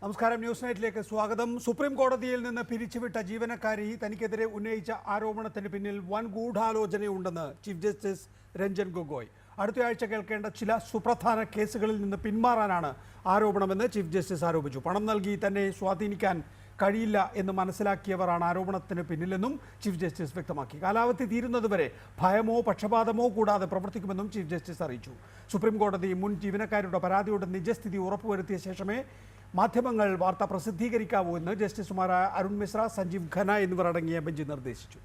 നമസ്കാരം. ന്യൂസ് നൈറ്റിലേക്ക് സ്വാഗതം. സുപ്രീം കോടതിയിൽ നിന്ന് പിരിച്ചുവിട്ട ജീവനക്കാരി തനിക്കെതിരെ ഉന്നയിച്ച ആരോപണത്തിന് പിന്നിൽ വൻ ഗൂഢാലോചനയുണ്ടെന്ന് ചീഫ് ജസ്റ്റിസ് രഞ്ജൻ ഗൊഗോയ്. അടുത്തയാഴ്ച കേൾക്കേണ്ട ചില സുപ്രധാന കേസുകളിൽ നിന്ന് പിന്മാറാനാണ് ആരോപണമെന്ന് ചീഫ് ജസ്റ്റിസ് ആരോപിച്ചു. പണം നൽകി തന്നെ സ്വാധീനിക്കാൻ കഴിയില്ല എന്ന് മനസ്സിലാക്കിയവരാണ് ആരോപണത്തിന് പിന്നിലെന്നും ചീഫ് ജസ്റ്റിസ് വ്യക്തമാക്കി. കാലാവധി തീരുന്നതുവരെ ഭയമോ പക്ഷപാതമോ കൂടാതെ പ്രവർത്തിക്കുമെന്നും ചീഫ് ജസ്റ്റിസ് അറിയിച്ചു. സുപ്രീം കോടതി മുൻ ജീവനക്കാരുടെ പരാതിയുടെ നിജസ്ഥിതി ഉറപ്പുവരുത്തിയ ശേഷമേ മാധ്യമങ്ങൾ വാർത്ത പ്രസിദ്ധീകരിക്കാവൂ എന്ന് ജസ്റ്റിസുമാരായ അരുൺ മിശ്ര, സഞ്ജീവ് ഖന്ന എന്നിവർ അടങ്ങിയ ബെഞ്ച് നിർദ്ദേശിച്ചു.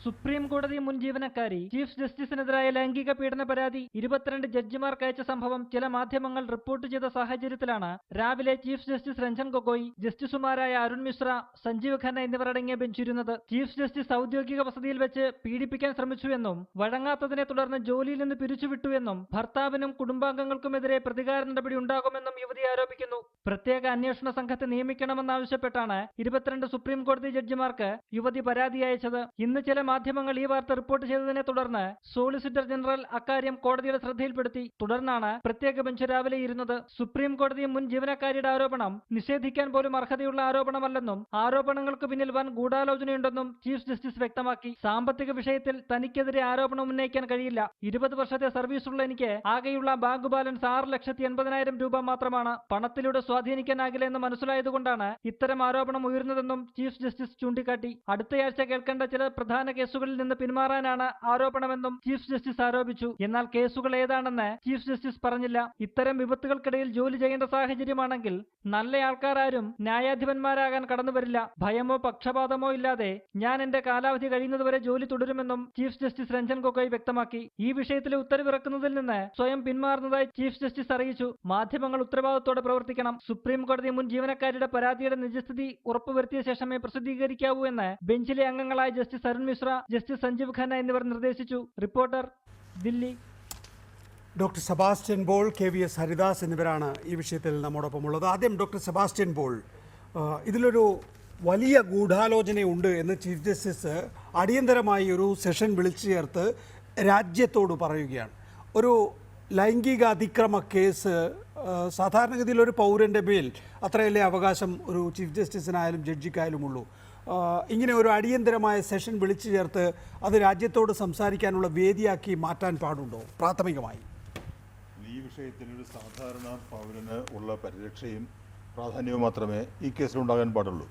സുപ്രീം കോടതി മുൻ ജീവനക്കാരി ചീഫ് ജസ്റ്റിസിനെതിരായ ലൈംഗിക പീഡന പരാതി 22 ജഡ്ജിമാർക്ക് അയച്ച സംഭവം ചില മാധ്യമങ്ങൾ റിപ്പോർട്ട് ചെയ്ത സാഹചര്യത്തിലാണ് രാവിലെ ചീഫ് ജസ്റ്റിസ് രഞ്ജൻ ഗൊഗോയ്, ജസ്റ്റിസുമാരായ അരുൺ മിശ്ര, സഞ്ജീവ് ഖന്ന എന്നിവർ അടങ്ങിയ ബെഞ്ചിരുന്നത്. ചീഫ് ജസ്റ്റിസ് ഔദ്യോഗിക വസതിയിൽ വെച്ച് പീഡിപ്പിക്കാൻ ശ്രമിച്ചുവെന്നും വഴങ്ങാത്തതിനെ തുടർന്ന് ജോലിയിൽ നിന്ന് പിരിച്ചുവിട്ടുവെന്നും ഭർത്താവിനും കുടുംബാംഗങ്ങൾക്കുമെതിരെ പ്രതികാര നടപടി ഉണ്ടാകുമെന്നും യുവതി ആരോപിക്കുന്നു. പ്രത്യേക അന്വേഷണ സംഘത്തെ നിയമിക്കണമെന്നാവശ്യപ്പെട്ടാണ് 22 സുപ്രീം കോടതി ജഡ്ജിമാർക്ക് യുവതി പരാതി അയച്ചത്. ഇന്ന് ചില മാധ്യമങ്ങൾ ഈ വാർത്ത റിപ്പോർട്ട് ചെയ്തതിനെ തുടർന്ന് സോളിസിറ്റർ ജനറൽ അക്കാര്യം കോടതിയുടെ ശ്രദ്ധയിൽപ്പെടുത്തി. തുടർന്നാണ് പ്രത്യേക ബെഞ്ച് രാവിലെ ഇരുന്നത്. സുപ്രീം കോടതി മുൻ ജീവനക്കാരിയുടെ ആരോപണം നിഷേധിക്കാൻ പോലും അർഹതയുള്ള ആരോപണമല്ലെന്നും ആരോപണങ്ങൾക്ക് പിന്നിൽ വൻ ഗൂഢാലോചനയുണ്ടെന്നും ചീഫ് ജസ്റ്റിസ് വ്യക്തമാക്കി. സാമ്പത്തിക വിഷയത്തിൽ തനിക്കെതിരെ ആരോപണം ഉന്നയിക്കാൻ കഴിയില്ല. 20 വർഷത്തെ സർവീസുള്ള എനിക്ക് ആകെയുള്ള ബാങ്ക് ബാലൻസ് 6,80,000 രൂപ മാത്രമാണ്. പണത്തിലൂടെ സ്വാധീനിക്കാനാകില്ല എന്ന് മനസ്സിലായതുകൊണ്ടാണ് ഇത്തരം ആരോപണം ഉയർന്നതെന്നും ചീഫ് ജസ്റ്റിസ് ചൂണ്ടിക്കാട്ടി. അടുത്തയാഴ്ച കേൾക്കേണ്ട ചില പ്രധാന കേസുകളിൽ നിന്ന് പിന്മാറാനാണ് ആരോപണമെന്നും ചീഫ് ജസ്റ്റിസ് ആരോപിച്ചു. എന്നാൽ കേസുകൾ ഏതാണെന്ന് ചീഫ് ജസ്റ്റിസ് പറഞ്ഞില്ല. ഇത്തരം വിപത്തുകൾക്കിടയിൽ ജോലി ചെയ്യേണ്ട സാഹചര്യമാണെങ്കിൽ നല്ല ആൾക്കാരും ന്യായാധിപന്മാരാകാൻ കടന്നുവരില്ല. ഭയമോ പക്ഷപാതമോ ഇല്ലാതെ ഞാൻ എന്റെ കാലാവധി കഴിയുന്നതുവരെ ജോലി തുടരുമെന്നും ചീഫ് ജസ്റ്റിസ് രഞ്ജൻ ഗൊഗോയ് വ്യക്തമാക്കി. ഈ വിഷയത്തിലെ ഉത്തരവിറക്കുന്നതിൽ നിന്ന് സ്വയം പിന്മാറുന്നതായി ചീഫ് ജസ്റ്റിസ് അറിയിച്ചു. മാധ്യമങ്ങൾ ഉത്തരവാദിത്തോടെ പ്രവർത്തിക്കണം. സുപ്രീം കോടതി മുൻ ജീവനക്കാരുടെ പരാതിയുടെ നിജസ്ഥിതി ഉറപ്പുവരുത്തിയ ശേഷമേ പ്രസിദ്ധീകരിക്കാവൂ എന്ന് ബെഞ്ചിലെ അംഗങ്ങളായ ജസ്റ്റിസ് അരുൺ മിശ്ര, ജസ്റ്റിസ് സഞ്ജീവ് ഖന്ന എന്നിവർ നിർദ്ദേശിച്ചു. Reporter, Delhi. Doctor Sebastian Paul, KVS Haridas എന്നിവരാണ് ഈ വിഷയത്തിൽ നമ്മോടൊപ്പമുള്ളത്. ആദ്യം ഡോക്ടർ സെബാസ്റ്റ്യൻ പോൾ, ഇതിലൊരു വലിയ ഗൂഢാലോചനയുണ്ട് എന്ന് ചീഫ് ജസ്റ്റിസ് അടിയന്തരമായി ഒരു സെഷൻ വിളിച്ചു ചേർത്ത് രാജ്യത്തോട് പറയുകയാണ്. ഒരു ലൈംഗിക അതിക്രമ കേസ് സാധാരണഗതിയിൽ ഒരു പൗരൻ്റെ മേൽ അത്രയല്ലേ അവകാശം ഒരു ചീഫ് ജസ്റ്റിസിനായാലും ജഡ്ജിക്കായാലും ഉള്ളൂ. ഇങ്ങനെ ഒരു അടിയന്തരമായ സെഷൻ വിളിച്ചു ചേർത്ത് അത് രാജ്യത്തോട് സംസാരിക്കാനുള്ള വേദിയാക്കി മാറ്റാൻ പാടുണ്ടോ പ്രാഥമികമായി? ഈ വിഷയത്തിൽ ഒരു സാധാരണ പൗരന് ഉള്ള പരിരക്ഷയും പ്രാധാന്യവും മാത്രമേ ഈ കേസിലുണ്ടാകാൻ പാടുള്ളൂ.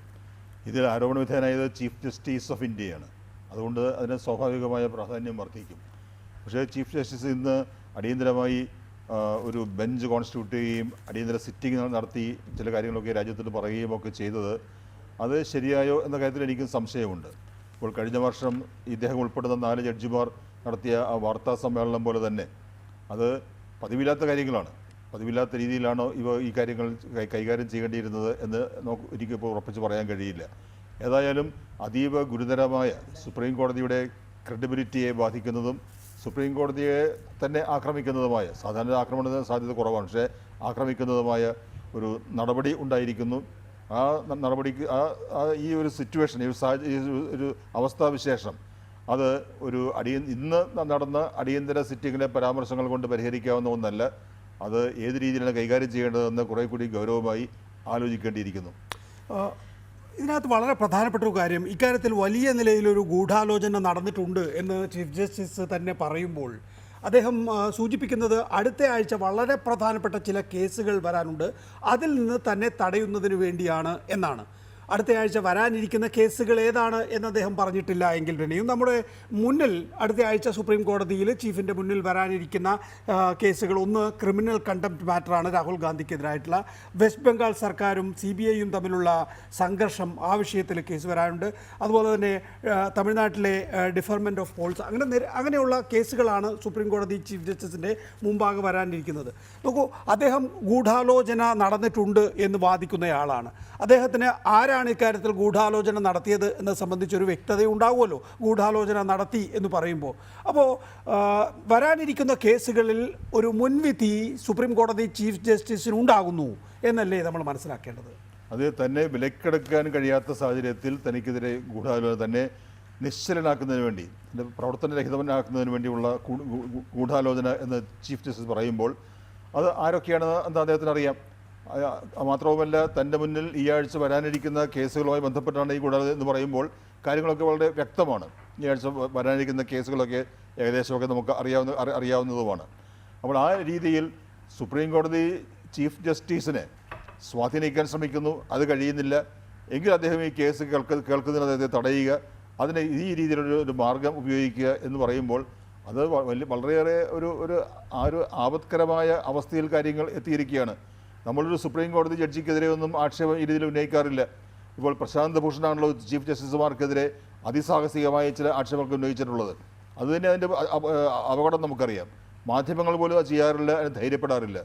ഇതിൽ ആരോപണ വിധേയനായത് ചീഫ് ജസ്റ്റിസ് ഓഫ് ഇന്ത്യയാണ്. അതുകൊണ്ട് അതിന് സ്വാഭാവികമായ പ്രാധാന്യം വർദ്ധിക്കും. പക്ഷേ ചീഫ് ജസ്റ്റിസ് ഇന്ന് അടിയന്തരമായി ഒരു ബെഞ്ച് കോൺസ്റ്റിറ്റ്യൂട്ട് ചെയ്യുകയും അടിയന്തര സിറ്റിംഗ് നടത്തി ചില കാര്യങ്ങളൊക്കെ രാജ്യത്തോട് പറയുകയും ഒക്കെ ചെയ്തത് അത് ശരിയായോ എന്ന കാര്യത്തിൽ എനിക്കും സംശയമുണ്ട്. ഇപ്പോൾ കഴിഞ്ഞ വർഷം ഇദ്ദേഹം ഉൾപ്പെടുന്ന 4 ജഡ്ജിമാർ നടത്തിയ ആ വാർത്താ സമ്മേളനം പോലെ തന്നെ അത് പതിവില്ലാത്ത കാര്യങ്ങളാണ്. പതിവില്ലാത്ത രീതിയിലാണോ ഈ കാര്യങ്ങൾ കൈകാര്യം ചെയ്യേണ്ടിയിരുന്നത് എന്ന് എനിക്കിപ്പോൾ ഉറപ്പിച്ച് പറയാൻ കഴിയില്ല. ഏതായാലും അതീവ ഗുരുതരമായ സുപ്രീം കോടതിയുടെ ക്രെഡിബിലിറ്റിയെ ബാധിക്കുന്നതും സുപ്രീം കോടതിയെ തന്നെ ആക്രമിക്കുന്നതുമായ, സാധാരണ ആക്രമണത്തിന് സാധ്യത കുറവാണ്, പക്ഷേ ആക്രമിക്കുന്നതുമായ ഒരു നടപടി ഉണ്ടായിരിക്കുന്നു. ആ നടപടിക്ക് ഈ ഒരു സിറ്റുവേഷൻ, ഈ ഒരു അവസ്ഥാവിശേഷം അത് ഒരു ഇന്ന് നടന്ന അടിയന്തര സിറ്റിങ്ങിലെ പരാമർശങ്ങൾ കൊണ്ട് പരിഹരിക്കാവുന്ന ഒന്നല്ല. അത് ഏത് രീതിയിലാണ് കൈകാര്യം ചെയ്യേണ്ടതെന്ന് കുറേ കൂടി ഗൗരവമായി ആലോചിക്കേണ്ടിയിരിക്കുന്നു. ഇതിനകത്ത് വളരെ പ്രധാനപ്പെട്ട ഒരു കാര്യം, ഇക്കാര്യത്തിൽ വലിയ നിലയിലൊരു ഗൂഢാലോചന നടന്നിട്ടുണ്ട് എന്ന് ചീഫ് ജസ്റ്റിസ് തന്നെ പറയുമ്പോൾ അദ്ദേഹം സൂചിപ്പിക്കുന്നത് അടുത്ത ആഴ്ച വളരെ പ്രധാനപ്പെട്ട ചില കേസുകൾ വരാനുണ്ട്, അതിൽ നിന്ന് തന്നെ തടയുന്നതിന് വേണ്ടിയാണ് എന്നാണ്. അടുത്തയാഴ്ച വരാനിരിക്കുന്ന കേസുകൾ ഏതാണ് എന്ന് അദ്ദേഹം പറഞ്ഞിട്ടില്ല എങ്കിൽ തന്നെയും നമ്മുടെ മുന്നിൽ അടുത്ത ആഴ്ച സുപ്രീം കോടതിയിൽ ചീഫിൻ്റെ മുന്നിൽ വരാനിരിക്കുന്ന കേസുകൾ, ഒന്ന് ക്രിമിനൽ കണ്ടംപ്റ്റ് മാറ്ററാണ്, രാഹുൽ ഗാന്ധിക്കെതിരായിട്ടുള്ള. വെസ്റ്റ് ബംഗാൾ സർക്കാരും CBIയും തമ്മിലുള്ള സംഘർഷം, ആ വിഷയത്തിൽ കേസ് വരാനുണ്ട്. അതുപോലെ തന്നെ തമിഴ്നാട്ടിലെ ഡിഫർമെൻറ്റ് ഓഫ് പോൾസ്, അങ്ങനെയുള്ള കേസുകളാണ് സുപ്രീം കോടതി ചീഫ് ജസ്റ്റിസിൻ്റെ മുമ്പാകെ വരാനിരിക്കുന്നത്. നോക്കൂ, അദ്ദേഹം ഗൂഢാലോചന നടന്നിട്ടുണ്ട് എന്ന് വാദിക്കുന്നയാളാണ്. അദ്ദേഹത്തിന് ആരാണ് ഇക്കാര്യത്തിൽ ഗൂഢാലോചന നടത്തിയത് എന്നത് സംബന്ധിച്ചൊരു വ്യക്തത ഉണ്ടാവുമല്ലോ, ഗൂഢാലോചന നടത്തി എന്ന് പറയുമ്പോൾ. അപ്പോൾ വരാനിരിക്കുന്ന കേസുകളിൽ ഒരു മുൻവിധി സുപ്രീം കോടതി ചീഫ് ജസ്റ്റിസിനുണ്ടാകുന്നു എന്നല്ലേ നമ്മൾ മനസ്സിലാക്കേണ്ടത്? അത് തന്നെ വിലക്കെടുക്കാൻ കഴിയാത്ത സാഹചര്യത്തിൽ തനിക്കെതിരെ ഗൂഢാലോചന തന്നെ നിശ്ചലനാക്കുന്നതിന് വേണ്ടി, പ്രവർത്തനരഹിതനാക്കുന്നതിന് വേണ്ടിയുള്ള ഗൂഢാലോചന എന്ന് ചീഫ് ജസ്റ്റിസ് പറയുമ്പോൾ അത് ആരൊക്കെയാണെന്ന് എന്താ അദ്ദേഹത്തിന് അറിയാം. മാത്രവുമല്ല തൻ്റെ മുന്നിൽ ഈ ആഴ്ച വരാനിരിക്കുന്ന കേസുകളുമായി ബന്ധപ്പെട്ടാണ് ഈ ഗൂഢാലോചന എന്ന് പറയുമ്പോൾ കാര്യങ്ങളൊക്കെ വളരെ വ്യക്തമാണ്. ഈ ആഴ്ച വരാനിരിക്കുന്ന കേസുകളൊക്കെ ഏകദേശമൊക്കെ നമുക്ക് അറിയാവുന്നതുമാണ്. അപ്പോൾ ആ രീതിയിൽ സുപ്രീം കോടതി ചീഫ് ജസ്റ്റിസിനെ സ്വാധീനിക്കാൻ ശ്രമിക്കുന്നു, അത് കഴിയുന്നില്ല എങ്കിൽ അദ്ദേഹം ഈ കേസ് കേൾക്കുന്നതിന് അദ്ദേഹത്തെ തടയുക, അതിന് ഈ രീതിയിലൊരു മാർഗം ഉപയോഗിക്കുക എന്ന് പറയുമ്പോൾ അത് വളരെയേറെ ഒരു ആപത്കരമായ അവസ്ഥയിൽ കാര്യങ്ങൾ എത്തിയിരിക്കുകയാണ്. നമ്മളൊരു സുപ്രീം കോടതി ജഡ്ജിക്കെതിരെ ഒന്നും ആക്ഷേപം ഈ രീതിയിൽ ഉന്നയിക്കാറില്ല. ഇപ്പോൾ പ്രശാന്ത് ഭൂഷണാണല്ലോ ചീഫ് ജസ്റ്റിസുമാർക്കെതിരെ അതിസാഹസികമായ ചില ആക്ഷേപങ്ങൾ ഉന്നയിച്ചിട്ടുള്ളത്. അതുതന്നെ അതിൻ്റെ അപകടം നമുക്കറിയാം. മാധ്യമങ്ങൾ പോലും അത് ചെയ്യാറില്ല, അതിന് ധൈര്യപ്പെടാറില്ല.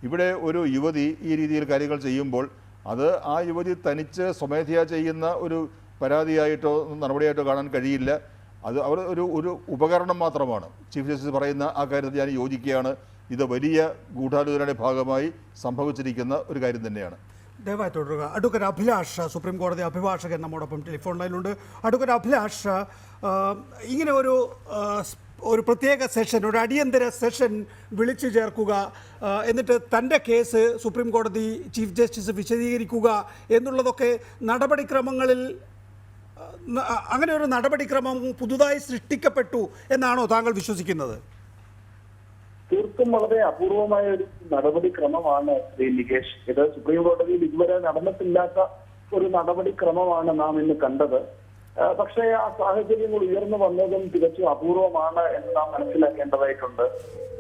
ഇവിടെ ഒരു യുവതി ഈ രീതിയിൽ കാര്യങ്ങൾ ചെയ്യുമ്പോൾ അത് ആ യുവതി തനിച്ച് സ്വമേധയാ ചെയ്യുന്ന ഒരു പരാതിയായിട്ടോ നടപടിയായിട്ടോ കാണാൻ കഴിയില്ല. അത് അവർ ഒരു ഉപകരണം മാത്രമാണ്. ചീഫ് ജസ്റ്റിസ് പറയുന്ന ആ കാര്യത്തിൽ ഞാൻ യോജിക്കുകയാണ്. ഇത് വലിയ ഗൂഢാലോചനയുടെ ഭാഗമായി സംഭവിച്ചിരിക്കുന്ന ഒരു കാര്യം തന്നെയാണ്. ദയവായി തുടരുക. അഡ്വക്കേറ്റ് അഭിലാഷ്, സുപ്രീം കോടതി അഭിഭാഷകൻ, നമ്മോടൊപ്പം ടെലിഫോൺ ലൈനിലുണ്ട്. അഡ്വക്കേറ്റ് അഭിലാഷ്, ഇങ്ങനെ ഒരു പ്രത്യേക സെഷൻ, ഒരു അടിയന്തര സെഷൻ വിളിച്ചു ചേർക്കുക, എന്നിട്ട് തൻ്റെ കേസ് സുപ്രീം കോടതി ചീഫ് ജസ്റ്റിസ് വിശദീകരിക്കുക എന്നുള്ളതൊക്കെ നടപടിക്രമങ്ങളിൽ, അങ്ങനെ ഒരു നടപടിക്രമം പുതുതായി സൃഷ്ടിക്കപ്പെട്ടു എന്നാണോ താങ്കൾ വിശ്വസിക്കുന്നത്? തീർത്തും വളരെ അപൂർവമായ ഒരു നടപടിക്രമമാണ് ശ്രീ നികേഷ്. ഇത് സുപ്രീം കോടതിയിൽ ഇതുവരെ നടന്നിട്ടില്ലാത്ത ഒരു നടപടിക്രമമാണ് നാം ഇന്ന് കണ്ടത്. പക്ഷേ ആ സാഹചര്യങ്ങൾ ഉയർന്നു വന്നതും തികച്ചും അപൂർവമാണ് എന്ന് നാം മനസ്സിലാക്കേണ്ടതായിട്ടുണ്ട്.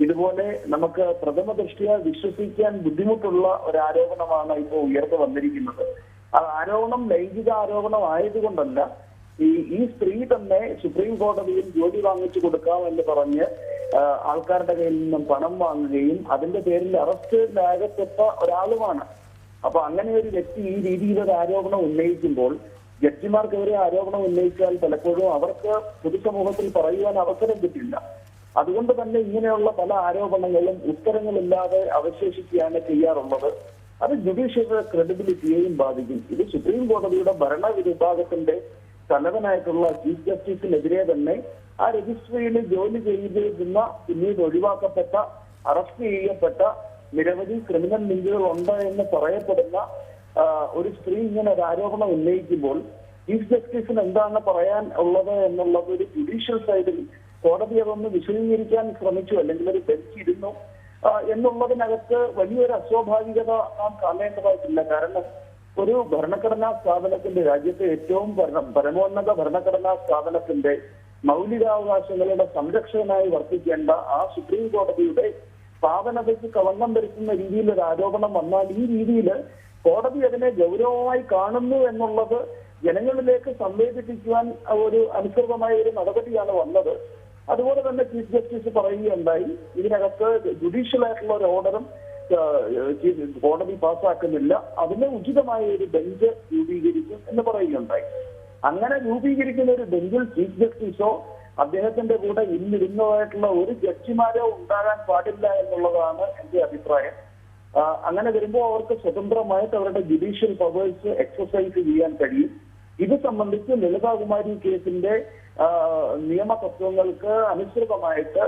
ഇതുപോലെ നമുക്ക് പ്രഥമ ദൃഷ്ട്യാ വിശ്വസിക്കാൻ ബുദ്ധിമുട്ടുള്ള ഒരു ആരോപണമാണ് ഇപ്പോൾ ഉയർന്നു വന്നിരിക്കുന്നത്. ആ ആരോപണം ലൈംഗിക ആരോപണം ആയതുകൊണ്ടല്ല, ഈ സ്ത്രീ തന്നെ സുപ്രീം കോടതിയിൽ ജോലി വാങ്ങിച്ചു കൊടുക്കാം എന്ന് പറഞ്ഞ് ആൾക്കാരുടെ കയ്യിൽ നിന്നും പണം വാങ്ങുകയും അതിന്റെ പേരിൽ അറസ്റ്റിലാകപ്പെട്ട ഒരാളുമാണ്. അപ്പൊ അങ്ങനെ ഒരു വ്യക്തി ഈ രീതിയിലൊരു ആരോപണം ഉന്നയിക്കുമ്പോൾ ജഡ്ജിമാർക്കെതിരെ ആരോപണം ഉന്നയിച്ചാൽ പലപ്പോഴും അവർക്ക് പൊതുസമൂഹത്തിൽ പറയുവാൻ അവസരം കിട്ടില്ല. അതുകൊണ്ട് തന്നെ ഇങ്ങനെയുള്ള പല ആരോപണങ്ങളും ഉത്തരങ്ങളില്ലാതെ അവശേഷിക്കുകയാണ് ചെയ്യാറുള്ളത്. അത് ജുഡീഷ്യൽ ക്രെഡിബിലിറ്റിയെയും ബാധിക്കും. ഇത് സുപ്രീം കോടതിയുടെ ഭരണവിഭാഗത്തിന്റെ തലവനായിട്ടുള്ള ചീഫ് ജസ്റ്റിസിനെതിരെ തന്നെ ആ രജിസ്ട്രിയിൽ ജോലി ചെയ്തിരുന്ന പിന്നീട് ഒഴിവാക്കപ്പെട്ട അറസ്റ്റ് ചെയ്യപ്പെട്ട നിരവധി ക്രിമിനൽ ലിങ്കുകൾ ഉണ്ട് എന്ന് പറയപ്പെടുന്ന ഒരു സ്ത്രീ ഇങ്ങനെ ഒരു ആരോപണം ഉന്നയിക്കുമ്പോൾ ചീഫ് ജസ്റ്റിസിന് എന്താണ് പറയാൻ ഉള്ളത് എന്നുള്ളത് ഒരു ജുഡീഷ്യൽ സൈഡിൽ കോടതി അതൊന്ന് വിശദീകരിക്കാൻ ശ്രമിച്ചു, അല്ലെങ്കിൽ ഒരു ബെഞ്ച് ഇരുന്നു എന്നുള്ളതിനകത്ത് വലിയൊരു അസ്വാഭാവികത നാം കാണേണ്ടതായിട്ടില്ല. കാരണം ഒരു ഭരണഘടനാ സ്ഥാപനത്തിന്റെ, രാജ്യത്തെ ഏറ്റവും പരമോന്നത ഭരണഘടനാ സ്ഥാപനത്തിന്റെ മൗലികാവകാശങ്ങളുടെ സംരക്ഷകനായി വർത്തിക്കേണ്ട ആ സുപ്രീം കോടതിയുടെ സ്ഥാപനതയ്ക്ക് കളങ്കം വരുത്തുന്ന രീതിയിൽ ഒരു ആരോപണം വന്നാൽ ഈ രീതിയിൽ കോടതി അതിനെ ഗൗരവമായി കാണുന്നു എന്നുള്ളത് ജനങ്ങളിലേക്ക് സംവേദിപ്പിക്കുവാൻ ഒരു അനുസൃതമായ ഒരു നടപടിയാണ് വന്നത്. അതുപോലെ തന്നെ ചീഫ് ജസ്റ്റിസ് പറയുകയുണ്ടായി, ഇതിനകത്ത് ജുഡീഷ്യൽ ആയിട്ടുള്ള ഒരു ഓർഡറും കോടതി പാസ്സാക്കുന്നില്ല, അതിന് ഉചിതമായ ഒരു ബെഞ്ച് രൂപീകരിക്കും എന്ന് പറയുകയുണ്ടായി. അങ്ങനെ രൂപീകരിക്കുന്ന ഒരു ബെഞ്ചിൽ ചീഫ് ജസ്റ്റിസോ അദ്ദേഹത്തിന്റെ കൂടെ ഇന്നിരുന്നതായിട്ടുള്ള ഒരു ജഡ്ജിമാരോ ഉണ്ടാകാൻ പാടില്ല എന്നുള്ളതാണ് എന്റെ അഭിപ്രായം. അങ്ങനെ വരുമ്പോൾ അവർക്ക് സ്വതന്ത്രമായിട്ട് അവരുടെ ജുഡീഷ്യൽ പവേഴ്സ് എക്സസൈസ് ചെയ്യാൻ കഴിയും. ഇത് സംബന്ധിച്ച് ലളിതാകുമാരി കേസിന്റെ നിയമതത്വങ്ങൾക്ക് അനുസൃതമായിട്ട്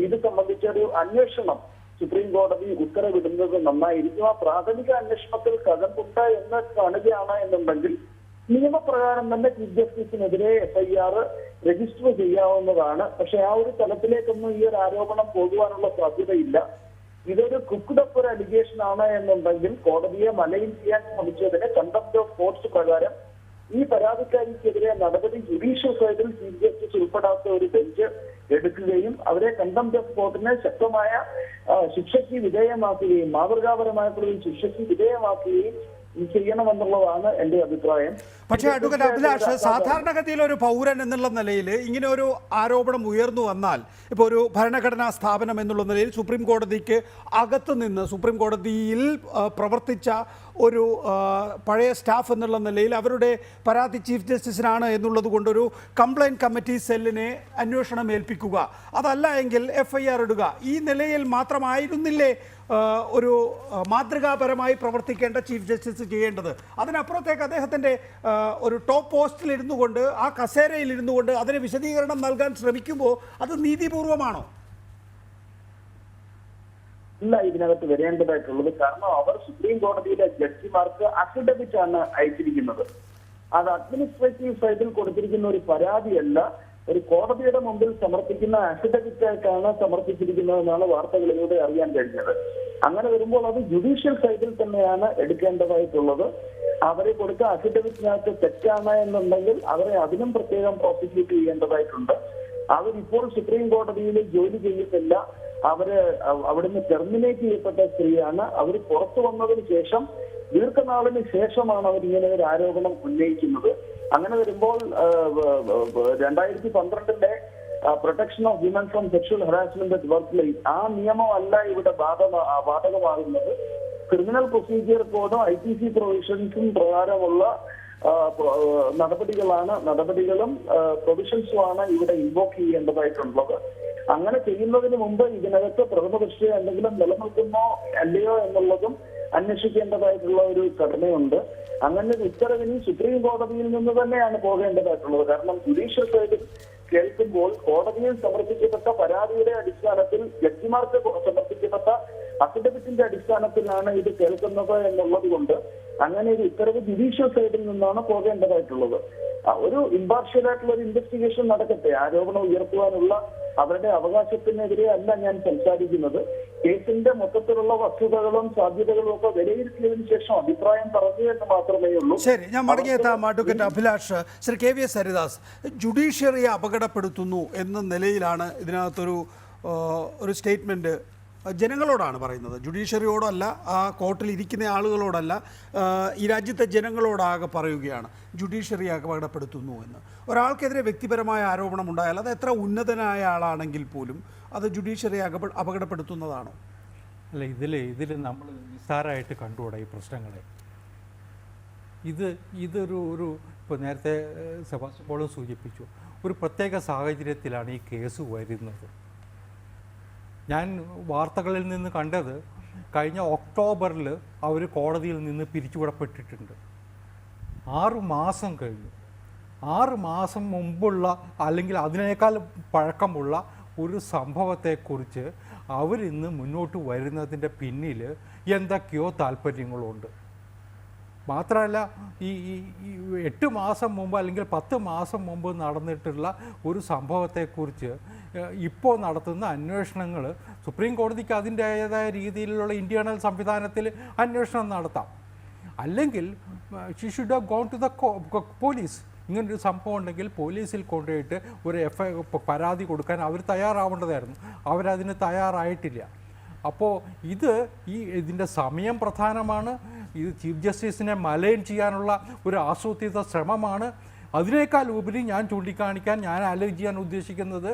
ഇത് സംബന്ധിച്ചൊരു അന്വേഷണം സുപ്രീം കോടതി ഉത്തരവിടുന്നത് നന്നായിരിക്കും. ആ പ്രാഥമിക അന്വേഷണത്തിൽ കഴമ്പുണ്ട് എന്ന് കാണുകയാണ് എന്നുണ്ടെങ്കിൽ നിയമപ്രകാരം തന്നെ ചീഫ് ജസ്റ്റിസിനെതിരെ FIR രജിസ്റ്റർ ചെയ്യാവുന്നതാണ്. പക്ഷെ ആ ഒരു തലത്തിലേക്കൊന്നും ഈ ഒരു ആരോപണം പോകുവാനുള്ള സാധ്യതയില്ല. ഇതൊരു കുക്ക്ഡ് അപ്പ് ഒരു അലിഗേഷൻ ആണ് എന്നുണ്ടെങ്കിൽ കോടതിയെ മലയിൽ ചെയ്യാൻ ശ്രമിച്ചതിന് കണ്ടംപ്റ്റ് ഓഫ് കോർട്സ് പ്രകാരം ഈ പരാതിക്കാരിക്കെതിരെ നടപടി ജുഡീഷ്യൽ സൈഡിൽ ചീഫ് ജസ്റ്റിസ് ഉൾപ്പെടാത്ത ഒരു ബെഞ്ച് എടുക്കുകയും അവരെ കണ്ടംപ്റ്റ് ഓഫ് കോർട്ടിനെ ശക്തമായ ശിക്ഷയ്ക്ക് വിധേയമാക്കുകയും മാതൃകാപരമായിട്ടുള്ള ഒരു ശിക്ഷയ്ക്ക് വിധേയമാക്കുകയും ചെയ്യണമെന്നുള്ളതാണ് എന്റെ അഭിപ്രായം. പക്ഷേ അഡ്വക്കേറ്റ് അഭിലാഷ്, സാധാരണഗതിയിൽ ഒരു പൗരൻ എന്നുള്ള നിലയിൽ ഇങ്ങനെ ഒരു ആരോപണം ഉയർന്നു വന്നാൽ, ഇപ്പോൾ ഒരു ഭരണഘടനാ സ്ഥാപനം എന്നുള്ള നിലയിൽ സുപ്രീം കോടതിക്ക് അകത്ത് നിന്ന് സുപ്രീം കോടതിയിൽ പ്രവർത്തിച്ച ഒരു പഴയ സ്റ്റാഫ് എന്നുള്ള നിലയിൽ അവരുടെ പരാതി ചീഫ് ജസ്റ്റിസിനാണ് എന്നുള്ളത് കൊണ്ടൊരു കംപ്ലയിൻറ്റ് കമ്മിറ്റി സെല്ലിനെ അന്വേഷണം ഏൽപ്പിക്കുക, അതല്ല എങ്കിൽ FIR ഇടുക, ഈ നിലയിൽ മാത്രമായിരുന്നില്ലേ ഒരു മാതൃകാപരമായി പ്രവർത്തിക്കേണ്ട ചീഫ് ജസ്റ്റിസ് ചെയ്യേണ്ടത്? അതിനപ്പുറത്തേക്ക് അദ്ദേഹത്തിൻ്റെ ഒരു ടോപ്പ് പോസ്റ്റിൽ ഇരുന്നു കൊണ്ട്, ആ കസേരയിൽ ഇരുന്നു കൊണ്ട് അതിന് വിശദീകരണം നൽകാൻ ശ്രമിക്കുമ്പോൾ അത് നീതിപൂർവമാണോ? അല്ല ഇതിനകത്ത് വരേണ്ടതായിട്ടുള്ളത്. കാരണം അവർ സുപ്രീം കോടതിയിലെ ജഡ്ജിമാർക്ക് അഫിഡവിറ്റ് ആണ് അയച്ചിരിക്കുന്നത്. അത് അഡ്മിനിസ്ട്രേറ്റീവ് സൈഡിൽ കൊടുത്തിരിക്കുന്ന ഒരു പരാതിയല്ല, ഒരു കോടതിയുടെ മുമ്പിൽ സമർപ്പിക്കുന്ന അഫിഡവിറ്റ് ആയിട്ടാണ് സമർപ്പിച്ചിരിക്കുന്നതെന്നാണ് വാർത്തകളിലൂടെ അറിയാൻ കഴിഞ്ഞത്. അങ്ങനെ വരുമ്പോൾ അത് ജുഡീഷ്യൽ സൈഡിൽ തന്നെയാണ് എടുക്കേണ്ടതായിട്ടുള്ളത്. അവരെ കൊടുത്ത അഫിഡവിറ്റിനകത്ത് തെറ്റാണ് എന്നുണ്ടെങ്കിൽ അവരെ അതിനും പ്രത്യേകം പ്രോസിക്യൂട്ട് ചെയ്യേണ്ടതായിട്ടുണ്ട്. അവരിപ്പോൾ സുപ്രീം കോടതിയിൽ ജോലി ചെയ്യുന്നില്ല. അവിടുന്ന് ടെർമിനേറ്റ് ചെയ്യപ്പെട്ട സ്ത്രീയാണ്. അവർ പുറത്തു വന്നതിന് ശേഷം ദീർഘനാളിന് ശേഷമാണ് അവർ ഇങ്ങനെ ഒരു ആരോപണം ഉന്നയിക്കുന്നത്. അങ്ങനെ വരുമ്പോൾ 2012 protection of women from sexual harassment at work place ആ നിയമമല്ല ഇവിടെ ബാധകമാകുന്നത്. ക്രിമിനൽ പ്രൊസീജിയർ കോഡും IPC പ്രൊവിഷൻസും പ്രകാരമുള്ള നടപടികളും പ്രൊവിഷൻസുമാണ് ഇവിടെ ഇൻവോക്ക് ചെയ്യേണ്ടതായിട്ടുള്ളത്. അങ്ങനെ ചെയ്യുന്നതിന് മുമ്പ് ഇതിനകത്ത് പ്രഥമ ദൃഷ്ടിയ എന്തെങ്കിലും നിലനിൽക്കുന്നോ അല്ലയോ എന്നുള്ളതും അന്വേഷിക്കേണ്ടതായിട്ടുള്ള ഒരു ഘടനയുണ്ട്. അങ്ങനെ ഒരു ഉത്തരവിന് സുപ്രീം കോടതിയിൽ നിന്ന് തന്നെയാണ് പോകേണ്ടതായിട്ടുള്ളത്. കാരണം ജുഡീഷ്യൽ സൈഡിൽ കേൾക്കുമ്പോൾ കോടതിയിൽ സമർപ്പിക്കപ്പെട്ട പരാതിയുടെ അടിസ്ഥാനത്തിൽ ജഡ്ജിമാർക്ക് സമർപ്പിക്കപ്പെട്ട അഫിഡവിറ്റിന്റെ അടിസ്ഥാനത്തിലാണ് ഇത് കേൾക്കുന്നത് എന്നുള്ളത് കൊണ്ട് അങ്ങനെ ഒരു ഉത്തരവ് ജുഡീഷ്യൽ സൈഡിൽ നിന്നാണ് പോകേണ്ടതായിട്ടുള്ളത്. ഒരു ഇമ്പാർഷ്യൽ ആയിട്ടുള്ള ഒരു ഇൻവെസ്റ്റിഗേഷൻ നടക്കട്ടെ. ആരോപണം ഉയർത്തുവാനുള്ള അവരുടെ അവകാശത്തിനെതിരെ അല്ല ഞാൻ സംസാരിക്കുന്നത്. കേസിന്റെ മൊത്തത്തിലുള്ള വസ്തുതകളും സാധ്യതകളും ഒക്കെ വിലയിരുത്തിയതിനു ശേഷം അഭിപ്രായം പറഞ്ഞു എന്ന് മാത്രമേ ഉള്ളൂ. ശരി, ഞാൻ മടങ്ങിയെത്താം. അഡ്വക്കേറ്റ് അഭിലാഷ്. ശ്രീ KVS ഹരിദാസ്, ജുഡീഷ്യറിയെ അപകടപ്പെടുത്തുന്നു എന്ന നിലയിലാണ് ഇതിനകത്തൊരു സ്റ്റേറ്റ്മെൻറ്റ് ജനങ്ങളോടാണ് പറയുന്നത്. ജുഡീഷ്യറിയോടല്ല, ആ കോർട്ടിൽ ഇരിക്കുന്ന ആളുകളോടല്ല, ഈ രാജ്യത്തെ ജനങ്ങളോടാകെ പറയുകയാണ് ജുഡീഷ്യറിയെ അപകടപ്പെടുത്തുന്നു എന്ന്. ഒരാൾക്കെതിരെ വ്യക്തിപരമായ ആരോപണം ഉണ്ടായാൽ അത് എത്ര ഉന്നതനായ ആളാണെങ്കിൽ പോലും അത് ജുഡീഷ്യറിയെ അപകടപ്പെടുത്തുന്നതാണോ? അല്ല, ഇതിൽ നമ്മൾ നിസ്സാരമായിട്ട് കണ്ടുകൂടാ ഈ പ്രശ്നങ്ങളെ. ഇതൊരു ഇപ്പോൾ നേരത്തെ സെബാസ്റ്റ്യൻ പോളും സൂചിപ്പിച്ചു, ഒരു പ്രത്യേക സാഹചര്യത്തിലാണ് ഈ കേസ് വരുന്നത്. ഞാൻ വാർത്തകളിൽ നിന്ന് കണ്ടത് കഴിഞ്ഞ ഒക്ടോബറിൽ അവർ കോടതിയിൽ നിന്ന് പിരിച്ചുവിടപ്പെട്ടിട്ടുണ്ട്. 6 മാസം കഴിഞ്ഞു. 6 മാസം മുമ്പുള്ള അല്ലെങ്കിൽ അതിനേക്കാൾ പഴക്കമുള്ള ഒരു സംഭവത്തെക്കുറിച്ച് അവരിന്ന് മുന്നോട്ട് വരുന്നതിൻ്റെ പിന്നിൽ എന്തൊക്കെയോ താല്പര്യങ്ങളുണ്ട്. മാത്രമല്ല, ഈ 8 മാസം മുമ്പ് അല്ലെങ്കിൽ 10 മാസം മുമ്പ് നടന്നിട്ടുള്ള ഒരു സംഭവത്തെക്കുറിച്ച് ഇപ്പോൾ നടത്തുന്ന അന്വേഷണങ്ങൾ സുപ്രീം കോടതിക്ക് അതിൻ്റേതായ രീതിയിലുള്ള ഇൻറ്റേർണൽ സംവിധാനത്തിൽ അന്വേഷണം നടത്താം. അല്ലെങ്കിൽ she should have gone to the police. ഇങ്ങനൊരു സംഭവം ഉണ്ടെങ്കിൽ പോലീസിൽ കൊണ്ടുപോയിട്ട് ഒരു പരാതി കൊടുക്കാൻ അവർ തയ്യാറാവേണ്ടതായിരുന്നു. അവരതിന് തയ്യാറായിട്ടില്ല. അപ്പോൾ ഇതിൻ്റെ സമയം പ്രധാനമാണ്. ഇത് ചീഫ് ജസ്റ്റിസിനെ മലൈൻ ചെയ്യാനുള്ള ഒരു ആസൂത്രിത ശ്രമമാണ്. അതിനേക്കാൾ ഉപരി ഞാൻ അലർജി ചെയ്യാൻ ഉദ്ദേശിക്കുന്നത്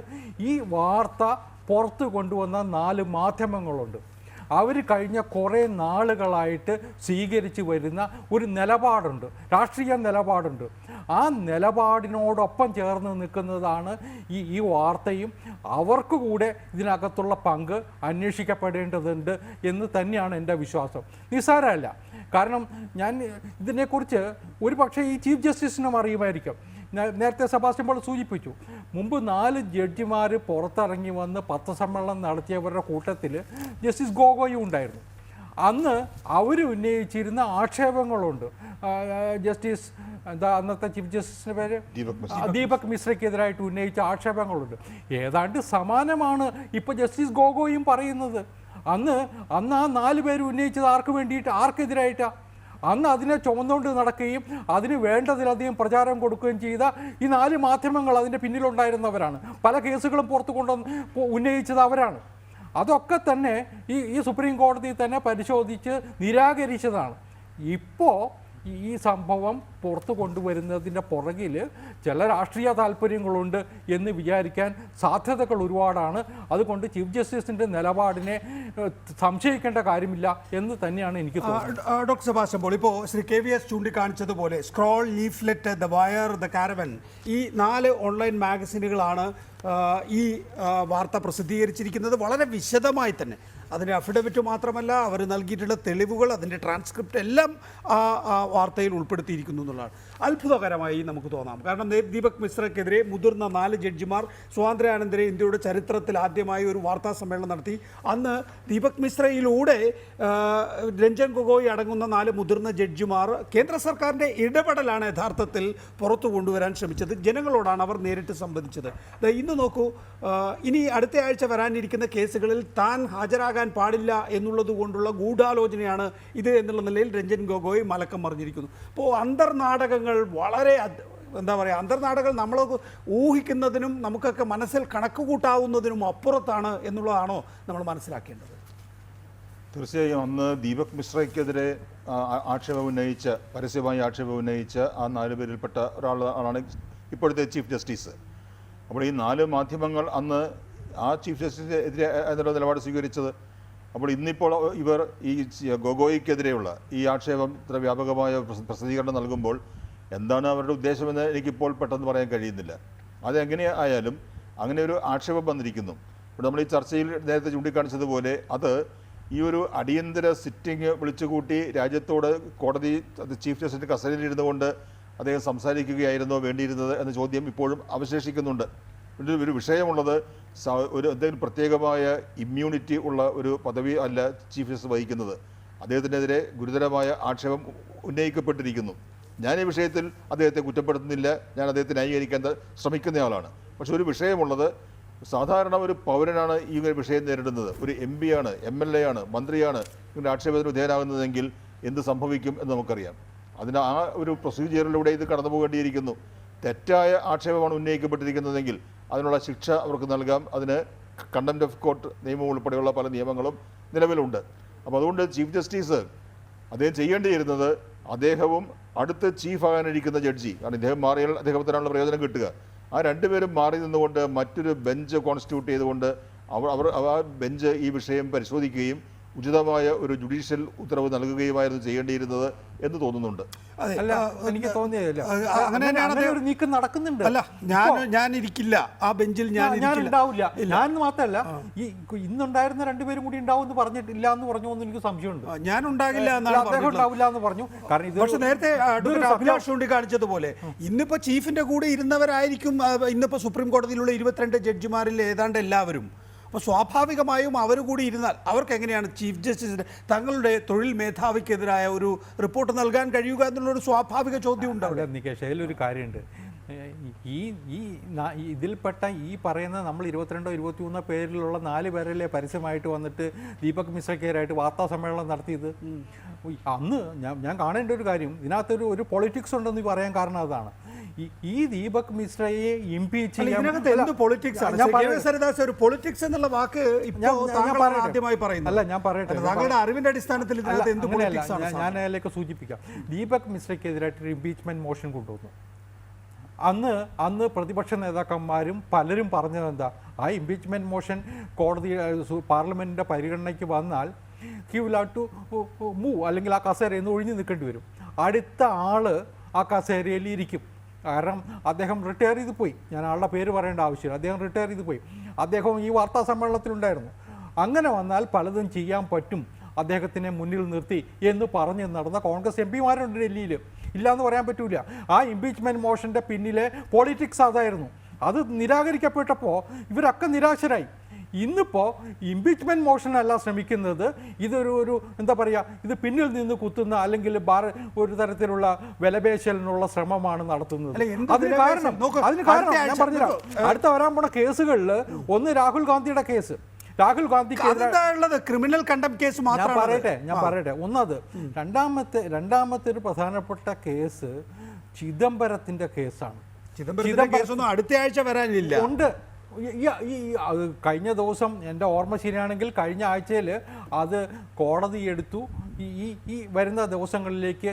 ഈ വാർത്ത പുറത്ത് കൊണ്ടുവന്ന 4 മാധ്യമങ്ങളുണ്ട്. അവർ കഴിഞ്ഞ കുറേ നാളുകളായിട്ട് സ്വീകരിച്ച് വരുന്ന ഒരു നിലപാടുണ്ട്, രാഷ്ട്രീയ നിലപാടുണ്ട്. ആ നിലപാടിനോടൊപ്പം ചേർന്ന് നിൽക്കുന്നതാണ് ഈ വാർത്തയും. അവർക്ക് കൂടെ ഇതിനകത്തുള്ള പങ്ക് അന്വേഷിക്കപ്പെടേണ്ടതുണ്ട് എന്ന് തന്നെയാണ് എൻ്റെ വിശ്വാസം. നിസ്സാരമല്ല. കാരണം ഞാൻ ഇതിനെക്കുറിച്ച് ഒരു പക്ഷേ ഈ ചീഫ് ജസ്റ്റിസിനും അറിയുമായിരിക്കും. നേരത്തെ സെബാസ്റ്റ്യൻ പോൾ സൂചിപ്പിച്ചു, മുമ്പ് 4 ജഡ്ജിമാർ പുറത്തിറങ്ങി വന്ന് പത്രസമ്മേളനം നടത്തിയവരുടെ കൂട്ടത്തിൽ ജസ്റ്റിസ് ഗോഗോയും ഉണ്ടായിരുന്നു. അന്ന് അവർ ഉന്നയിച്ചിരുന്ന ആക്ഷേപങ്ങളുണ്ട്. ജസ്റ്റിസ് അന്നത്തെ ചീഫ് ജസ്റ്റിസിൻ്റെ പേര് ദീപക് മിശ്രയ്ക്കെതിരായിട്ട് ഉന്നയിച്ച ആക്ഷേപങ്ങളുണ്ട്. ഏതാണ്ട് സമാനമാണ് ഇപ്പോൾ ജസ്റ്റിസ് ഗോഗോയും പറയുന്നത്. അന്ന് ആ 4 പേര് ഉന്നയിച്ചത് ആർക്കെതിരായിട്ടാണ്? അന്ന് അതിനെ ചുമന്നുകൊണ്ട് നടക്കുകയും അതിന് വേണ്ടതിലധികം പ്രചാരം കൊടുക്കുകയും ചെയ്ത ഈ 4 മാധ്യമങ്ങൾ അതിൻ്റെ പിന്നിലുണ്ടായിരുന്നവരാണ്. പല കേസുകളും പുറത്തു ഉന്നയിച്ചത് അവരാണ്. അതൊക്കെ തന്നെ ഈ സുപ്രീം കോടതി തന്നെ പരിശോധിച്ച് നിരാകരിച്ചതാണ്. ഇപ്പോൾ ഈ സംഭവം പുറത്തു കൊണ്ടുവരുന്നതിൻ്റെ പുറകിൽ ചില രാഷ്ട്രീയ താല്പര്യങ്ങളുണ്ട് എന്ന് വിചാരിക്കാൻ സാധ്യതകൾ ഒരുപാടാണ്. അതുകൊണ്ട് ചീഫ് ജസ്റ്റിസിൻ്റെ നിലപാടിനെ സംശയിക്കേണ്ട കാര്യമില്ല എന്ന് തന്നെയാണ് എനിക്ക് തോന്നുന്നത്. ഡോക്ടർ സെബാസ്റ്റ്യൻ പോൾ, ഇപ്പോൾ ശ്രീ KVS ചൂണ്ടിക്കാണിച്ചതുപോലെ സ്ക്രോൾ, ലീഫ്ലെറ്റ്, ദ വയർ, ദ കാരവൻ, ഈ 4 ഓൺലൈൻ മാഗസിനുകളാണ് ഈ വാർത്ത പ്രസിദ്ധീകരിച്ചിരിക്കുന്നത്. വളരെ വിശദമായി തന്നെ അതിൻ്റെ അഫിഡവിറ്റ് മാത്രമല്ല, അവർ നൽകിയിട്ടുള്ള തെളിവുകൾ, അതിൻ്റെ ട്രാൻസ്ക്രിപ്റ്റ് എല്ലാം ആ വാർത്തയിൽ ഉൾപ്പെടുത്തിയിരിക്കുന്നു എന്നുള്ളതാണ് അത്ഭുതകരമായി നമുക്ക് തോന്നാം. കാരണം ദീപക് മിശ്രയ്ക്കെതിരെ മുതിർന്ന 4 ജഡ്ജിമാർ സ്വാതന്ത്ര്യാനന്തര ഇന്ത്യയുടെ ചരിത്രത്തിൽ ആദ്യമായി ഒരു വാർത്താ സമ്മേളനം നടത്തി. അന്ന് ദീപക് മിശ്രയിലൂടെ രഞ്ജൻ ഗൊഗോയ് അടങ്ങുന്ന 4 മുതിർന്ന ജഡ്ജിമാർ കേന്ദ്ര സർക്കാരിൻ്റെ ഇടപെടലാണ് യഥാർത്ഥത്തിൽ പുറത്തു കൊണ്ടുവരാൻ ശ്രമിച്ചത്. ജനങ്ങളോടാണ് അവർ നേരിട്ട് സംവദിച്ചത്. ഇന്ന് നോക്കൂ, ഇനി അടുത്ത ആഴ്ച വരാനിരിക്കുന്ന കേസുകളിൽ താൻ ഹാജരാകാൻ പാടില്ല എന്നുള്ളത് കൊണ്ടുള്ള ഗൂഢാലോചനയാണ് ഇത് എന്നുള്ള നിലയിൽ രഞ്ജൻ ഗൊഗോയ് മലക്കം മറിഞ്ഞിരിക്കുന്നു. അപ്പോൾ അന്തർനാടകങ്ങൾ വളരെ എന്താ പറയുക, അന്തർനാടകങ്ങൾ നമ്മൾ ഊഹിക്കുന്നതിനും നമുക്കൊക്കെ മനസ്സിൽ കണക്ക് കൂട്ടാവുന്നതിനും അപ്പുറത്താണ് എന്നുള്ളതാണോ നമ്മൾ മനസ്സിലാക്കേണ്ടത്? തീർച്ചയായും അന്ന് ദീപക് മിശ്രയ്ക്കെതിരെ പരസ്യമായി ആക്ഷേപം ഉന്നയിച്ച ആ 4 പേരിൽപ്പെട്ട ഒരാളാണ് ഇപ്പോഴത്തെ ചീഫ് ജസ്റ്റിസ്. അപ്പോൾ ഈ 4 മാധ്യമങ്ങൾ അന്ന് ആ ചീഫ് ജസ്റ്റിസിനെതിരെ എന്നുള്ള നിലപാട് സ്വീകരിച്ചത്. അപ്പോൾ ഇന്നിപ്പോൾ ഇവർ ഈ ഗൊഗോയ്ക്കെതിരെയുള്ള ഈ ആക്ഷേപം ഇത്ര വ്യാപകമായ പ്രസിദ്ധീകരണം നൽകുമ്പോൾ എന്താണ് അവരുടെ ഉദ്ദേശമെന്ന് എനിക്കിപ്പോൾ പെട്ടെന്ന് പറയാൻ കഴിയുന്നില്ല. അതെങ്ങനെ ആയാലും അങ്ങനെ ഒരു ആക്ഷേപം വന്നിരിക്കുന്നു. ഇപ്പോൾ നമ്മൾ ഈ ചർച്ചയിൽ നേരത്തെ ചൂണ്ടിക്കാണിച്ചതുപോലെ അത് ഈ ഒരു അടിയന്തര സിറ്റിംഗ് വിളിച്ചുകൂട്ടി രാജ്യത്തോട് കോടതി ചീഫ് ജസ്റ്റിസ് കസ്റ്റഡിയിൽ ഇരുന്നുകൊണ്ട് അദ്ദേഹം സംസാരിക്കുകയായിരുന്നോ വേണ്ടിയിരുന്നത് എന്ന ചോദ്യം ഇപ്പോഴും അവശേഷിക്കുന്നുണ്ട്. ഒരു വിഷയമുള്ളത് എന്തെങ്കിലും പ്രത്യേകമായ ഇമ്മ്യൂണിറ്റി ഉള്ള ഒരു പദവി അല്ല ചീഫ് ജസ്റ്റിസ് വഹിക്കുന്നത്. അദ്ദേഹത്തിനെതിരെ ഗുരുതരമായ ആക്ഷേപം ഉന്നയിക്കപ്പെട്ടിരിക്കുന്നു. ഞാൻ ഈ വിഷയത്തിൽ അദ്ദേഹത്തെ കുറ്റപ്പെടുത്തുന്നില്ല, ഞാൻ അദ്ദേഹത്തെ ന്യായീകരിക്കാൻ ശ്രമിക്കുന്നയാളാണ്. പക്ഷെ ഒരു വിഷയമുള്ളത്, സാധാരണ ഒരു പൗരനാണ് ഈ വിഷയം നേരിടുന്നത്. ഒരു MP ആണ്, MLA ആണ്, മന്ത്രിയാണ് ഇങ്ങനെ ആക്ഷേപത്തിന് വിധേയനാകുന്നതെങ്കിൽ എന്ത് സംഭവിക്കും എന്ന് നമുക്കറിയാം. അതിന് ആ ഒരു പ്രൊസീജിയറിലൂടെ ഇത് കടന്നു പോകേണ്ടിയിരിക്കുന്നു. തെറ്റായ ആക്ഷേപമാണ് ഉന്നയിക്കപ്പെട്ടിരിക്കുന്നതെങ്കിൽ അതിനുള്ള ശിക്ഷ അവർക്ക് നൽകാം. അതിന് കണ്ടംപ്റ്റ് ഓഫ് കോർട്ട് നിയമം ഉൾപ്പെടെയുള്ള പല നിയമങ്ങളും നിലവിലുണ്ട്. അപ്പോൾ അതുകൊണ്ട് ചീഫ് ജസ്റ്റിസ് അദ്ദേഹം ചെയ്യേണ്ടിയിരുന്നത്, അദ്ദേഹവും അടുത്ത ചീഫ് ആകാനിരിക്കുന്ന ജഡ്ജി, കാരണം ഇദ്ദേഹം മാറിയാൽ അദ്ദേഹത്തിനാണുള്ള പ്രയോജനം കിട്ടുക, ആ 2 പേരും മാറി നിന്നുകൊണ്ട് മറ്റൊരു ബെഞ്ച് കോൺസ്റ്റിറ്റ്യൂട്ട് ചെയ്തുകൊണ്ട് ആ ബെഞ്ച് ഈ വിഷയം പരിശോധിക്കുകയും ഉചിതമായ ഒരു ജുഡീഷ്യൽ ഉത്തരവ് നൽകുകയുമായിരുന്നു ചെയ്യേണ്ടിയിരുന്നത് എന്ന് തോന്നുന്നുണ്ട്. അല്ല, എനിക്ക് തോന്നിയതല്ല, അങ്ങനെ ഒരു നീക്കം നടക്കുന്നുണ്ട്. അല്ല, ഞാൻ ഇരിക്കില്ല ആ ബെഞ്ചിൽ, ഞാൻ ഉണ്ടാവില്ല. ഞാൻ മാത്രമല്ല, ഈ ഇന്നുണ്ടായിരുന്ന 2 പേരും കൂടി ഉണ്ടാവും എന്ന് പറഞ്ഞിട്ടില്ല എന്ന് പറഞ്ഞു എന്ന് എനിക്ക് സംശയമുണ്ട്. ഞാൻ ഉണ്ടാകില്ല അദ്ദേഹം ഉണ്ടാവില്ല എന്ന് പറഞ്ഞു. കാരണം ഇത് പക്ഷെ നേരത്തെ അഭിലാഷ് ചൂണ്ടിക്കാണിച്ചതുപോലെ ഇന്നിപ്പോ ചീഫിന്റെ കൂടെ ഇരുന്നവരായിരിക്കും ഇന്നിപ്പോ സുപ്രീം കോടതിയിലുള്ള 22 ജഡ്ജിമാരിൽ ഏതാണ്ട് എല്ലാവരും. അപ്പോൾ സ്വാഭാവികമായും അവർ കൂടി ഇരുന്നാൽ അവർക്ക് എങ്ങനെയാണ് ചീഫ് ജസ്റ്റിസിന് തങ്ങളുടെ തൊഴിൽ മേധാവിക്കെതിരായ ഒരു റിപ്പോർട്ട് നൽകാൻ കഴിയുക എന്നുള്ളൊരു സ്വാഭാവിക ചോദ്യം ഉണ്ടാവില്ല. നികേഷ്, അതിലൊരു കാര്യമുണ്ട്. ഇതിൽപ്പെട്ട ഈ പറയുന്ന നമ്മൾ 22 23 പേരിലുള്ള 4 പേരിലെ പരസ്യമായിട്ട് വന്നിട്ട് ദീപക് മിശ്രയ്ക്കെതിരായിട്ട് വാർത്താ സമ്മേളനം നടത്തിയത്. അന്ന് ഞാൻ കാണേണ്ട ഒരു കാര്യം, ഇതിനകത്തൊരു പൊളിറ്റിക്സ് ഉണ്ടെന്ന് പറയാൻ കാരണം അതാണ്. ഈ ദീപക് മിശ്രയെ ഇംപീച്ച് പൊളിറ്റിക്സ് എന്നുള്ള വാക്ക് ആദ്യമായി പറയുന്നത്. അല്ല, ഞാൻ പറയട്ടെ, താങ്കളുടെ അറിവിന്റെ അടിസ്ഥാനത്തിൽ ഞാൻ അതിലേക്ക് സൂചിപ്പിക്കാം. ദീപക് മിശ്രയ്ക്കെതിരായിട്ട് ഇംപീച്ച്മെന്റ് മോഷൻ കൊണ്ടുവന്നു. അന്ന് പ്രതിപക്ഷ നേതാക്കന്മാരും പലരും പറഞ്ഞത് എന്താ, ആ ഇംപീച്ച്മെന്റ് മോഷൻ കോടതി പാർലമെന്റിന്റെ പരിഗണനയ്ക്ക് വന്നാൽ he will have to move, അല്ലെങ്കിൽ ആ കസേരയിൽ നിന്ന് ഒഴിഞ്ഞു നിൽക്കേണ്ടി വരും. അടുത്ത ആള് ആ കസേരയിൽ ഇരിക്കും. കാരണം അദ്ദേഹം റിട്ടയർ ചെയ്ത് പോയി. ഞാൻ ആളുടെ പേര് പറയേണ്ട ആവശ്യമില്ല. അദ്ദേഹം റിട്ടയർ ചെയ്ത് പോയി. അദ്ദേഹം ഈ വാർത്താ സമ്മേളനത്തിലുണ്ടായിരുന്നു. അങ്ങനെ വന്നാൽ പലതും ചെയ്യാൻ പറ്റും അദ്ദേഹത്തിനെ മുന്നിൽ നിർത്തി എന്ന് പറഞ്ഞ് നടന്ന കോൺഗ്രസ് MP-മാരുണ്ട് ഡൽഹിയിൽ. ഇല്ലയെന്ന് പറയാൻ പറ്റൂല. ആ ഇംപീച്ച്മെൻറ്റ് മോഷൻ്റെ പിന്നിലെ പൊളിറ്റിക്സ് അതായിരുന്നു. അത് നിരാകരിക്കപ്പെട്ടപ്പോൾ ഇവരൊക്കെ നിരാശരായി. ഇന്നിപ്പോൾ ഇംപീച്ച്മെൻറ്റ് മോഷനല്ല ശ്രമിക്കുന്നത്, ഇതൊരു എന്താ പറയുക, ഇത് പിന്നിൽ നിന്ന് കുത്തുന്ന അല്ലെങ്കിൽ ഒരു തരത്തിലുള്ള വിലപേശലിനുള്ള ശ്രമമാണ് നടത്തുന്നത്. അതിന് കാരണം ഞാൻ പറഞ്ഞുതരാം. അടുത്ത വരാൻ പോണ കേസുകളിൽ ഒന്ന് രാഹുൽ ഗാന്ധിയുടെ കേസ്. രാഹുൽ ഗാന്ധിക്ക് ക്രിമിനൽ കണ്ടംപ്റ്റ് കേസ് മാത്രം. ഞാൻ പറയട്ടെ ഒന്നത്. രണ്ടാമത്തെ ഒരു പ്രധാനപ്പെട്ട കേസ് ചിദംബരത്തിന്റെ കേസാണ്. ചിദംബരം അടുത്ത ആഴ്ച വരാനില്ല. ഉണ്ട്. ഈ കഴിഞ്ഞ ദിവസം എൻ്റെ ഓർമ്മ ശരിയാണെങ്കിൽ കഴിഞ്ഞ ആഴ്ചയിൽ അത് കോടതി എടുത്തു. ഈ വരുന്ന ദിവസങ്ങളിലേക്ക്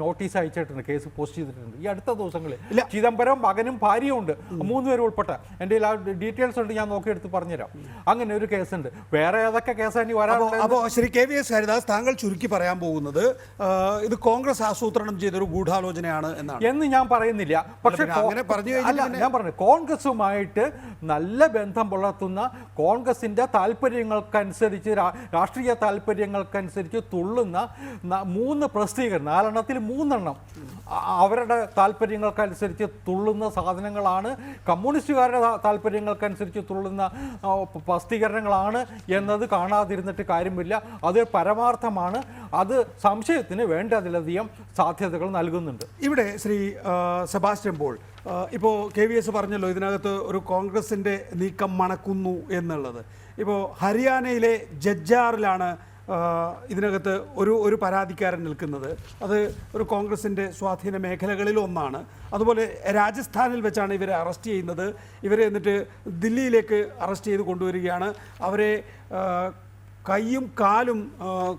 നോട്ടീസ് അയച്ചിട്ടുണ്ട്, കേസ് പോസ്റ്റ് ചെയ്തിട്ടുണ്ട്. ഈ അടുത്ത ദിവസങ്ങളിൽ ഇല്ല. ചിദംബരം മകനും ഭാര്യയും ഉണ്ട്, 3 പേരും ഉൾപ്പെട്ട. എൻ്റെ ആ ഡീറ്റെയിൽസ് ഉണ്ട്, ഞാൻ നോക്കിയെടുത്ത് പറഞ്ഞുതരാം. അങ്ങനെ ഒരു കേസുണ്ട്. വേറെ ഏതൊക്കെ കേസാണ് ഇനി വരാറുള്ളത്? അപ്പോൾ ശ്രീ KVS ഹരിദാസ്, താങ്കൾ ചുരുക്കി പറയാൻ പോകുന്നത് ഇത് കോൺഗ്രസ് ആസൂത്രണം ചെയ്തൊരു ഗൂഢാലോചനയാണ് എന്നാണ്. എന്ന് ഞാൻ പറയുന്നില്ല. പക്ഷേ അങ്ങനെ പറഞ്ഞു കഴിഞ്ഞാൽ അല്ല, ഞാൻ പറഞ്ഞു കോൺഗ്രസുമായിട്ട് നല്ല ബന്ധം പുലർത്തുന്ന, കോൺഗ്രസിൻ്റെ താല്പര്യങ്ങൾക്കനുസരിച്ച് രാഷ്ട്രീയ താല്പര്യങ്ങൾക്കനുസരിച്ച് തുള്ളുന്ന 3 പ്രസിദ്ധീകരണം, 4 3 അവരുടെ താല്പര്യങ്ങൾക്കനുസരിച്ച് തുള്ളുന്ന സാധനങ്ങളാണ്, കമ്മ്യൂണിസ്റ്റുകാരുടെ താല്പര്യങ്ങൾക്കനുസരിച്ച് തുള്ളുന്ന പ്രസിദ്ധീകരണങ്ങളാണ് എന്നത് കാണാതിരുന്നിട്ട് കാര്യമില്ല. അത് പരമാർത്ഥമാണ്. അത് സംശയത്തിന് വേണ്ടതിലധികം സാധ്യതകൾ നൽകുന്നുണ്ട്. ഇവിടെ ശ്രീ സെബാസ്റ്റ്യൻ പോൾ, ഇപ്പോൾ KVS പറഞ്ഞല്ലോ ഇതിനകത്ത് ഒരു കോൺഗ്രസിൻ്റെ നീക്കം മണക്കുന്നു എന്നുള്ളത്. ഇപ്പോൾ ഹരിയാനയിലെ ജജ്ജാറിലാണ് ഇതിനകത്ത് ഒരു പരാതിക്കാരൻ നിൽക്കുന്നത്. അത് ഒരു കോൺഗ്രസിൻ്റെ സ്വാധീന മേഖലകളിൽ ഒന്നാണ്. അതുപോലെ രാജസ്ഥാനിൽ വെച്ചാണ് ഇവരെ അറസ്റ്റ് ചെയ്യുന്നത്. ഇവരെ എന്നിട്ട് ദില്ലിയിലേക്ക് അറസ്റ്റ് ചെയ്ത് കൊണ്ടുവരികയാണ്. അവരെ കൈയും കാലും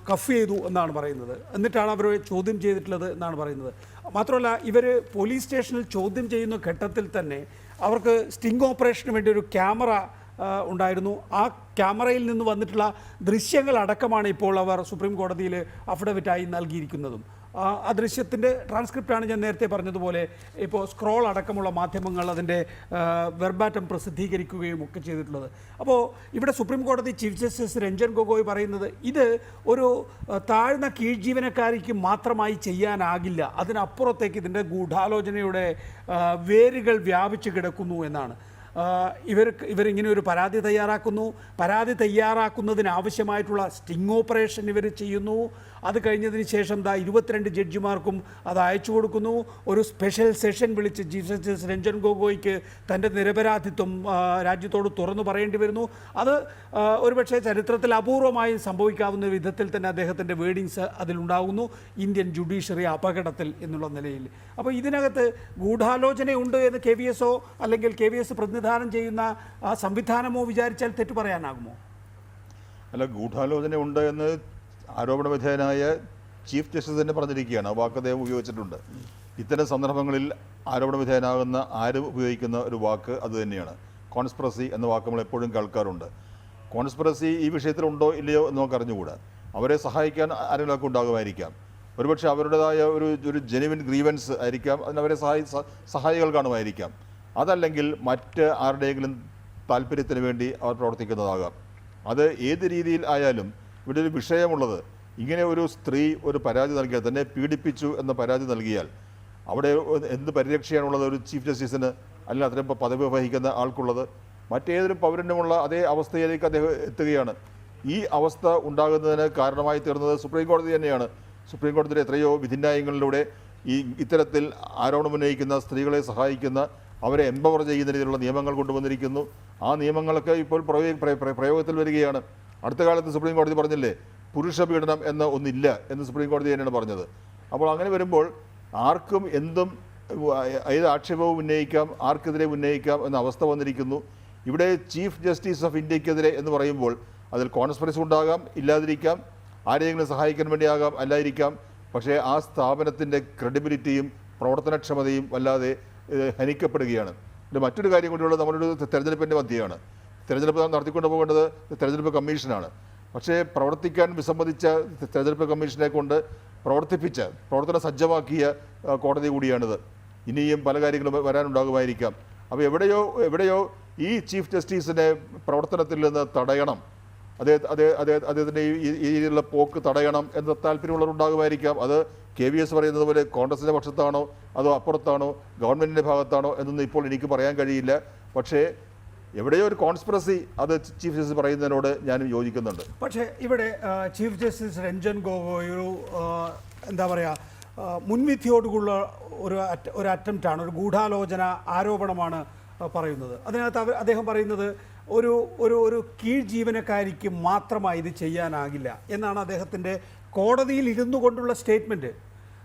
കഫ് ചെയ്തു എന്നാണ് പറയുന്നത്. എന്നിട്ടാണ് അവരെ ചോദ്യം ചെയ്തിട്ടുള്ളത് എന്നാണ് പറയുന്നത്. മാത്രമല്ല, ഇവർ പോലീസ് സ്റ്റേഷനിൽ ചോദ്യം ചെയ്യുന്ന ഘട്ടത്തിൽ തന്നെ അവർക്ക് സ്റ്റിംഗ് ഓപ്പറേഷന് വേണ്ടി ഒരു ക്യാമറ ഉണ്ടായിരുന്നു. ആ ക്യാമറയിൽ നിന്ന് വന്നിട്ടുള്ള ദൃശ്യങ്ങളടക്കമാണ് ഇപ്പോൾ അവർ സുപ്രീം കോടതിയിൽ അഫിഡവിറ്റായി നൽകിയിരിക്കുന്നതും. ആ ദൃശ്യത്തിൻ്റെ ട്രാൻസ്ക്രിപ്റ്റാണ് ഞാൻ നേരത്തെ പറഞ്ഞതുപോലെ ഇപ്പോൾ സ്ക്രോൾ അടക്കമുള്ള മാധ്യമങ്ങൾ അതിൻ്റെ വെർബാറ്റം പ്രസിദ്ധീകരിക്കുകയും ഒക്കെ ചെയ്തിട്ടുള്ളത്. അപ്പോൾ ഇവിടെ സുപ്രീം കോടതി ചീഫ് ജസ്റ്റിസ് രഞ്ജൻ ഗൊഗോയ് പറയുന്നത് ഇത് ഒരു താഴ്ന്ന കീഴ് ജീവനക്കാരിക്ക് മാത്രമായി ചെയ്യാനാകില്ല, അതിനപ്പുറത്തേക്ക് ഇതിൻ്റെ ഗൂഢാലോചനയുടെ വേരുകൾ വ്യാപിച്ചു കിടക്കുന്നു എന്നാണ്. ഇവരിങ്ങനെ ഒരു പരാതി തയ്യാറാക്കുന്നു. പരാതി തയ്യാറാക്കുന്നതിനാവശ്യമായിട്ടുള്ള സ്റ്റിംഗ് ഓപ്പറേഷൻ ഇവർ ചെയ്യുന്നു. അത് കഴിഞ്ഞതിന് ശേഷം 22 ജഡ്ജിമാർക്കും അത് അയച്ചു കൊടുക്കുന്നു. ഒരു സ്പെഷ്യൽ സെഷൻ വിളിച്ച് ചീഫ് ജസ്റ്റിസ് രഞ്ജൻ ഗൊഗോയ്ക്ക് തൻ്റെ നിരപരാധിത്വം രാജ്യത്തോട് തുറന്നു പറയേണ്ടി വരുന്നു. അത് ഒരുപക്ഷെ ചരിത്രത്തിൽ അപൂർവമായി സംഭവിക്കാവുന്ന വിധത്തിൽ തന്നെ അദ്ദേഹത്തിൻ്റെ വേർഡിങ്സ് അതിലുണ്ടാകുന്നു, ഇന്ത്യൻ ജുഡീഷ്യറി അപകടത്തിൽ എന്നുള്ള നിലയിൽ. അപ്പോൾ ഇതിനകത്ത് ഗൂഢാലോചനയുണ്ട് എന്ന് KVS അല്ലെങ്കിൽ KVS പ്രതിനിധാനം ചെയ്യുന്ന ആ സംവിധാനമോ വിചാരിച്ചാൽ തെറ്റു പറയാനാകുമോ? അല്ല, ഗൂഢാലോചന ഉണ്ട് എന്ന് ആരോപണ വിധേയനായ ചീഫ് ജസ്റ്റിസ് തന്നെ പറഞ്ഞിരിക്കുകയാണ്. ആ വാക്ക് അദ്ദേഹം ഉപയോഗിച്ചിട്ടുണ്ട്. ഇത്തരം സന്ദർഭങ്ങളിൽ ആരോപണ വിധേയനാകുന്ന ആരും ഉപയോഗിക്കുന്ന ഒരു വാക്ക് അത് തന്നെയാണ്. കോൺസ്പിറസി എന്ന വാക്ക് നമ്മൾ എപ്പോഴും കേൾക്കാറുണ്ട്. കോൺസ്പിറസി ഈ വിഷയത്തിലുണ്ടോ ഇല്ലയോ എന്ന് നമുക്ക് അറിഞ്ഞുകൂടാ. അവരെ സഹായിക്കാൻ ആരെങ്കിലുമൊക്കെ ഉണ്ടാകുമായിരിക്കാം. ഒരുപക്ഷെ അവരുടേതായ ഒരു ജെനുവിൻ ഗ്രീവൻസ് ആയിരിക്കാം, അതിനവരെ സഹായികൾ കാണുമായിരിക്കാം. അതല്ലെങ്കിൽ മറ്റ് ആരുടെയെങ്കിലും താല്പര്യത്തിന് വേണ്ടി അവർ പ്രവർത്തിക്കുന്നതാകാം. അത് ഏത് രീതിയിൽ ആയാലും ഇവിടെ ഒരു വിഷയമുള്ളത്, ഇങ്ങനെ ഒരു സ്ത്രീ ഒരു പരാതി നൽകിയാൽ, തന്നെ പീഡിപ്പിച്ചു എന്ന പരാതി നൽകിയാൽ അവിടെ എന്ത് പരിരക്ഷയാണുള്ളത് ഒരു ചീഫ് ജസ്റ്റിസിന്, അല്ലെങ്കിൽ അത്രയും പദവി വഹിക്കുന്ന ആൾക്കുള്ളത്? മറ്റേതൊരു പൗരനുമുള്ള അതേ അവസ്ഥയിലേക്ക് അദ്ദേഹം എത്തുകയാണ്. ഈ അവസ്ഥ ഉണ്ടാകുന്നതിന് കാരണമായി തീർന്നത് സുപ്രീം കോടതി തന്നെയാണ്. സുപ്രീം കോടതിയുടെ എത്രയോ വിധിന്യായങ്ങളിലൂടെ ഇത്തരത്തിൽ ആരോപണം ഉന്നയിക്കുന്ന സ്ത്രീകളെ സഹായിക്കുന്ന, അവരെ എംപവർ ചെയ്യുന്ന രീതിയിലുള്ള നിയമങ്ങൾ കൊണ്ടുവന്നിരിക്കുന്നു. ആ നിയമങ്ങളൊക്കെ ഇപ്പോൾ പ്രയോഗത്തിൽ വരികയാണ്. അടുത്ത കാലത്ത് സുപ്രീം കോടതി പറഞ്ഞില്ലേ, പുരുഷ പീഡനം എന്ന ഒന്നില്ല എന്ന് സുപ്രീം കോടതി തന്നെയാണ് പറഞ്ഞത്. അപ്പോൾ അങ്ങനെ വരുമ്പോൾ ആർക്കും എന്തും ഏത് ആക്ഷേപവും ഉന്നയിക്കാം, ആർക്കെതിരെ ഉന്നയിക്കാം എന്ന അവസ്ഥ വന്നിരിക്കുന്നു. ഇവിടെ ചീഫ് ജസ്റ്റിസ് ഓഫ് ഇന്ത്യക്കെതിരെ എന്ന് പറയുമ്പോൾ അതിൽ കോൺസ്പിറസി ഉണ്ടാകാം, ഇല്ലാതിരിക്കാം, ആരെയെങ്കിലും സഹായിക്കാൻ വേണ്ടിയാകാം, അല്ലാതിരിക്കാം. പക്ഷേ ആ സ്ഥാപനത്തിൻ്റെ ക്രെഡിബിലിറ്റിയും പ്രവർത്തനക്ഷമതയും വല്ലാതെ ഹനിക്കപ്പെടുകയാണ്. പിന്നെ മറ്റൊരു കാര്യം കൂടിയുള്ളത്, നമ്മളൊരു തെരഞ്ഞെടുപ്പിൻ്റെ മധ്യയാണ്. തെരഞ്ഞെടുപ്പ് നടത്തിക്കൊണ്ട് പോകേണ്ടത് തെരഞ്ഞെടുപ്പ് കമ്മീഷനാണ്. പക്ഷേ പ്രവർത്തിക്കാൻ വിസമ്മതിച്ച തെരഞ്ഞെടുപ്പ് കമ്മീഷനെ കൊണ്ട് പ്രവർത്തന സജ്ജമാക്കിയ കോടതി കൂടിയാണിത്. ഇനിയും പല കാര്യങ്ങളും വരാനുണ്ടാകുമായിരിക്കാം. അപ്പോൾ എവിടെയോ ഈ ചീഫ് ജസ്റ്റിസിനെ പ്രവർത്തനത്തിൽ നിന്ന് തടയണം, അദ്ദേഹത്തിൻ്റെ ഈ രീതിയിലുള്ള പോക്ക് തടയണം എന്ന താല്പര്യമുള്ളവരുണ്ടാകുമായിരിക്കാം. അത് KVS പറയുന്നത് പോലെ കോൺഗ്രസിൻ്റെ പക്ഷത്താണോ അതോ അപ്പുറത്താണോ ഗവൺമെൻറ്റിൻ്റെ ഭാഗത്താണോ എന്നൊന്നും ഇപ്പോൾ എനിക്ക് പറയാൻ കഴിയില്ല. പക്ഷേ എവിടെയോ ഒരു കോൺസ്പിറസി, അത് ചീഫ് ജസ്റ്റിസ് പറയുന്നതിനോട് ഞാനും യോജിക്കുന്നുണ്ട്. പക്ഷേ ഇവിടെ ചീഫ് ജസ്റ്റിസ് രഞ്ജൻ ഗൊഗോയ് എന്താ പറയുക, മുൻവിധിയോടുള്ള ഒരു അറ്റംപ്റ്റാണ്, ഒരു ഗൂഢാലോചന ആരോപണമാണ് പറയുന്നത്. അതിനകത്ത് അദ്ദേഹം പറയുന്നത് ഒരു കീഴ് ജീവനക്കാരിക്ക് മാത്രമായി ഇത് ചെയ്യാനാകില്ല എന്നാണ് അദ്ദേഹത്തിൻ്റെ കോടതിയിൽ ഇരുന്നു കൊണ്ടുള്ള സ്റ്റേറ്റ്മെൻറ്റ്.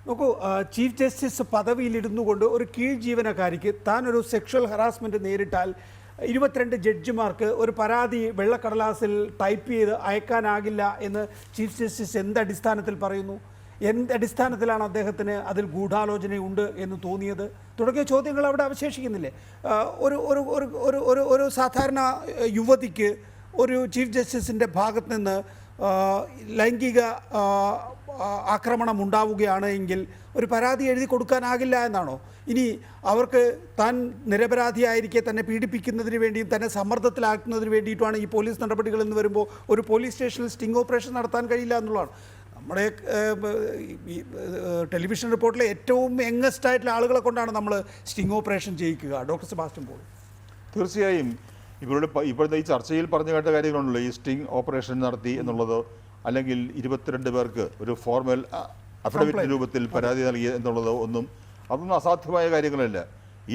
നോക്കൂ, ചീഫ് ജസ്റ്റിസ് പദവിയിൽ ഇരുന്നു കൊണ്ട് ഒരു കീഴ് ജീവനക്കാരിക്ക് താൻ ഒരു സെക്ഷൽ ഹറാസ്മെൻറ്റ് നേരിട്ടാൽ 22 ജഡ്ജിമാർക്ക് ഒരു പരാതി വെള്ളക്കടലാസിൽ ടൈപ്പ് ചെയ്ത് അയക്കാനാകില്ല എന്ന് ചീഫ് ജസ്റ്റിസ് എന്ത് അടിസ്ഥാനത്തിൽ പറയുന്നു? എന്ത് അടിസ്ഥാനത്തിലാണ് അദ്ദേഹത്തിന് അതിൽ ഗൂഢാലോചനയുണ്ട് എന്ന് തോന്നിയത്? തുടങ്ങിയ ചോദ്യങ്ങൾ അവിടെ അവശേഷിക്കുന്നില്ലേ? ഒരു ഒരു ഒരു ഒരു ഒരു ഒരു സാധാരണ യുവതിക്ക് ഒരു ചീഫ് ജസ്റ്റിസിൻ്റെ ഭാഗത്ത് നിന്ന് ലൈംഗിക ആക്രമണം ഉണ്ടാവുകയാണ് എങ്കിൽ ഒരു പരാതി എഴുതി കൊടുക്കാനാകില്ല എന്നാണോ? ഇനി അവർക്ക് താൻ നിരപരാധിയായിരിക്കെ തന്നെ പീഡിപ്പിക്കുന്നതിന് വേണ്ടിയും തന്നെ സമ്മർദ്ദത്തിലാക്കുന്നതിന് വേണ്ടിയിട്ടുമാണ് ഈ പോലീസ് നടപടികൾ എന്ന് വരുമ്പോൾ ഒരു പോലീസ് സ്റ്റേഷനിൽ സ്റ്റിംഗ് ഓപ്പറേഷൻ നടത്താൻ കഴിയില്ല എന്നുള്ളതാണ്. നമ്മുടെ ടെലിവിഷൻ റിപ്പോർട്ടിലെ ഏറ്റവും യങ്ങസ്റ്റ് ആയിട്ടുള്ള ആളുകളെ കൊണ്ടാണ് നമ്മൾ സ്റ്റിംഗ് ഓപ്പറേഷൻ ചെയ്യിക്കുക. Doctor Sebastian Paul. തീർച്ചയായും ഇപ്പോഴത്തെ ഈ ചർച്ചയിൽ പറഞ്ഞു കേട്ട കാര്യങ്ങളുണ്ടല്ലോ, ഈ സ്റ്റിംഗ് ഓപ്പറേഷൻ നടത്തി എന്നുള്ളത്, അല്ലെങ്കിൽ 22 പേർക്ക് ഒരു ഫോർമൽ അഫിഡവിറ്റ് രൂപത്തിൽ പരാതി നൽകി എന്നുള്ളത് അതൊന്നും അസാധ്യമായ കാര്യങ്ങളല്ല.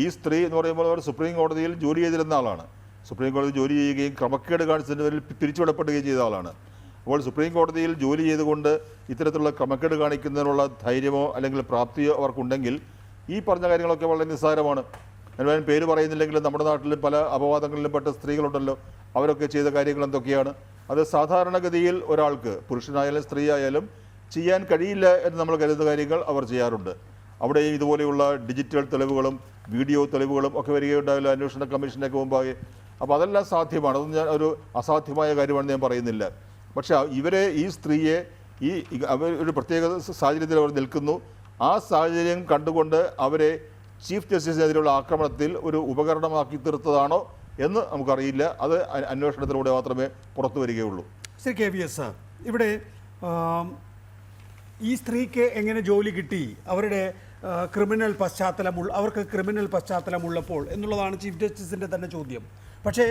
ഈ സ്ത്രീ എന്ന് പറയുമ്പോൾ അവർ സുപ്രീം കോടതിയിൽ ജോലി ചെയ്തിരുന്ന ആളാണ്. സുപ്രീം കോടതി ജോലി ചെയ്യുകയും ക്രമക്കേട് കാണിച്ചതിന് പേരിൽ പിരിച്ചുവിടപ്പെടുകയും ചെയ്ത ആളാണ്. അപ്പോൾ സുപ്രീം കോടതിയിൽ ജോലി ചെയ്തുകൊണ്ട് ഇത്തരത്തിലുള്ള ക്രമക്കേട് കാണിക്കുന്നതിനുള്ള ധൈര്യമോ അല്ലെങ്കിൽ പ്രാപ്തിയോ അവർക്കുണ്ടെങ്കിൽ ഈ പറഞ്ഞ കാര്യങ്ങളൊക്കെ വളരെ നിസ്സാരമാണ്. ഞാൻ പേര് പറയുന്നില്ലെങ്കിലും നമ്മുടെ നാട്ടിലും പല അപവാദങ്ങളിലും പെട്ട സ്ത്രീകളുണ്ടല്ലോ, അവരൊക്കെ ചെയ്ത കാര്യങ്ങൾ എന്തൊക്കെയാണ്? അത് സാധാരണഗതിയിൽ ഒരാൾക്ക്, പുരുഷനായാലും സ്ത്രീ ആയാലും, ചെയ്യാൻ കഴിയില്ല എന്ന് നമ്മൾ കരുതുന്ന കാര്യങ്ങൾ അവർ ചെയ്യാറുണ്ട്. അവിടെയും ഇതുപോലെയുള്ള ഡിജിറ്റൽ തെളിവുകളും വീഡിയോ തെളിവുകളും ഒക്കെ വരികയുണ്ടാവില്ല അന്വേഷണ കമ്മീഷനൊക്കെ മുമ്പാകെ. അപ്പോൾ അതെല്ലാം സാധ്യമാണ്. അതൊന്നും ഞാൻ ഒരു അസാധ്യമായ കാര്യമാണെന്ന് ഞാൻ പറയുന്നില്ല. പക്ഷേ ഈ സ്ത്രീയെ അവർ ഒരു പ്രത്യേക സാഹചര്യത്തിൽ അവർ നിൽക്കുന്നു. ആ സാഹചര്യം കണ്ടുകൊണ്ട് അവരെ ചീഫ് ജസ്റ്റിസിനെതിരെയുള്ള ആക്രമണത്തിൽ ഒരു ഉപകരണമാക്കി തീർത്തതാണോ എന്ന് നമുക്കറിയില്ല. അത് അന്വേഷണത്തിലൂടെ മാത്രമേ പുറത്തു വരികയുള്ളൂ. ശ്രീ KVS, ഇവിടെ ഈ സ്ത്രീക്ക് എങ്ങനെ ജോലി കിട്ടി? അവർക്ക് ക്രിമിനൽ പശ്ചാത്തലമുള്ളപ്പോൾ എന്നുള്ളതാണ് ചീഫ് ജസ്റ്റിസിൻ്റെ തന്നെ ചോദ്യം. പക്ഷേ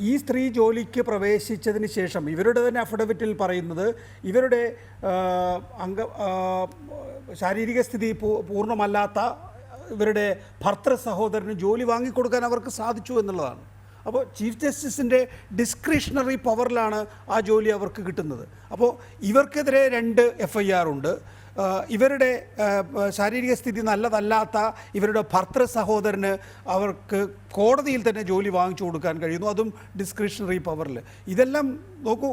ഈ സ്ത്രീ ജോലിക്ക് പ്രവേശിച്ചതിന് ശേഷം ഇവരുടെ തന്നെ അഫിഡവിറ്റിൽ പറയുന്നത് ഇവരുടെ ശാരീരിക സ്ഥിതി പൂർണ്ണമല്ലാത്ത ഇവരുടെ ഭർത്തൃ സഹോദരന് ജോലി വാങ്ങിക്കൊടുക്കാൻ അവർക്ക് സാധിച്ചു എന്നുള്ളതാണ്. അപ്പോൾ ചീഫ് ജസ്റ്റിസിൻ്റെ ഡിസ്ക്രിഷണറി പവറിലാണ് ആ ജോലി അവർക്ക് കിട്ടുന്നത്. അപ്പോൾ ഇവർക്കെതിരെ 2 FIR ഉണ്ട്. ഇവരുടെ ശാരീരിക സ്ഥിതി നല്ലതല്ലാത്ത ഇവരുടെ ഭർത്തൃ സഹോദരന് അവർക്ക് കോടതിയിൽ തന്നെ ജോലി വാങ്ങിച്ചു കൊടുക്കാൻ കഴിയുന്നു, അതും ഡിസ്ക്രിഷണറി പവറിൽ. ഇതെല്ലാം നോക്കൂ,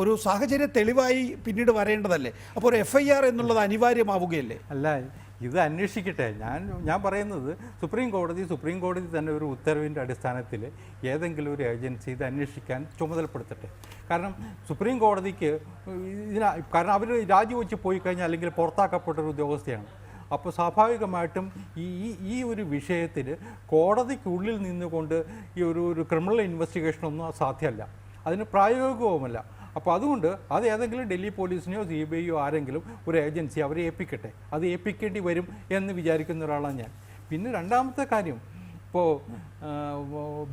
ഒരു സാഹചര്യ തെളിവായി പിന്നീട് വരേണ്ടതല്ലേ? അപ്പോൾ ഒരു FIR എന്നുള്ളത് അനിവാര്യമാവുകയല്ലേ? അല്ല, ഇത് അന്വേഷിക്കട്ടെ. ഞാൻ പറയുന്നത് സുപ്രീം കോടതി തന്നെ ഒരു ഉത്തരവിൻ്റെ അടിസ്ഥാനത്തിൽ ഏതെങ്കിലും ഒരു ഏജൻസി ഇത് അന്വേഷിക്കാൻ ചുമതലപ്പെടുത്തട്ടെ. കാരണം സുപ്രീം കോടതിക്ക് കാരണം അവർ രാജിവെച്ച് പോയി കഴിഞ്ഞാൽ അല്ലെങ്കിൽ പുറത്താക്കപ്പെട്ടൊരു ഉദ്യോഗസ്ഥയാണ്. അപ്പോൾ സ്വാഭാവികമായിട്ടും ഈ ഒരു വിഷയത്തിൽ കോടതിക്കുള്ളിൽ നിന്നുകൊണ്ട് ഈ ഒരു ക്രിമിനൽ ഇൻവെസ്റ്റിഗേഷനൊന്നും സാധ്യമല്ല, അതിന് പ്രായോഗികവുമല്ല. അപ്പോൾ അതുകൊണ്ട് അത് ഏതെങ്കിലും ഡൽഹി പോലീസിനെയോ CBIയോ ആരെങ്കിലും ഒരു ഏജൻസി അവരെ ഏൽപ്പിക്കട്ടെ. അത് ഏൽപ്പിക്കേണ്ടി വരും എന്ന് വിചാരിക്കുന്ന ഒരാളാണ് ഞാൻ. പിന്നെ രണ്ടാമത്തെ കാര്യം, ഇപ്പോൾ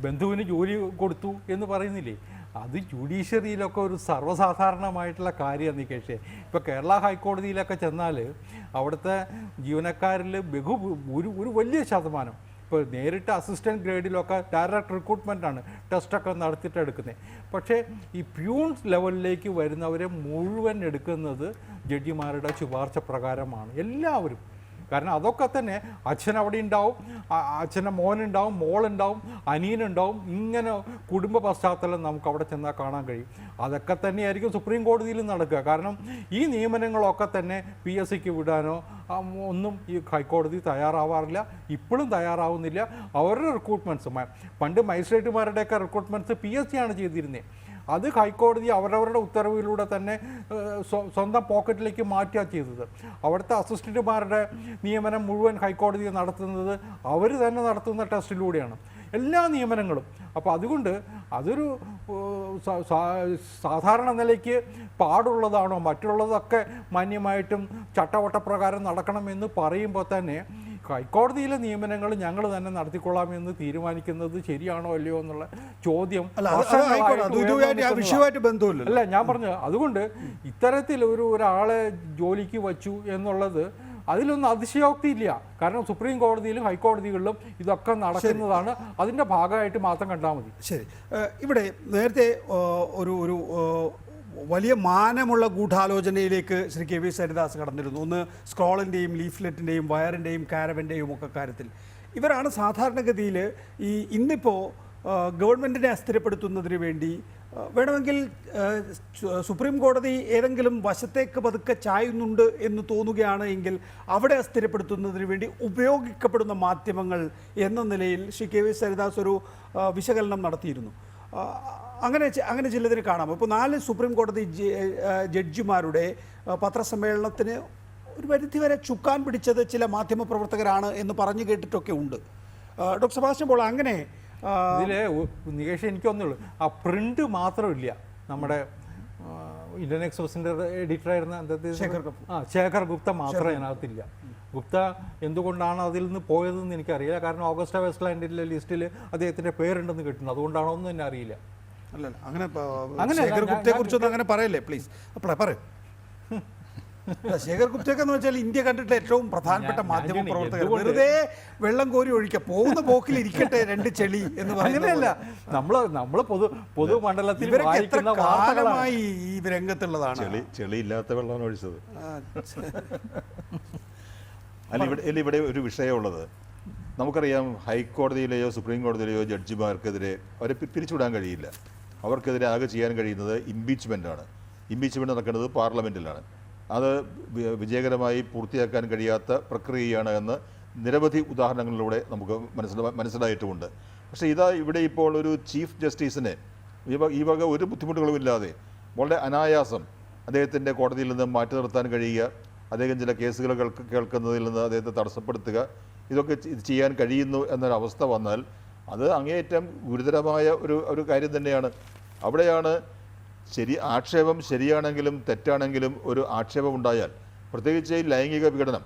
ബന്ധുവിന് ജോലി കൊടുത്തു എന്ന് പറയുന്നില്ലേ, അത് ജുഡീഷ്യറിയിലൊക്കെ ഒരു സർവ്വസാധാരണമായിട്ടുള്ള കാര്യമാണ് നികേഷേ. ഇപ്പോൾ കേരള ഹൈക്കോടതിയിലൊക്കെ ചെന്നാൽ അവിടുത്തെ ജീവനക്കാരിൽ ഒരു വലിയ ശതമാനം ഇപ്പോൾ നേരിട്ട് അസിസ്റ്റൻറ്റ് ഗ്രേഡിലൊക്കെ ഡയറക്റ്റ് റിക്രൂട്ട്മെൻറ്റാണ് ടെസ്റ്റൊക്കെ നടത്തിയിട്ട് എടുക്കുന്നത്. പക്ഷേ ഈ പ്യൂൺസ് ലെവലിലേക്ക് വരുന്നവരെ മുഴുവൻ എടുക്കുന്നത് ജഡ്ജിമാരുടെ ശുപാർശ പ്രകാരമാണ് എല്ലാവരും. കാരണം അതൊക്കെ തന്നെ അച്ഛൻ അവിടെ ഉണ്ടാവും, അച്ഛൻ്റെ മോനുണ്ടാവും, മോളുണ്ടാവും, അനിയനുണ്ടാവും. ഇങ്ങനെ കുടുംബ പശ്ചാത്തലം നമുക്ക് അവിടെ ചെന്നാൽ കാണാൻ കഴിയും. അതൊക്കെ തന്നെയായിരിക്കും സുപ്രീം കോടതിയിൽ നടക്കുക. കാരണം ഈ നിയമനങ്ങളൊക്കെ തന്നെ PSCക്ക് വിടാനോ ഒന്നും ഈ ഹൈക്കോടതി തയ്യാറാവാറില്ല, ഇപ്പോഴും തയ്യാറാവുന്നില്ല. അവരുടെ റിക്രൂട്ട്മെൻറ്റ്സ് പണ്ട് മജിസ്ട്രേറ്റുമാരുടെയൊക്കെ റിക്രൂട്ട്മെൻറ്റ്സ് PSC ആണ് ചെയ്തിരുന്നത്. അത് ഹൈക്കോടതി അവരവരുടെ ഉത്തരവിലൂടെ തന്നെ സ്വന്തം പോക്കറ്റിലേക്ക് മാറ്റുക ചെയ്തത്. അവിടുത്തെ അസിസ്റ്റന്റുമാരുടെ നിയമനം മുഴുവൻ ഹൈക്കോടതി നടത്തുന്നത് അവർ തന്നെ നടത്തുന്ന ടെസ്റ്റിലൂടെയാണ് എല്ലാ നിയമനങ്ങളും. അപ്പോൾ അതുകൊണ്ട് അതൊരു സാധാരണ നിലയ്ക്ക് പാടുള്ളതാണോ? മറ്റുള്ളതൊക്കെ മാന്യമായിട്ടും ചട്ടവട്ടപ്രകാരം നടക്കണമെന്ന് പറയുമ്പോൾ തന്നെ ഹൈക്കോടതിയിലെ നിയമനങ്ങൾ ഞങ്ങൾ തന്നെ നടത്തിക്കൊള്ളാമെന്ന് തീരുമാനിക്കുന്നത് ശരിയാണോ അല്ലയോ എന്നുള്ള ചോദ്യം അല്ല ഞാൻ പറഞ്ഞു. അതുകൊണ്ട് ഇത്തരത്തിൽ ഒരാളെ ജോലിക്ക് വച്ചു എന്നുള്ളത് അതിലൊന്നും അതിശയോക്തിയില്ല. കാരണം സുപ്രീം കോടതിയിലും ഹൈക്കോടതികളിലും ഇതൊക്കെ നടക്കുന്നതാണ്. അതിൻ്റെ ഭാഗമായിട്ട് മാത്രം കണ്ടാൽ മതി. ശരി, ഇവിടെ നേരത്തെ ഒരു വലിയ മാനമുള്ള ഗൂഢാലോചനയിലേക്ക് ശ്രീ KVS ഹരിദാസ് കടന്നിരുന്നു. ഒന്ന് സ്ക്രോളിൻ്റെയും ലീഫ്ലെറ്റിൻ്റെയും വയറിൻ്റെയും കാരവൻ്റെയും ഒക്കെ കാര്യത്തിൽ ഇവരാണ് സാധാരണഗതിയിൽ ഇന്നിപ്പോൾ ഗവൺമെൻറ്റിനെ അസ്ഥിരപ്പെടുത്തുന്നതിന് വേണ്ടി വേണമെങ്കിൽ സുപ്രീം കോടതി ഏതെങ്കിലും വശത്തേക്ക് പതുക്കെ ചായുന്നുണ്ട് എന്ന് തോന്നുകയാണ് എങ്കിൽ അവിടെ അസ്ഥിരപ്പെടുത്തുന്നതിന് വേണ്ടി ഉപയോഗിക്കപ്പെടുന്ന മാധ്യമങ്ങൾ എന്ന നിലയിൽ ശ്രീ കെ വി സരിദാസ് ഒരു വിശകലനം നടത്തിയിരുന്നു. അങ്ങനെ ചിലതിന് കാണാം. ഇപ്പോൾ 4 സുപ്രീം കോടതി ജഡ്ജിമാരുടെ പത്രസമ്മേളനത്തിന് ഒരു പരിധിവരെ ചുക്കാൻ പിടിച്ചത് ചില മാധ്യമപ്രവർത്തകരാണ് എന്ന് പറഞ്ഞു കേട്ടിട്ടൊക്കെ ഉണ്ട്. ഡോക്ടർ സെബാസ്റ്റ്യൻ പോൾ, അങ്ങനെ ഇതിലെ നികേഷ് എനിക്കൊന്നുള്ളൂ, ആ പ്രിന്റ് മാത്രമില്ല. നമ്മുടെ ഇന്ത്യൻ എക്സ്പ്രസിൻ്റെ എഡിറ്ററായിരുന്ന ശേഖർ ഗുപ്ത മാത്രമേ അതിനകത്തില്ല. ഗുപ്ത എന്തുകൊണ്ടാണ് അതിൽ നിന്ന് പോയതെന്ന് എനിക്കറിയില്ല. കാരണം ഓഗസ്റ്റ വെസ്റ്റ്ലാൻഡിലെ ലിസ്റ്റിൽ അദ്ദേഹത്തിൻ്റെ പേരുണ്ടെന്ന് കിട്ടുന്നു. അതുകൊണ്ടാണോ എന്ന് തന്നെ അറിയില്ല. അല്ല, അങ്ങനെ ശേഖർ ഗുപ്തയെ കുറിച്ചൊന്നും അങ്ങനെ പറയല്ലേ പ്ലീസ്. അപ്പോൾ പറയും ശേഖർ ഗുപ്തയൊക്കെ എന്ന് വെച്ചാൽ ഇന്ത്യ കണ്ടിട്ടുള്ള ഏറ്റവും പ്രധാനപ്പെട്ട മാധ്യമ പ്രവർത്തകർ. വെറുതെ വെള്ളം കോരി ഒഴിക്കുക, പോകുന്ന പോക്കിൽ ഇരിക്കട്ടെ 2 ചെളി എന്ന് പറയുന്നതല്ല. നമ്മള് പൊതുമണ്ഡലത്തിൽ ഇവരൊക്കെ എത്ര കാലമായി ഈ രംഗത്തുള്ളതാണ്. ചെളി ഇല്ലാത്ത വെള്ളമാണ് ഒഴിച്ചത്. അല്ല, ഇവിടെ ഒരു വിഷയമുള്ളത് നമുക്കറിയാം. ഹൈക്കോടതിയിലെയോ സുപ്രീം കോടതിയിലെയോ ജഡ്ജിമാർക്കെതിരെ അവരെ പിരിച്ചുവിടാൻ കഴിയില്ല. അവർക്കെതിരെ ആകെ ചെയ്യാൻ കഴിയുന്നത് ഇംപീച്ച്മെൻ്റാണ്. ഇംപീച്ച്മെൻറ്റ് നടക്കുന്നത് പാർലമെൻറ്റിലാണ്. അത് വിജയകരമായി പൂർത്തിയാക്കാൻ കഴിയാത്ത പ്രക്രിയയാണ് എന്ന് നിരവധി ഉദാഹരണങ്ങളിലൂടെ നമുക്ക് മനസ്സിലായിട്ടുമുണ്ട്. പക്ഷേ ഇവിടെ ഇപ്പോൾ ഒരു ചീഫ് ജസ്റ്റിസിനെ ഈ വക ഒരു ബുദ്ധിമുട്ടുകളുമില്ലാതെ വളരെ അനായാസം അദ്ദേഹത്തിൻ്റെ കോടതിയിൽ നിന്ന് മാറ്റി നിർത്താൻ കഴിയുക, അദ്ദേഹം ചില കേസുകൾ കേൾക്കുന്നതിൽ നിന്ന് അദ്ദേഹത്തെ തടസ്സപ്പെടുത്തുക, ഇതൊക്കെ ചെയ്യാൻ കഴിയുന്നു എന്നൊരവസ്ഥ വന്നാൽ അത് അങ്ങേയറ്റം ഗുരുതരമായ ഒരു കാര്യം തന്നെയാണ്. അവിടെയാണ് ആക്ഷേപം ശരിയാണെങ്കിലും തെറ്റാണെങ്കിലും ഒരു ആക്ഷേപം ഉണ്ടായാൽ, പ്രത്യേകിച്ച് ഈ ലൈംഗിക വിഘടനം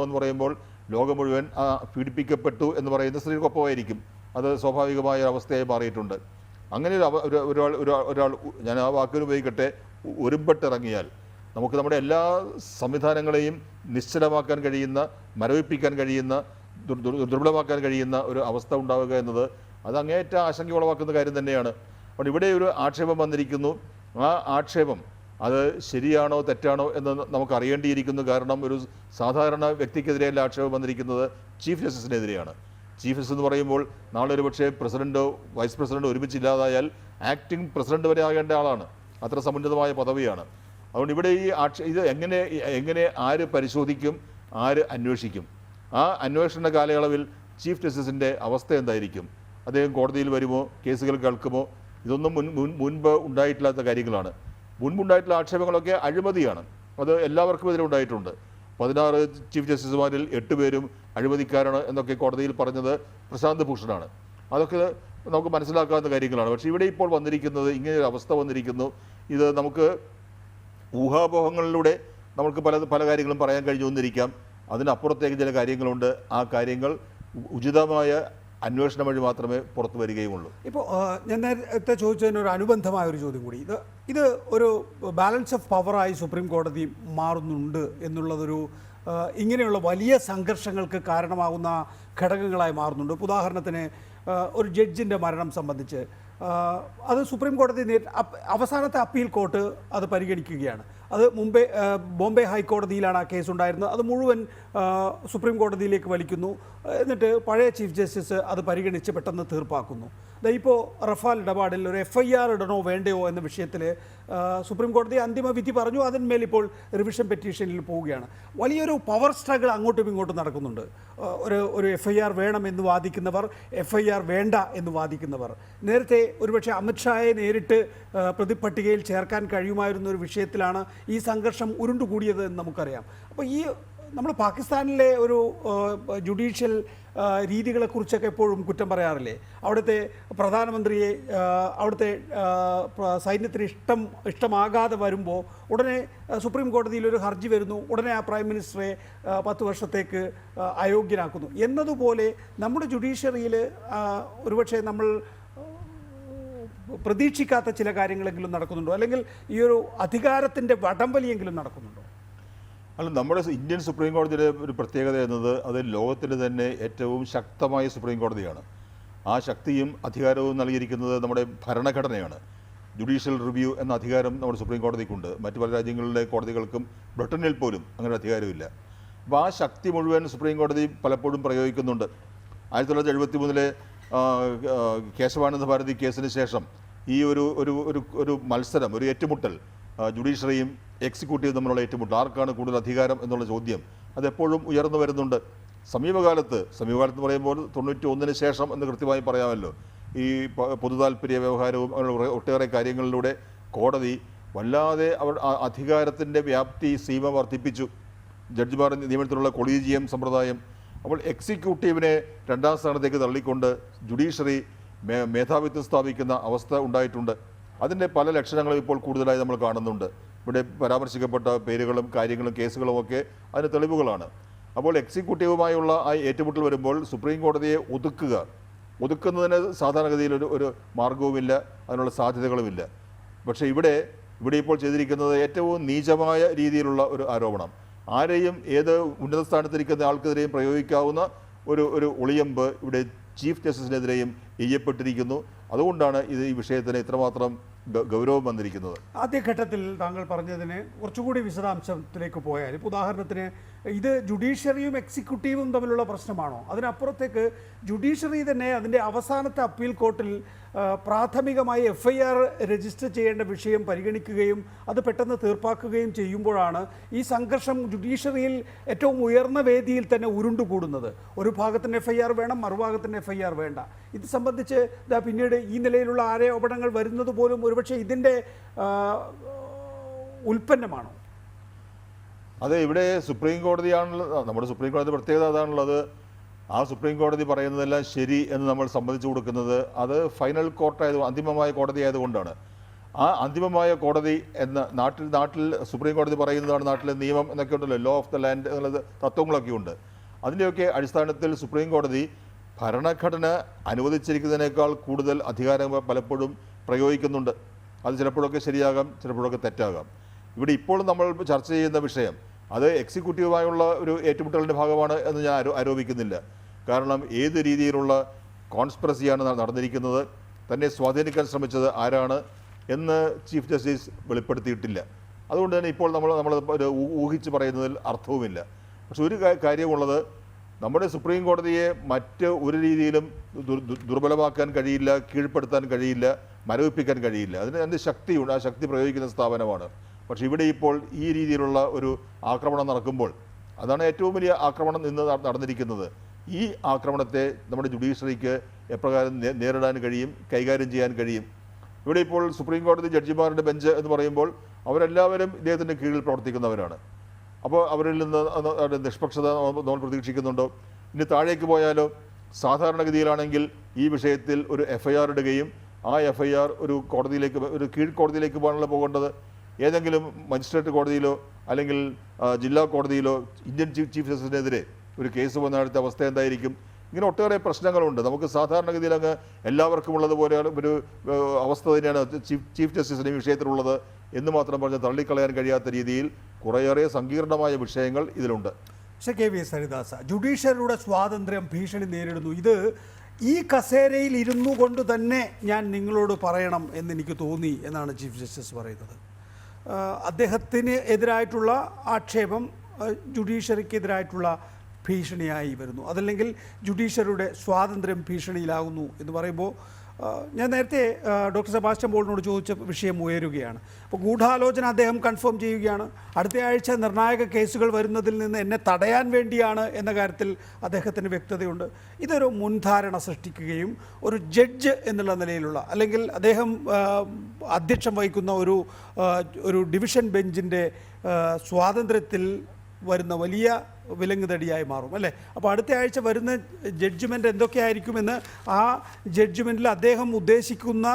എന്ന് പറയുമ്പോൾ ലോകം മുഴുവൻ പീഡിപ്പിക്കപ്പെട്ടു എന്ന് പറയുന്ന സ്ത്രീകൾക്കൊപ്പമായിരിക്കും. അത് സ്വാഭാവികമായ ഒരു അവസ്ഥയായി മാറിയിട്ടുണ്ട്. അങ്ങനെ ഒരാൾ ഞാൻ ആ വാക്കിന് ഉപയോഗിക്കട്ടെ, ഒരുമ്പെട്ടിറങ്ങിയാൽ നമുക്ക് നമ്മുടെ എല്ലാ സംവിധാനങ്ങളെയും നിശ്ചലമാക്കാൻ കഴിയുന്ന, മരവിപ്പിക്കാൻ കഴിയുന്ന, ദുർബലമാക്കാൻ കഴിയുന്ന ഒരു അവസ്ഥ ഉണ്ടാവുക എന്നത് അത് അങ്ങേയറ്റ ആശങ്ക ഉളവാക്കുന്ന കാര്യം തന്നെയാണ്. അപ്പോൾ ഇവിടെ ഒരു ആക്ഷേപം വന്നിരിക്കുന്നു. ആ ആക്ഷേപം അത് ശരിയാണോ തെറ്റാണോ എന്ന് നമുക്ക് അറിയേണ്ടിയിരിക്കുന്നു. കാരണം ഒരു സാധാരണ വ്യക്തിക്കെതിരെയല്ല ആക്ഷേപം വന്നിരിക്കുന്നത്, ചീഫ് ജസ്റ്റിസിനെതിരെയാണ്. ചീഫ് ജസ്റ്റിസ് എന്ന് പറയുമ്പോൾ നാളെ ഒരു പക്ഷേ പ്രസിഡന്റോ വൈസ് പ്രസിഡന്റോ ഒരുമിച്ചില്ലാതായാൽ ആക്ടിംഗ് പ്രസിഡന്റ് വരെ ആകേണ്ട ആളാണ്. അത്ര സമുന്നതമായ പദവിയാണ്. അതുകൊണ്ട് ഇവിടെ ഈ ഇത് എങ്ങനെ ആര് പരിശോധിക്കും, ആര് അന്വേഷിക്കും? ആ അന്വേഷണ കാലയളവിൽ ചീഫ് ജസ്റ്റിസിൻ്റെ അവസ്ഥ എന്തായിരിക്കും? അദ്ദേഹം കോടതിയിൽ വരുമോ, കേസുകൾ കേൾക്കുമോ? ഇതൊന്നും മുൻപ് ഉണ്ടായിട്ടില്ലാത്ത കാര്യങ്ങളാണ്. മുൻപുണ്ടായിട്ടുള്ള ആക്ഷേപങ്ങളൊക്കെ അഴിമതിയാണ്. അത് എല്ലാവർക്കും എതിരെ ഉണ്ടായിട്ടുണ്ട്. 16 ചീഫ് ജസ്റ്റിസുമാരിൽ 8 പേരും അഴിമതിക്കാരാണ് എന്നൊക്കെ കോടതിയിൽ പറഞ്ഞത് പ്രശാന്ത് ഭൂഷണാണ്. അതൊക്കെ നമുക്ക് മനസ്സിലാക്കാവുന്ന കാര്യങ്ങളാണ്. പക്ഷേ ഇവിടെ ഇപ്പോൾ വന്നിരിക്കുന്നത് ഇങ്ങനെയൊരു അവസ്ഥ വന്നിരിക്കുന്നു. ഇത് നമുക്ക് ഊഹാപോഹങ്ങളിലൂടെ നമുക്ക് പല കാര്യങ്ങളും പറയാൻ കഴിഞ്ഞു വന്നിരിക്കാം. അതിനപ്പുറത്തേക്ക് ചില കാര്യങ്ങളുണ്ട്. ആ കാര്യങ്ങൾ ഉചിതമായ അന്വേഷണം വഴി മാത്രമേ പുറത്തു വരികയുമുള്ളൂ. ഇപ്പോൾ ഞാൻ നേരത്തെ ചോദിച്ചതിനൊരു അനുബന്ധമായ ഒരു ചോദ്യം കൂടി, ഇത് ഒരു ബാലൻസ് ഓഫ് പവറായി സുപ്രീം കോടതി മാറുന്നുണ്ട് എന്നുള്ളതൊരു ഇങ്ങനെയുള്ള വലിയ സംഘർഷങ്ങൾക്ക് കാരണമാകുന്ന ഘടകങ്ങളായി മാറുന്നുണ്ട്. ഉദാഹരണത്തിന് ഒരു ജഡ്ജിൻ്റെ മരണം സംബന്ധിച്ച് അത് സുപ്രീം കോടതി അവസാനത്തെ അപ്പീൽ കോർട്ട് അത് പരിഗണിക്കുകയാണ്. അത് ബോംബെ ഹൈക്കോടതിയിലാണ് ആ കേസ് ഉണ്ടായിരുന്നത്. അത് മുഴുവൻ സുപ്രീം കോടതിയിലേക്ക് വലിക്കുന്നു. എന്നിട്ട് പഴയ ചീഫ് ജസ്റ്റിസ് അത് പരിഗണിച്ച് പെട്ടെന്ന് തീർപ്പാക്കുന്നു. ഇപ്പോൾ റഫാൽ ഇടപാടിൽ ഒരു FIR ഇടണോ വേണ്ടയോ എന്ന വിഷയത്തിൽ സുപ്രീം കോടതി അന്തിമ വിധി പറഞ്ഞു. അതിന്മേൽ ഇപ്പോൾ റിവിഷൻ പെറ്റീഷനിൽ പോവുകയാണ്. വലിയൊരു പവർ സ്ട്രഗിൾ അങ്ങോട്ടും ഇങ്ങോട്ടും നടക്കുന്നുണ്ട്. ഒരു FIR വേണം എന്ന് വാദിക്കുന്നവർ, FIR വേണ്ട എന്ന് വാദിക്കുന്നവർ. നേരത്തെ ഒരുപക്ഷെ അമിത്ഷായെ നേരിട്ട് പ്രതിപട്ടികയിൽ ചേർക്കാൻ കഴിയുമായിരുന്ന ഒരു വിഷയത്തിലാണ് ഈ സംഘർഷം ഉരുണ്ടുകൂടിയത് എന്ന് നമുക്കറിയാം. അപ്പോൾ നമ്മൾ പാകിസ്ഥാനിലെ ഒരു ജുഡീഷ്യൽ രീതികളെക്കുറിച്ചൊക്കെ എപ്പോഴും കുറ്റം പറയാറില്ലേ? അവിടുത്തെ പ്രധാനമന്ത്രിയെ അവിടുത്തെ സൈന്യത്തിന് ഇഷ്ടമാകാതെ വരുമ്പോൾ ഉടനെ സുപ്രീം കോടതിയിൽ ഒരു ഹർജി വരുന്നു, ഉടനെ ആ പ്രൈം മിനിസ്റ്ററെ 10 വർഷത്തേക്ക് അയോഗ്യനാക്കുന്നു. എന്നതുപോലെ നമ്മുടെ ജുഡീഷ്യറിയിൽ ഒരുപക്ഷെ നമ്മൾ പ്രതീക്ഷിക്കാത്ത ചില കാര്യങ്ങളെങ്കിലും നടക്കുന്നുണ്ടോ? അല്ലെങ്കിൽ ഈ ഒരു അധികാരത്തിൻ്റെ വടംവലിയെങ്കിലും നടക്കുന്നുണ്ടോ? അല്ല, നമ്മുടെ ഇന്ത്യൻ സുപ്രീം കോടതിയുടെ ഒരു പ്രത്യേകത എന്നത് അത് ലോകത്തിലെ തന്നെ ഏറ്റവും ശക്തമായ സുപ്രീം കോടതിയാണ്. ആ ശക്തിയും അധികാരവും നൽകിയിരിക്കുന്നത് നമ്മുടെ ഭരണഘടനയാണ്. ജുഡീഷ്യൽ റിവ്യൂ എന്ന അധികാരം നമ്മുടെ സുപ്രീം കോടതിക്കുണ്ട്. മറ്റു പല രാജ്യങ്ങളിലെ കോടതികൾക്കും ബ്രിട്ടനിൽ പോലും അങ്ങനെ അധികാരമില്ല. അപ്പോൾ ആ ശക്തി മുഴുവൻ സുപ്രീം കോടതി പലപ്പോഴും പ്രയോഗിക്കുന്നുണ്ട്. 1973 കേശവാനന്ദ ഭാരതി കേസിന് ശേഷം ഈ ഒരു ഒരു ഒരു ഒരു മത്സരം, ഒരു ഏറ്റുമുട്ടൽ, ജുഡീഷ്യറിയും എക്സിക്യൂട്ടീവും തമ്മിലുള്ള ഏറ്റുമുട്ടൽ, ആർക്കാണ് കൂടുതൽ അധികാരം എന്നുള്ള ചോദ്യം അതെപ്പോഴും ഉയർന്നു വരുന്നുണ്ട്. സമീപകാലത്ത് എന്ന് പറയുമ്പോൾ 91 ശേഷം എന്ന് കൃത്യമായി പറയാമല്ലോ, ഈ പൊതു താല്പര്യ വ്യവഹാരവും അങ്ങനെയുള്ള ഒട്ടേറെ കാര്യങ്ങളിലൂടെ കോടതി വല്ലാതെ അധികാരത്തിൻ്റെ വ്യാപ്തി സീമ വർദ്ധിപ്പിച്ചു. ജഡ്ജിമാർ നിയമനത്തിലുള്ള കൊളീജിയം സമ്പ്രദായം. അപ്പോൾ എക്സിക്യൂട്ടീവിനെ 2ാം സ്ഥാനത്തേക്ക് തള്ളിക്കൊണ്ട് ജുഡീഷ്യറി മേധാവിത്വം സ്ഥാപിക്കുന്ന അവസ്ഥ ഉണ്ടായിട്ടുണ്ട്. അതിൻ്റെ പല ലക്ഷണങ്ങളും ഇപ്പോൾ കൂടുതലായി നമ്മൾ കാണുന്നുണ്ട്. ഇവിടെ പരാമർശിക്കപ്പെട്ട പേരുകളും കാര്യങ്ങളും കേസുകളും ഒക്കെ അതിന് തെളിവുകളാണ്. അപ്പോൾ എക്സിക്യൂട്ടീവുമായുള്ള ആ ഏറ്റുമുട്ടൽ വരുമ്പോൾ സുപ്രീം കോടതിയെ ഒതുക്കുന്നതിന് സാധാരണഗതിയിൽ ഒരു മാർഗവുമില്ല, അതിനുള്ള സാധ്യതകളുമില്ല. പക്ഷേ ഇവിടെ ഇപ്പോൾ ചെയ്തിരിക്കുന്നത് ഏറ്റവും നീചമായ രീതിയിലുള്ള ഒരു ആരോപണം. ആരെയും ഏത് ഉന്നത സ്ഥാനത്തിരിക്കുന്ന ആൾക്കെതിരെയും പ്രയോഗിക്കാവുന്ന ഒരു ഒളിയമ്പ് ഇവിടെ ചീഫ് ജസ്റ്റിസിനെതിരെയും എയ്യപ്പെട്ടിരിക്കുന്നു. അതുകൊണ്ടാണ് ഈ വിഷയത്തിന് ഇത്രമാത്രം ഗൗരവം വന്നിരിക്കുന്നത്. ആദ്യഘട്ടത്തിൽ താങ്കൾ പറഞ്ഞതിന് കുറച്ചുകൂടി വിശദാംശത്തിലേക്ക് പോയാൽ, ഇപ്പോൾ ഉദാഹരണത്തിന് ഇത് ജുഡീഷ്യറിയും എക്സിക്യൂട്ടീവും തമ്മിലുള്ള പ്രശ്നമാണോ? അതിനപ്പുറത്തേക്ക് ജുഡീഷ്യറി തന്നെ അതിൻ്റെ അവസാനത്തെ അപ്പീൽ കോർട്ടിൽ പ്രാഥമികമായി FIR രജിസ്റ്റർ ചെയ്യേണ്ട വിഷയം പരിഗണിക്കുകയും അത് പെട്ടെന്ന് തീർപ്പാക്കുകയും ചെയ്യുമ്പോഴാണ് ഈ സംഘർഷം ജുഡീഷ്യറിയിൽ ഏറ്റവും ഉയർന്ന വേദിയിൽ തന്നെ ഉരുണ്ടുകൂടുന്നത്. ഒരു ഭാഗത്തിന് FIR വേണം, മറുഭാഗത്തിന് FIR വേണ്ട. ഇത് സംബന്ധിച്ച് പിന്നീട് ഈ നിലയിലുള്ള ആരോപണങ്ങൾ വരുന്നത് പോലും ഒരുപക്ഷെ ഇതിൻ്റെ ഉൽപ്പന്നമാണോ? അതെ, ഇവിടെ സുപ്രീം കോടതിയാണുള്ളത്. നമ്മുടെ സുപ്രീം കോടതി പ്രത്യേകത അതാണുള്ളത്. ആ സുപ്രീം കോടതി പറയുന്നതെല്ലാം ശരി എന്ന് നമ്മൾ സമ്മതിച്ചു കൊടുക്കുന്നത് അത് ഫൈനൽ അന്തിമമായ കോടതി ആയതുകൊണ്ടാണ്. ആ അന്തിമമായ കോടതി എന്ന നാട്ടിൽ സുപ്രീം കോടതി പറയുന്നതാണ് നാട്ടിലെ നിയമം എന്നൊക്കെ ഉണ്ടല്ലോ, ലോ ഓഫ് ദ ലാൻഡ് എന്നുള്ളത് തത്വങ്ങളൊക്കെ ഉണ്ട്. അതിൻ്റെയൊക്കെ അടിസ്ഥാനത്തിൽ സുപ്രീം കോടതി ഭരണഘടന അനുവദിച്ചിരിക്കുന്നതിനേക്കാൾ കൂടുതൽ അധികാരം പലപ്പോഴും പ്രയോഗിക്കുന്നുണ്ട്. അത് ചിലപ്പോഴൊക്കെ ശരിയാകാം, ചിലപ്പോഴൊക്കെ തെറ്റാകാം. ഇവിടെ ഇപ്പോൾ നമ്മൾ ചർച്ച ചെയ്യുന്ന വിഷയം അത് എക്സിക്യൂട്ടീവുമായുള്ള ഒരു ഏറ്റുമുട്ടലിൻ്റെ ഭാഗമാണ് എന്ന് ഞാൻ ആരോപിക്കുന്നില്ല. കാരണം ഏത് രീതിയിലുള്ള കോൺസ്പിറസിയാണ് നടന്നിരിക്കുന്നത്, തന്നെ സ്വാധീനിക്കാൻ ശ്രമിച്ചത് ആരാണ് എന്ന് ചീഫ് ജസ്റ്റിസ് വെളിപ്പെടുത്തിയിട്ടില്ല. അതുകൊണ്ട് തന്നെ ഇപ്പോൾ നമ്മൾ ഊഹിച്ച് പറയുന്നതിൽ അർത്ഥവുമില്ല. പക്ഷെ ഒരു കാര്യമുള്ളത്, നമ്മുടെ സുപ്രീം കോടതിയെ മറ്റ് ഒരു രീതിയിലും ദുർബലമാക്കാൻ കഴിയില്ല, കീഴ്പ്പെടുത്താൻ കഴിയില്ല, മരവിപ്പിക്കാൻ കഴിയില്ല. അതിന് ശക്തിയുണ്ട്, ആ ശക്തി പ്രയോഗിക്കുന്ന സ്ഥാപനമാണ്. പക്ഷേ ഇവിടെ ഇപ്പോൾ ഈ രീതിയിലുള്ള ഒരു ആക്രമണം നടക്കുമ്പോൾ അതാണ് ഏറ്റവും വലിയ ആക്രമണം ഇന്ന് നടന്നിരിക്കുന്നത്. ഈ ആക്രമണത്തെ നമ്മുടെ ജുഡീഷ്യറിക്ക് എപ്രകാരം നേരിടാൻ കഴിയും, കൈകാര്യം ചെയ്യാൻ കഴിയും? ഇവിടെ ഇപ്പോൾ സുപ്രീം കോടതി ജഡ്ജിമാരുടെ ബെഞ്ച് എന്ന് പറയുമ്പോൾ അവരെല്ലാവരും ഇദ്ദേഹത്തിൻ്റെ കീഴിൽ പ്രവർത്തിക്കുന്നവരാണ്. അപ്പോൾ അവരിൽ നിന്ന് നിഷ്പക്ഷത നമ്മൾ പ്രതീക്ഷിക്കുന്നുണ്ടോ? ഇനി താഴേക്ക് പോയാലോ, സാധാരണഗതിയിലാണെങ്കിൽ ഈ വിഷയത്തിൽ ഒരു FIR ഇടുകയും ആ FIR ഒരു കീഴ്ക്കോടതിയിലേക്ക് പോകേണ്ടത്. ഏതെങ്കിലും മജിസ്ട്രേറ്റ് കോടതിയിലോ അല്ലെങ്കിൽ ജില്ലാ കോടതിയിലോ ഇന്ത്യൻ ചീഫ് ജസ്റ്റിസിനെതിരെ ഒരു കേസ് വന്ന അടുത്ത അവസ്ഥ എന്തായിരിക്കും? ഇങ്ങനെ ഒട്ടേറെ പ്രശ്നങ്ങളുണ്ട്. നമുക്ക് സാധാരണഗതിയിൽ അങ്ങ് എല്ലാവർക്കും ഉള്ളതുപോലെ ഒരു അവസ്ഥ തന്നെയാണ് ചീഫ് ജസ്റ്റിസിന് ഈ വിഷയത്തിലുള്ളത് എന്ന് മാത്രം പറഞ്ഞ് തള്ളിക്കളയാൻ കഴിയാത്ത രീതിയിൽ കുറേയേറെ സങ്കീർണമായ വിഷയങ്ങൾ ഇതിലുണ്ട്. പക്ഷേ KV ഹരിദാസ, ജുഡീഷ്യറിയുടെ സ്വാതന്ത്ര്യം ഭീഷണി നേരിടുന്നു. ഇത് ഈ കസേരയിൽ ഇരുന്നു കൊണ്ട് തന്നെ ഞാൻ നിങ്ങളോട് പറയണം എന്നെനിക്ക് തോന്നി എന്നാണ് ചീഫ് ജസ്റ്റിസ് പറയുന്നത്. അദ്ദേഹത്തിന് എതിരായിട്ടുള്ള ആക്ഷേപം ജുഡീഷ്യറിക്കെതിരായിട്ടുള്ള ഭീഷണിയായി വരുന്നു. അതല്ലെങ്കിൽ ജുഡീഷ്യറിയുടെ സ്വാതന്ത്ര്യം ഭീഷണിയിലാകുന്നു എന്ന് പറയുമ്പോൾ ഞാൻ നേരത്തെ ഡോക്ടർ സെബാസ്റ്റ്യൻ പോളിനോട് ചോദിച്ച വിഷയം ഉയരുകയാണ്. അപ്പോൾ ഗൂഢാലോചന അദ്ദേഹം കൺഫേം ചെയ്യുകയാണ്. അടുത്ത ആഴ്ച നിർണായക കേസുകൾ വരുന്നതിൽ നിന്ന് എന്നെ തടയാൻ വേണ്ടിയാണ് എന്ന കാര്യത്തിൽ അദ്ദേഹത്തിന് വ്യക്തതയുണ്ട്. ഇതൊരു മുൻധാരണ സൃഷ്ടിക്കുകയും ഒരു ജഡ്ജ് എന്നുള്ള നിലയിലുള്ള, അല്ലെങ്കിൽ അദ്ദേഹം അധ്യക്ഷം വഹിക്കുന്ന ഒരു ഡിവിഷൻ ബെഞ്ചിൻ്റെ സ്വാതന്ത്ര്യത്തിൽ വരുന്ന വലിയ വിലങ്ങുതടിയായി മാറും അല്ലേ? അപ്പോൾ അടുത്ത ആഴ്ച വരുന്ന ജഡ്ജ്മെൻ്റ് എന്തൊക്കെയായിരിക്കുമെന്ന്, ആ ജഡ്ജ്മെൻറ്റിൽ അദ്ദേഹം ഉദ്ദേശിക്കുന്ന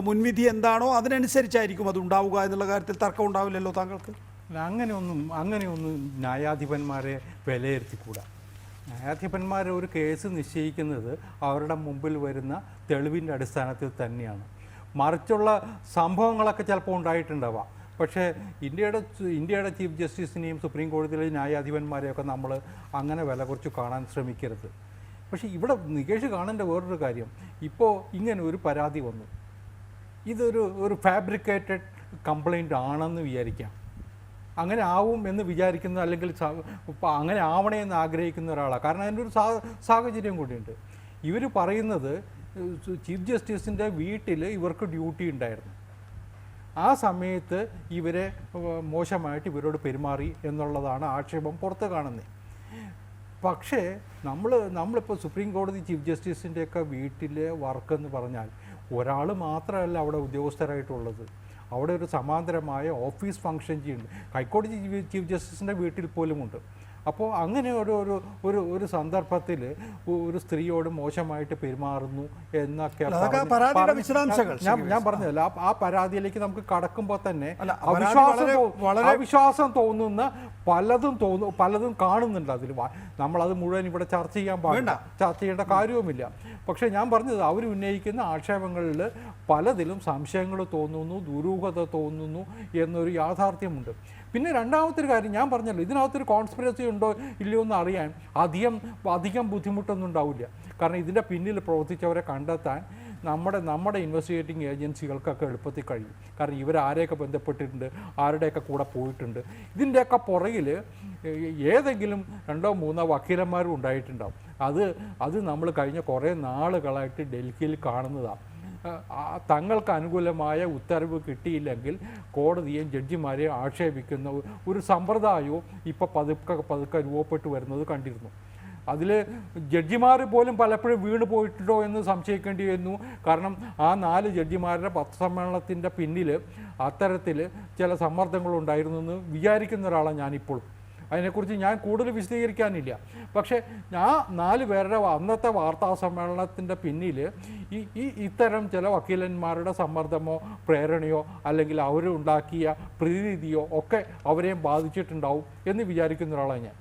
മുൻവിധി എന്താണോ അതിനനുസരിച്ചായിരിക്കും അത് ഉണ്ടാവുക എന്നുള്ള കാര്യത്തിൽ തർക്കം ഉണ്ടാവില്ലല്ലോ താങ്കൾക്ക്? അങ്ങനെയൊന്നും ന്യായാധിപന്മാരെ വിലയിരുത്തിക്കൂടാ. ന്യായാധിപന്മാർ ഒരു കേസ് നിശ്ചയിക്കുന്നത് അവരുടെ മുമ്പിൽ വരുന്ന തെളിവിൻ്റെ അടിസ്ഥാനത്തിൽ തന്നെയാണ്. മറിച്ചുള്ള സംഭവങ്ങളൊക്കെ ചിലപ്പോൾ ഉണ്ടായിട്ടുണ്ടാവാം. പക്ഷേ ഇന്ത്യയുടെ ചീഫ് ജസ്റ്റിസിനെയും സുപ്രീം കോടതിയിലെ ന്യായാധിപന്മാരെയൊക്കെ നമ്മൾ അങ്ങനെ വില കുറച്ച് കാണാൻ ശ്രമിക്കരുത്. പക്ഷേ ഇവിടെ നികേഷ് കാണേണ്ട വേറൊരു കാര്യം, ഇപ്പോൾ ഇങ്ങനെ ഒരു പരാതി വന്നു, ഇതൊരു ഫാബ്രിക്കേറ്റഡ് കംപ്ലൈൻ്റ് ആണെന്ന് വിചാരിക്കാം. അങ്ങനെ ആവും എന്ന് വിചാരിക്കുന്ന, അല്ലെങ്കിൽ അങ്ങനെ ആവണേ എന്ന് ആഗ്രഹിക്കുന്ന ഒരാളാണ്. കാരണം അതിൻ്റെ ഒരു സാഹചര്യം കൂടിയുണ്ട്. ഇവർ പറയുന്നത് ചീഫ് ജസ്റ്റിസിൻ്റെ വീട്ടിൽ ഇവർക്ക് ഡ്യൂട്ടി ഉണ്ടായിരുന്നു. ആ സമയത്ത് ഇവരെ മോശമായിട്ട് ഇവരോട് പെരുമാറി എന്നുള്ളതാണ് ആക്ഷേപം പുറത്ത് കാണുന്നത്. പക്ഷേ നമ്മളിപ്പോൾ സുപ്രീം കോടതി ചീഫ് ജസ്റ്റിസിൻ്റെയൊക്കെ വീട്ടിലെ വർക്കെന്ന് പറഞ്ഞാൽ ഒരാൾ മാത്രമല്ല അവിടെ ഉദ്യോഗസ്ഥരായിട്ടുള്ളത്. അവിടെ ഒരു സമാന്തരമായ ഓഫീസ് ഫങ്ഷൻ ചെയ്യുന്നുണ്ട്. ഹൈക്കോടതി ചീഫ് ജസ്റ്റിസിൻ്റെ വീട്ടിൽ പോലുമുണ്ട്. അപ്പോൾ അങ്ങനെ ഒരു സന്ദർഭത്തിൽ ഒരു സ്ത്രീയോട് മോശമായിട്ട് പെരുമാറുന്നു എന്നൊക്കെ ഞാൻ പറഞ്ഞതല്ല. ആ പരാതിയിലേക്ക് നമുക്ക് കടക്കുമ്പോൾ തന്നെ അവിശ്വാസം തോന്നുന്ന പലതും കാണുന്നുണ്ട് അതിൽ. നമ്മളത് മുഴുവൻ ഇവിടെ ചർച്ച ചെയ്യേണ്ട കാര്യവുമില്ല. പക്ഷേ ഞാൻ പറഞ്ഞത് അവർ ഉന്നയിക്കുന്ന ആക്ഷേപങ്ങളിൽ പലതിലും സംശയങ്ങൾ തോന്നുന്നു, ദുരൂഹത തോന്നുന്നു എന്നൊരു യാഥാർത്ഥ്യമുണ്ട്. പിന്നെ രണ്ടാമത്തെ ഒരു കാര്യം ഞാൻ പറഞ്ഞല്ലോ, ഇതിനകത്തൊരു കോൺസ്പിറസി ഉണ്ടോ ഇല്ലയോ എന്ന് അറിയാൻ അധികം ബുദ്ധിമുട്ടൊന്നും ഉണ്ടാവില്ല. കാരണം ഇതിൻ്റെ പിന്നിൽ പ്രവർത്തിച്ചവരെ കണ്ടെത്താൻ നമ്മുടെ ഇൻവെസ്റ്റിഗേറ്റിംഗ് ഏജൻസികൾക്കൊക്കെ എളുപ്പത്തിൽ കഴിയും. കാരണം ഇവരാരെയൊക്കെ ബന്ധപ്പെട്ടിട്ടുണ്ട്, ആരുടെയൊക്കെ കൂടെ പോയിട്ടുണ്ട്. ഇതിൻ്റെയൊക്കെ പുറകിൽ ഏതെങ്കിലും 2-3 വക്കീലന്മാരും ഉണ്ടായിട്ടുണ്ടാവും. അത് നമ്മൾ കഴിഞ്ഞ കുറേ നാളുകളായിട്ട് ഡൽഹിയിൽ കാണുന്നതാണ്. തങ്ങൾക്ക് അനുകൂലമായ ഉത്തരവ് കിട്ടിയില്ലെങ്കിൽ കോടതിയെയും ജഡ്ജിമാരെയും ആക്ഷേപിക്കുന്ന ഒരു സമ്പ്രദായവും ഇപ്പോൾ പതുക്കെ രൂപപ്പെട്ടു വരുന്നത് കണ്ടിരുന്നു. അതിൽ ജഡ്ജിമാർ പോലും പലപ്പോഴും വീണ് പോയിട്ടുണ്ടോ എന്ന് സംശയിക്കേണ്ടി വരുന്നു. കാരണം ആ 4 ജഡ്ജിമാരുടെ പത്രസമ്മേളനത്തിൻ്റെ പിന്നിൽ അത്തരത്തിൽ ചില സമ്മർദ്ദങ്ങളുണ്ടായിരുന്നു എന്ന് വിചാരിക്കുന്ന ഒരാളാണ് ഞാനിപ്പോഴും. അതിനെക്കുറിച്ച് ഞാൻ കൂടുതൽ വിശദീകരിക്കാനില്ല. പക്ഷേ ആ 4 പേരുടെ അന്നത്തെ വാർത്താ സമ്മേളനത്തിൻ്റെ പിന്നിൽ ഇത്തരം ചില വക്കീലന്മാരുടെ സമ്മർദ്ദമോ പ്രേരണയോ അല്ലെങ്കിൽ അവരുണ്ടാക്കിയ പ്രീതിയോ ഒക്കെ അവരെയും ബാധിച്ചിട്ടുണ്ടാവും എന്ന് വിചാരിക്കുന്ന ഒരാളാണ് ഞാൻ.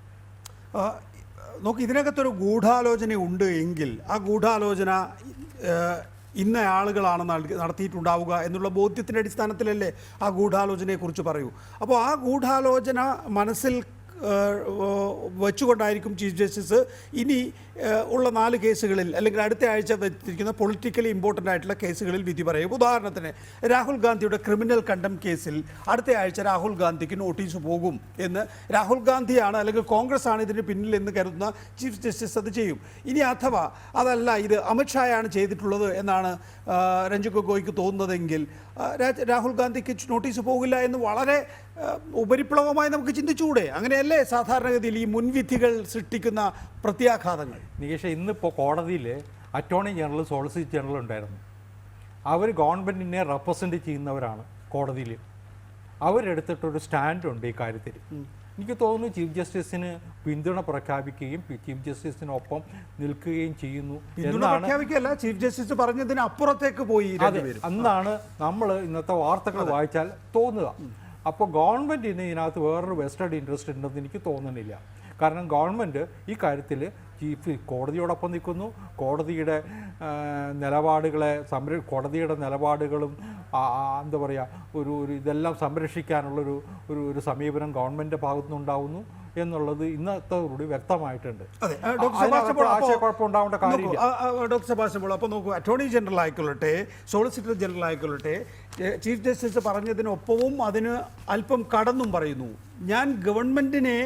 നോക്കി, ഇതിനകത്തൊരു ഗൂഢാലോചന ഉണ്ട് എങ്കിൽ ആ ഗൂഢാലോചന ഇന്ന ആളുകളാണ് നടത്തിയിട്ടുണ്ടാവുക എന്നുള്ള ബോധ്യത്തിൻ്റെ അടിസ്ഥാനത്തിലല്ലേ ആ ഗൂഢാലോചനയെക്കുറിച്ച് പറയൂ. അപ്പോൾ ആ ഗൂഢാലോചന മനസ്സിൽ വെച്ചുകൊണ്ടായിരിക്കും ചീഫ് ജസ്റ്റിസ് ഇനി ഉള്ള 4 കേസുകളിൽ അല്ലെങ്കിൽ അടുത്ത ആഴ്ച വെച്ചിരിക്കുന്ന പൊളിറ്റിക്കലി ഇമ്പോർട്ടൻ്റ് ആയിട്ടുള്ള കേസുകളിൽ വിധി പറയും. ഉദാഹരണത്തിന് രാഹുൽ ഗാന്ധിയുടെ ക്രിമിനൽ കണ്ടംപ്റ്റ് കേസിൽ അടുത്ത ആഴ്ച രാഹുൽ ഗാന്ധിക്ക് നോട്ടീസ് പോകും എന്ന് രാഹുൽ ഗാന്ധിയാണ് അല്ലെങ്കിൽ കോൺഗ്രസ് ആണ് ഇതിന് പിന്നിൽ എന്ന് കരുതുന്ന ചീഫ് ജസ്റ്റിസ് അത് ചെയ്യും. ഇനി അഥവാ അതല്ല, ഇത് അമിത്ഷായാണ് ചെയ്തിട്ടുള്ളത് എന്നാണ് രഞ്ജൻ ഗൊഗോയ്ക്ക് തോന്നുന്നതെങ്കിൽ രാഹുൽ ഗാന്ധിക്ക് നോട്ടീസ് പോകില്ല എന്ന് വളരെ ഉപരിപ്ലവമായി നമുക്ക് ചിന്തിച്ചുകൂടെ? അങ്ങനെയല്ലേ സാധാരണഗതിയിൽ ഈ മുൻവിധികൾ സൃഷ്ടിക്കുന്ന പ്രത്യാഘാതങ്ങൾ? നികേഷ്, ഇന്നിപ്പോൾ കോടതിയിൽ അറ്റോർണി ജനറൽ, സോളിസിറ്റർ ജനറൽ ഉണ്ടായിരുന്നു. അവർ ഗവൺമെൻറ്റിനെ റെപ്രസെൻ്റ് ചെയ്യുന്നവരാണ് കോടതിയിൽ. അവരെടുത്തിട്ടൊരു സ്റ്റാൻഡുണ്ട് ഈ കാര്യത്തിൽ. എനിക്ക് തോന്നുന്നു ചീഫ് ജസ്റ്റിസിന് പിന്തുണ പ്രഖ്യാപിക്കുകയും ചീഫ് ജസ്റ്റിസിനൊപ്പം നിൽക്കുകയും ചെയ്യുന്നു എന്നാണ്. ചീഫ് ജസ്റ്റിസ് പറഞ്ഞതിന് അപ്പുറത്തേക്ക് പോയി എന്നാണ് നമ്മൾ ഇന്നത്തെ വാർത്തകൾ വായിച്ചാൽ തോന്നുക. അപ്പോൾ ഗവൺമെൻറ്റിന് ഇതിനകത്ത് വേറൊരു വെസ്റ്റഡ് ഇൻട്രസ്റ്റ് ഉണ്ടെന്ന് എനിക്ക് തോന്നുന്നില്ല. കാരണം ഗവൺമെൻറ് ഈ കാര്യത്തിൽ കോടതിയോടൊപ്പം നിൽക്കുന്നു. കോടതിയുടെ നിലപാടുകളും എന്താ പറയുക, ഒരു ഇതെല്ലാം സംരക്ഷിക്കാനുള്ളൊരു സമീപനം ഗവൺമെൻറ്റിൻ്റെ ഭാഗത്തുനിന്നുണ്ടാവുന്നു എന്നുള്ളത് ഇന്നത്തെ കൂടി വ്യക്തമായിട്ടുണ്ട്. ആശയക്കുഴപ്പമുണ്ടാവേണ്ട കാര്യമില്ല. ഡോക്ടർ സെബാസ്റ്റ്യൻ പോൾ, അപ്പോൾ നോക്കൂ, അറ്റോർണി ജനറൽ ആയിക്കൊള്ളട്ടെ, സോളിസിറ്റർ ജനറൽ ആയിക്കൊള്ളട്ടെ, ചീഫ് ജസ്റ്റിസ് പറഞ്ഞതിനൊപ്പവും അതിന് അല്പം കടന്നും പറയുന്നു. ഞാൻ ഗവൺമെൻറ്റിനെ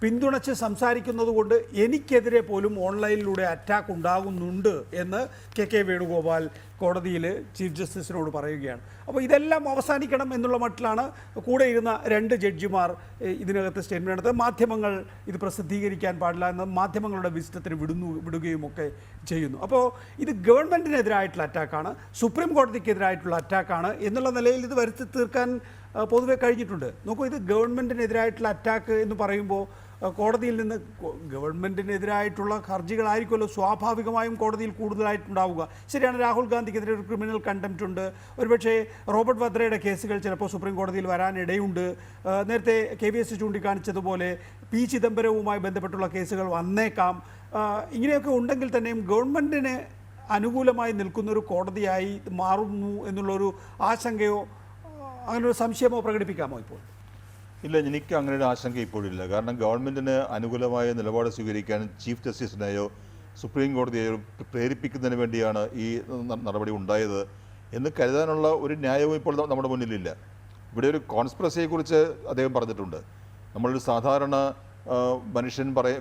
പിന്തുണച്ച് സംസാരിക്കുന്നത് കൊണ്ട് എനിക്കെതിരെ പോലും ഓൺലൈനിലൂടെ അറ്റാക്ക് ഉണ്ടാകുന്നുണ്ട് എന്ന് കെ വേണുഗോപാൽ കോടതിയിൽ ചീഫ് ജസ്റ്റിസിനോട് പറയുകയാണ്. അപ്പോൾ ഇതെല്ലാം അവസാനിക്കണം എന്നുള്ള മട്ടിലാണ് കൂടെ ഇരുന്ന 2 ജഡ്ജിമാർ ഇതിനകത്ത് സ്റ്റേറ്റ്മെൻറ്റ് എടുത്തത്. മാധ്യമങ്ങൾ ഇത് പ്രസിദ്ധീകരിക്കാൻ പാടില്ല എന്ന് മാധ്യമങ്ങളുടെ വിശദത്തിന് വിടുകയും ഒക്കെ ചെയ്യുന്നു. അപ്പോൾ ഇത് ഗവൺമെൻറ്റിനെതിരായിട്ടുള്ള അറ്റാക്കാണ്, സുപ്രീം കോടതിക്കെതിരായിട്ടുള്ള അറ്റാക്കാണ് എന്നുള്ള നിലയിൽ ഇത് വരുത്തി തീർക്കാൻ പൊതുവെ കഴിഞ്ഞിട്ടുണ്ട്. നോക്കൂ, ഇത് ഗവൺമെൻറ്റിനെതിരായിട്ടുള്ള അറ്റാക്ക് എന്ന് പറയുമ്പോൾ കോടതിയിൽ നിന്ന് ഗവൺമെൻറ്റിനെതിരായിട്ടുള്ള ഹർജികളായിരിക്കുമല്ലോ സ്വാഭാവികമായും കോടതിയിൽ കൂടുതലായിട്ടുണ്ടാവുക. ശരിയാണ്, രാഹുൽ ഗാന്ധിക്കെതിരെ ഒരു ക്രിമിനൽ കണ്ടംപ്റ്റ് ഉണ്ട്. ഒരുപക്ഷേ റോബർട്ട് വദ്രയുടെ കേസുകൾ ചിലപ്പോൾ സുപ്രീം കോടതിയിൽ വരാനിടയുണ്ട്. നേരത്തെ KVS ചൂണ്ടിക്കാണിച്ചതുപോലെ പി ചിദംബരവുമായി ബന്ധപ്പെട്ടുള്ള കേസുകൾ വന്നേക്കാം. ഇങ്ങനെയൊക്കെ ഉണ്ടെങ്കിൽ തന്നെയും ഗവൺമെൻറ്റിന് അനുകൂലമായി നിൽക്കുന്നൊരു കോടതിയായി മാറുന്നു എന്നുള്ളൊരു ആശങ്കയോ അങ്ങനൊരു സംശയമോ പ്രകടിപ്പിക്കാമോ ഇപ്പോൾ? ഇല്ല, എനിക്ക് അങ്ങനെ ഒരു ആശങ്ക ഇപ്പോഴില്ല. കാരണം ഗവൺമെൻറ്റിന് അനുകൂലമായ നിലപാട് സ്വീകരിക്കാൻ ചീഫ് ജസ്റ്റിസിനെയോ സുപ്രീം കോടതിയെയോ പ്രേരിപ്പിക്കുന്നതിന് വേണ്ടിയാണ് ഈ നടപടി ഉണ്ടായത് എന്ന് കരുതാനുള്ള ഒരു ന്യായവും ഇപ്പോൾ നമ്മുടെ മുന്നിലില്ല. ഇവിടെ ഒരു കോൺസ്പിറസിയെക്കുറിച്ച് അദ്ദേഹം പറഞ്ഞിട്ടുണ്ട്. നമ്മളൊരു സാധാരണ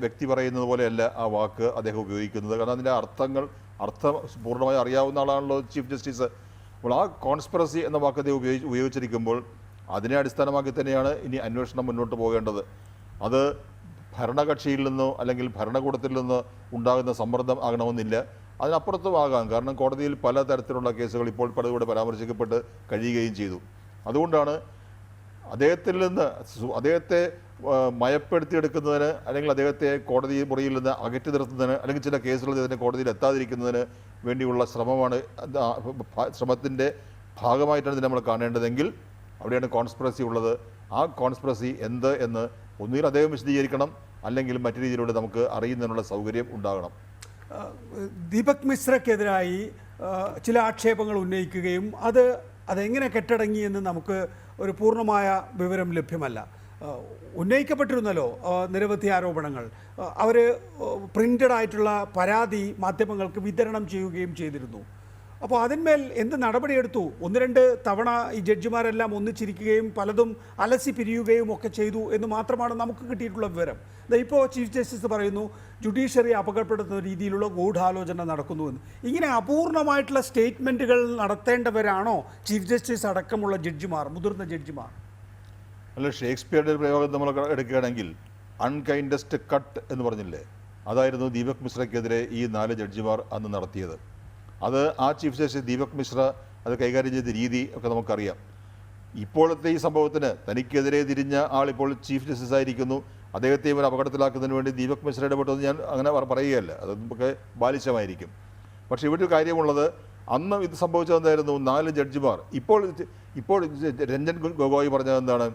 വ്യക്തി പറയുന്നത് പോലെയല്ല ആ വാക്ക് അദ്ദേഹം ഉപയോഗിക്കുന്നത്. കാരണം അതിൻ്റെ അർത്ഥങ്ങൾ അർത്ഥം പൂർണ്ണമായി അറിയാവുന്ന ആളാണല്ലോ ചീഫ് ജസ്റ്റിസ്. അപ്പോൾ ആ കോൺസ്പിറസി എന്ന വാക്കത്തെ ഉപയോഗിച്ചിരിക്കുമ്പോൾ അതിനെ അടിസ്ഥാനമാക്കി തന്നെയാണ് ഇനി അന്വേഷണം മുന്നോട്ട് പോകേണ്ടത്. അത് ഭരണകക്ഷിയിൽ നിന്നോ അല്ലെങ്കിൽ ഭരണകൂടത്തിൽ നിന്നോ ഉണ്ടാകുന്ന സമ്മർദ്ദം ആകണമെന്നില്ല, അതിനപ്പുറത്തും ആകാം. കാരണം കോടതിയിൽ പല തരത്തിലുള്ള കേസുകൾ ഇപ്പോൾ പലതവണ പരാമർശിക്കപ്പെട്ട് കഴിയുകയും ചെയ്തു. അതുകൊണ്ടാണ് അദ്ദേഹത്തെ മയപ്പെടുത്തിയെടുക്കുന്നതിന് അല്ലെങ്കിൽ അദ്ദേഹത്തെ കോടതി മുറിയിൽ നിന്ന് അകറ്റി നിർത്തുന്നതിന് അല്ലെങ്കിൽ ചില കേസുകൾ ഇതിനെ കോടതിയിൽ എത്താതിരിക്കുന്നതിന് വേണ്ടിയുള്ള ശ്രമത്തിൻ്റെ ഭാഗമായിട്ടാണ് ഇത് നമ്മൾ കാണേണ്ടതെങ്കിൽ അവിടെയാണ് കോൺസ്പിറസി ഉള്ളത്. ആ കോൺസ്പിറസി എന്ത് എന്ന് ഒന്നുകിൽ അദ്ദേഹം വിശദീകരിക്കണം, അല്ലെങ്കിൽ മറ്റു രീതിയിലൂടെ നമുക്ക് അറിയുന്നതിനുള്ള സൗകര്യം ഉണ്ടാകണം. ദീപക് മിശ്രയ്ക്കെതിരായി ചില ആക്ഷേപങ്ങൾ ഉന്നയിക്കുകയും അതെങ്ങനെ കെട്ടടങ്ങി എന്ന് നമുക്ക് ഒരു പൂർണ്ണമായ വിവരം ലഭ്യമല്ല. ഉന്നയിക്കപ്പെട്ടിരുന്നല്ലോ നിരവധി ആരോപണങ്ങൾ. അവർ പ്രിൻ്റഡ് ആയിട്ടുള്ള പരാതി മാധ്യമങ്ങൾക്ക് വിതരണം ചെയ്യുകയും ചെയ്തിരുന്നു. അപ്പോൾ അതിന്മേൽ എന്ത് നടപടിയെടുത്തു? 1-2 തവണ ഈ ജഡ്ജിമാരെല്ലാം ഒന്നിച്ചിരിക്കുകയും പലതും അലസി പിരിയുകയും ഒക്കെ ചെയ്തു എന്ന് മാത്രമാണ് നമുക്ക് കിട്ടിയിട്ടുള്ള വിവരം. ഇപ്പോൾ ചീഫ് ജസ്റ്റിസ് പറയുന്നു ജുഡീഷ്യറി അപകടപ്പെടുത്തുന്ന രീതിയിലുള്ള ഗൂഢാലോചന നടക്കുന്നുവെന്ന്. ഇങ്ങനെ അപൂർണമായിട്ടുള്ള സ്റ്റേറ്റ്മെൻറ്റുകൾ നടത്തേണ്ടവരാണോ ചീഫ് ജസ്റ്റിസ് അടക്കമുള്ള ജഡ്ജിമാർ, മുതിർന്ന ജഡ്ജിമാർ? അല്ല, ഷേക്സ്പിയറുടെ പ്രയോഗം നമ്മൾ എടുക്കുകയാണെങ്കിൽ അൺകൈൻഡസ്റ്റ് കട്ട് എന്ന് പറഞ്ഞില്ലേ, അതായിരുന്നു ദീപക് മിശ്രയ്ക്കെതിരെ ഈ 4 ജഡ്ജിമാർ അന്ന് നടത്തിയത്. അത് ആ ചീഫ് ജസ്റ്റിസ് ദീപക് മിശ്ര അത് കൈകാര്യം ചെയ്ത രീതി ഒക്കെ നമുക്കറിയാം. ഇപ്പോഴത്തെ ഈ സംഭവത്തിന് തനിക്കെതിരെ തിരിഞ്ഞ ആളിപ്പോൾ ചീഫ് ജസ്റ്റിസ് ആയിരിക്കുന്നു. അദ്ദേഹത്തെ ഇവർ അപകടത്തിലാക്കുന്നതിന് വേണ്ടി ദീപക് മിശ്ര ഇടപെട്ടതെന്ന് ഞാൻ അങ്ങനെ പറയുകയല്ല, അത് നമുക്ക് ബാലിശമായിരിക്കും. പക്ഷേ ഇവിടെ ഒരു കാര്യമുള്ളത്, അന്ന് ഇത് സംഭവിച്ചതെന്തായിരുന്നു? 4 ജഡ്ജിമാർ. ഇപ്പോൾ രഞ്ജൻ ഗൊഗോയ് പറഞ്ഞത് എന്താണ്?